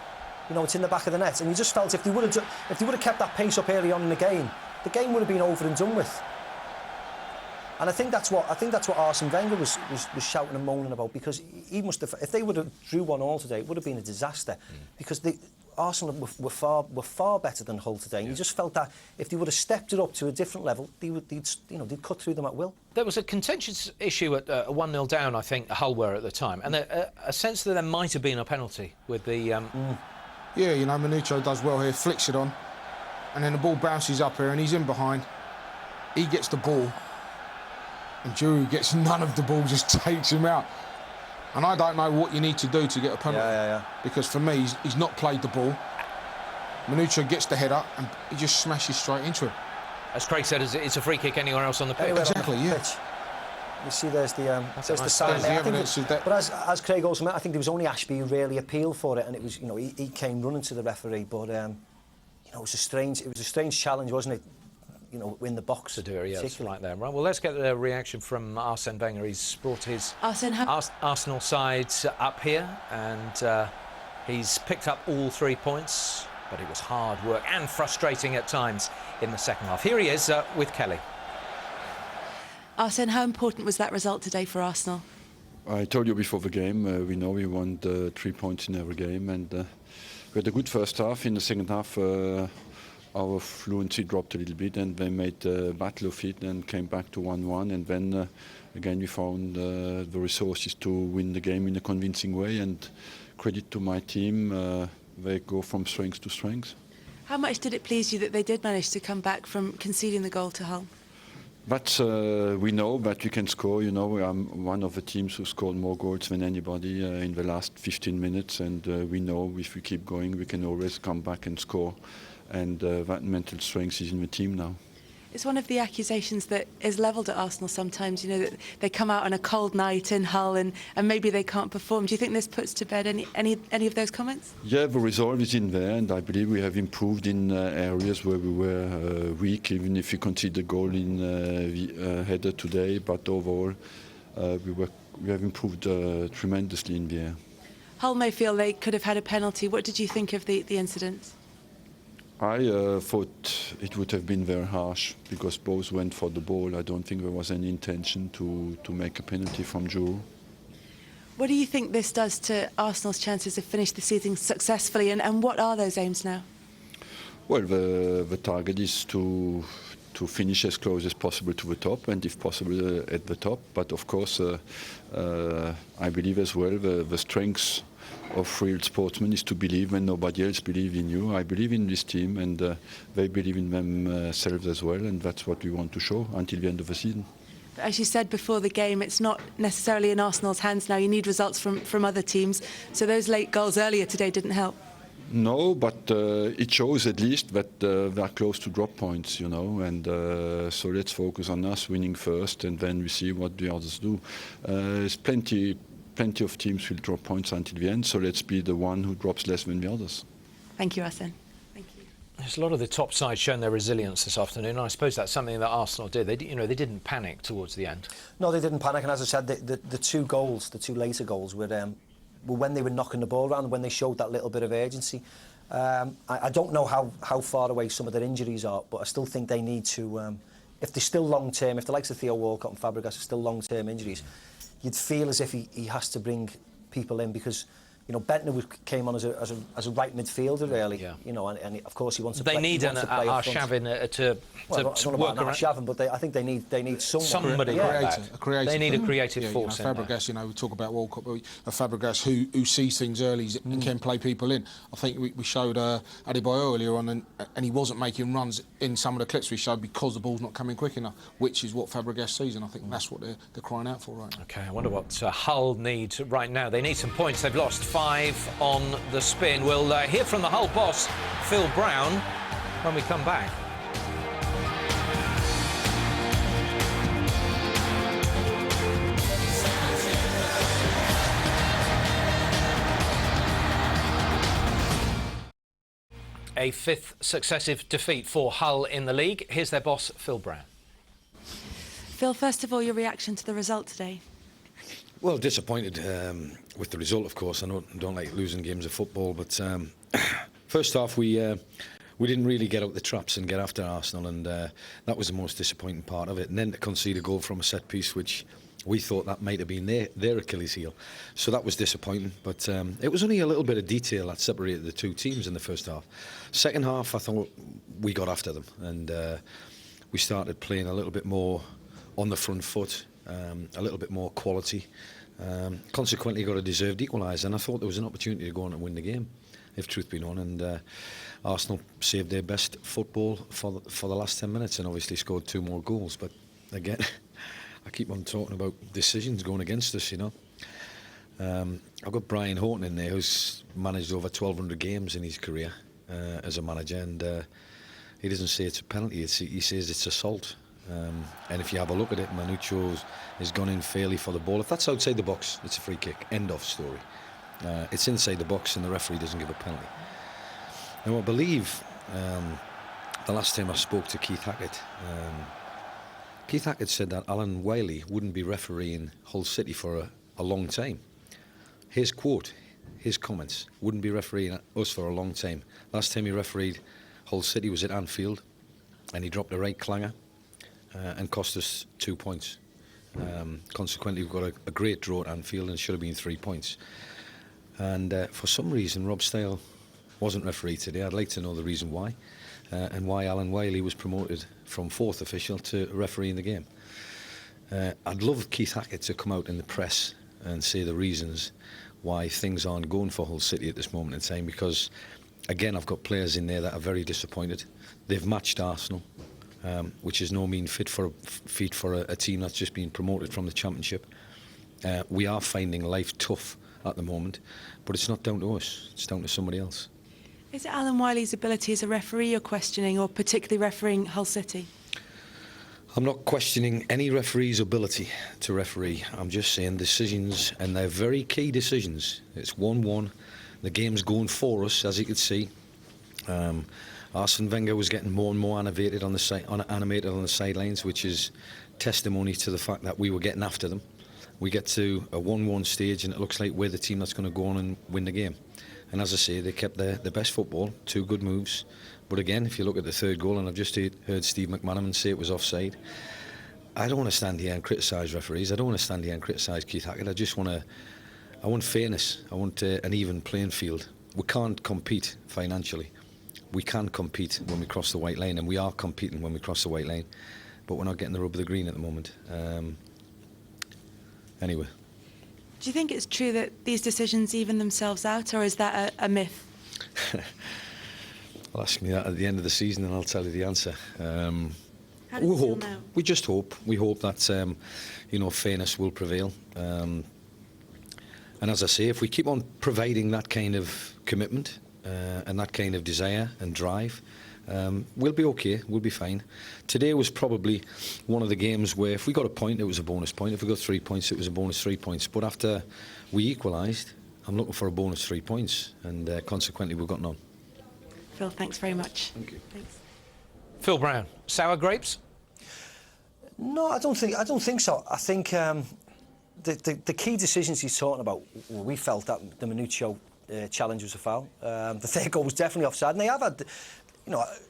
know, it's in the back of the net, and you just felt if they would have kept that pace up early on in the game would have been over and done with. And I think that's what Arsene Wenger was shouting and moaning about, because he must have, if they would have drew 1-1 today, it would have been a disaster, because Arsenal were far better than Hull today. And you just felt that if they would have stepped it up to a different level, they'd cut through them at will. There was a contentious issue at 1-0 down, I think, Hull were at the time, and a sense that there might have been a penalty with the... Yeah, you know, Manucho does well here, flicks it on, and then the ball bounces up here and he's in behind. He gets the ball, and Giroud gets none of the ball, just takes him out. And I don't know what you need to do to get a penalty. Yeah. Because for me, he's not played the ball. Manucho gets the header and he just smashes straight into it. As Craig said, it's a free kick anywhere else on the pitch. Exactly, yeah. You see, there's the sign there. But as Craig also meant, I think there was only Ashby who really appealed for it, and it was, you know, he came running to the referee. But you know, it was a strange challenge, wasn't it? You know, in the box. To do it, yeah, it's right there. Right, well, let's get the reaction from Arsene Wenger. He's brought his Arsenal side up here, and he's picked up all 3 points, but it was hard work and frustrating at times in the second half. Here he is with Kelly. Arsene, how important was that result today for Arsenal? I told you before the game, we know we won 3 points in every game, and we had a good first half. In the second half, our fluency dropped a little bit, and they made a battle of it and came back to 1-1. And then again, we found the resources to win the game in a convincing way. And credit to my team, they go from strength to strength. How much did it please you that they did manage to come back from conceding the goal to Hull? But we know that we can score. You know, I'm one of the teams who scored more goals than anybody in the last 15 minutes, and we know if we keep going, we can always come back and score. And that mental strength is in the team now. It's one of the accusations that is levelled at Arsenal sometimes, you know, that they come out on a cold night in Hull and maybe they can't perform. Do you think this puts to bed any of those comments? Yeah, the resolve is in there, and I believe we have improved in areas where we were weak, even if we conceded a goal in the header today. But overall, we have improved tremendously in the air. Hull may feel they could have had a penalty. What did you think of the incident? I thought it would have been very harsh because both went for the ball. I don't think there was any intention to make a penalty from Giroud. What do you think this does to Arsenal's chances of finishing the season successfully, and what are those aims now? Well, the target is to finish as close as possible to the top, and if possible at the top. But of course, I believe as well the strengths of real sportsmen is to believe when nobody else believes in you. I believe in this team, and they believe in themselves as well, and that's what we want to show until the end of the season. But as you said before the game, it's not necessarily in Arsenal's hands now. You need results from other teams. So those late goals earlier today didn't help. No, but it shows at least that they're close to drop points, you know, and so let's focus on us winning first, and then we see what the others do. There's plenty of teams will drop points until the end, so let's be the one who drops less than the others. Thank you, Arsene. Thank you. There's a lot of the top sides showing their resilience this afternoon, and I suppose that's something that Arsenal did. They didn't panic towards the end. No, they didn't panic, and as I said, the two later goals were when they were knocking the ball around, when they showed that little bit of urgency. I don't know how far away some of their injuries are, but I still think they need to, if they're still long-term, if the likes of Theo Walcott and Fabregas are still long-term injuries, you'd feel as if he has to bring people in, because You know, Bentner came on as a right midfielder, really. Yeah. You know, and of course he wants to. They play, need he an wants to play up front. Arshavin to work work around. But I think they need someone. Somebody like a creator. They need a creative yeah, force. You know, Fabregas, we talk about World Cup, but a Fabregas who sees things early and can play people in. I think we showed Adebayo earlier on, and he wasn't making runs in some of the clips we showed because the ball's not coming quick enough, which is what Fabregas sees, and I think that's what they're crying out for right now. OK, I wonder what Hull need right now. They need some points. They've lost 5 on the spin. We'll hear from the Hull boss, Phil Brown, when we come back. A 5th successive defeat for Hull in the league. Here's their boss, Phil Brown. Phil, first of all, your reaction to the result today? Well, disappointed with the result, of course. I don't like losing games of football, but first half we didn't really get out the traps and get after Arsenal, and that was the most disappointing part of it. And then to concede a goal from a set piece, which we thought that might have been their Achilles heel. So that was disappointing, but it was only a little bit of detail that separated the two teams in the first half. Second half, I thought we got after them, and we started playing a little bit more on the front foot, a little bit more quality. Consequently, got a deserved equaliser, and I thought there was an opportunity to go on and win the game, if truth be known. And Arsenal saved their best football for the last 10 minutes, and obviously scored 2 more goals. But again, I keep on talking about decisions going against us, you know. I've got Brian Horton in there, who's managed over 1,200 games in his career as a manager, and he doesn't say it's a penalty, he says it's assault. And if you have a look at it, Manucho has gone in fairly for the ball. If that's outside the box, it's a free kick. End of story. It's inside the box and the referee doesn't give a penalty. Now, I believe the last time I spoke to Keith Hackett, Keith Hackett said that Alan Wiley wouldn't be refereeing Hull City for a long time. His quote, his comments, wouldn't be refereeing us for a long time. Last time he refereed Hull City was at Anfield, and he dropped a right clanger and cost us 2 points. Consequently, we've got a great draw at Anfield, and it should have been 3 points. And for some reason, Rob Style wasn't refereed today. I'd like to know the reason why, and why Alan Wiley was promoted from 4th official to refereeing the game. I'd love Keith Hackett to come out in the press and say the reasons why things aren't going for Hull City at this moment in time, because, again, I've got players in there that are very disappointed. They've matched Arsenal, which is no mean feat for a team that's just been promoted from the Championship. We are finding life tough at the moment, but it's not down to us, it's down to somebody else. Is it Alan Wiley's ability as a referee you're questioning, or particularly refereeing Hull City? I'm not questioning any referee's ability to referee. I'm just saying decisions, and they're very key decisions. It's 1-1. The game's going for us, as you can see. Arsene Wenger was getting more and more animated on the sidelines, which is testimony to the fact that we were getting after them. We get to a 1-1 stage, and it looks like we're the team that's going to go on and win the game. And as I say, they kept their best football, 2 good moves. But again, if you look at the 3rd goal, and I've just heard Steve McManaman say it was offside, I don't want to stand here and criticise referees. I don't want to stand here and criticise Keith Hackett. I want fairness. I want an even playing field. We can't compete financially. We can compete when we cross the white line, and we are competing when we cross the white line, but we're not getting the rub of the green at the moment. Anyway. Do you think it's true that these decisions even themselves out, or is that a myth? Well, ask me that at the end of the season and I'll tell you the answer. How does it feel now? We just hope. We hope that fairness will prevail. And as I say, if we keep on providing that kind of commitment and that kind of desire and drive, we'll be okay, we'll be fine. Today was probably one of the games where if we got a point, it was a bonus point. If we got 3 points, it was a bonus 3 points. But after we equalised, I'm looking for a bonus 3 points, and consequently we've got none. Phil, thanks very much. Thank you. Thanks. Phil Brown, sour grapes? No, I don't think so. I think the key decisions he's talking about, we felt that the Manucho challenge was a foul. The 3rd goal was definitely offside, and they have had,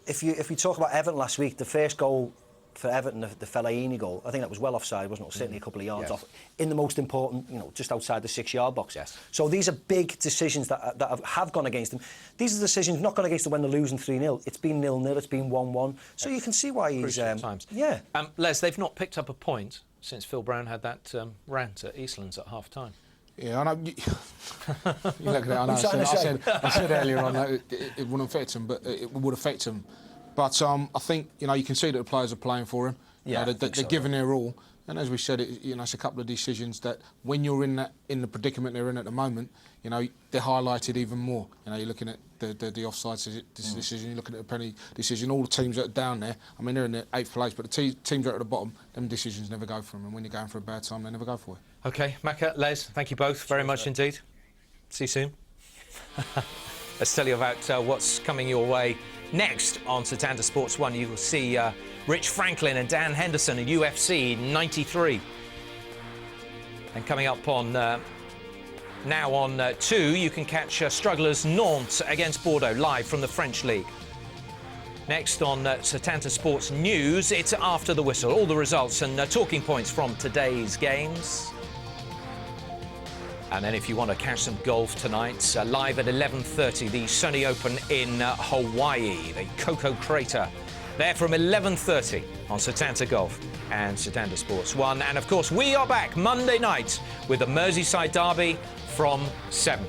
if you talk about Everton last week, the first goal for Everton, the Fellaini goal, I think that was well offside, wasn't it? Certainly a couple of yards off, in the most important, you know, just outside the 6-yard box. Yes. So these are big decisions that have gone against them. These are decisions not gone against them when they're losing 3-0. It's been 0-0, it's been 1-1. So you can see why he's... times. Yeah. Les, they've not picked up a point since Phil Brown had that rant at Eastlands at half-time. Yeah, I know. You look at it, I know. I said earlier on that it wouldn't affect him, but it would affect him. But I think, you know, you can see that the players are playing for him. Yeah, they're giving their all. And as we said, you know, it's a couple of decisions that when you're in the predicament they're in at the moment, you know, they're highlighted even more. You know, you're looking at the offside decision, you're looking at the penalty decision. All the teams that are down there, I mean, they're in the 8th place, but the teams that are at the bottom, them decisions never go for them. And when you're going for a bad time, they never go for it. OK, Macca, Les, thank you both very much indeed. See you soon. Let's tell you about what's coming your way next on Setanta Sports 1. You will see Rich Franklin and Dan Henderson in UFC 93. And coming up on now on 2, you can catch strugglers Nantes against Bordeaux live from the French League. Next on Setanta Sports News, it's After the Whistle. All the results and talking points from today's games. And then if you want to catch some golf tonight, live at 11:30, the Sony Open in Hawaii, the Coco Crater. There from 11:30 on Setanta Golf and Setanta Sports 1. And of course, we are back Monday night with the Merseyside Derby from 7.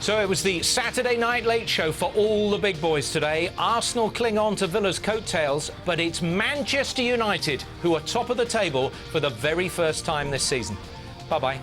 So it was the Saturday Night Late Show for all the big boys today. Arsenal cling on to Villa's coattails, but it's Manchester United who are top of the table for the very first time this season. Bye-bye.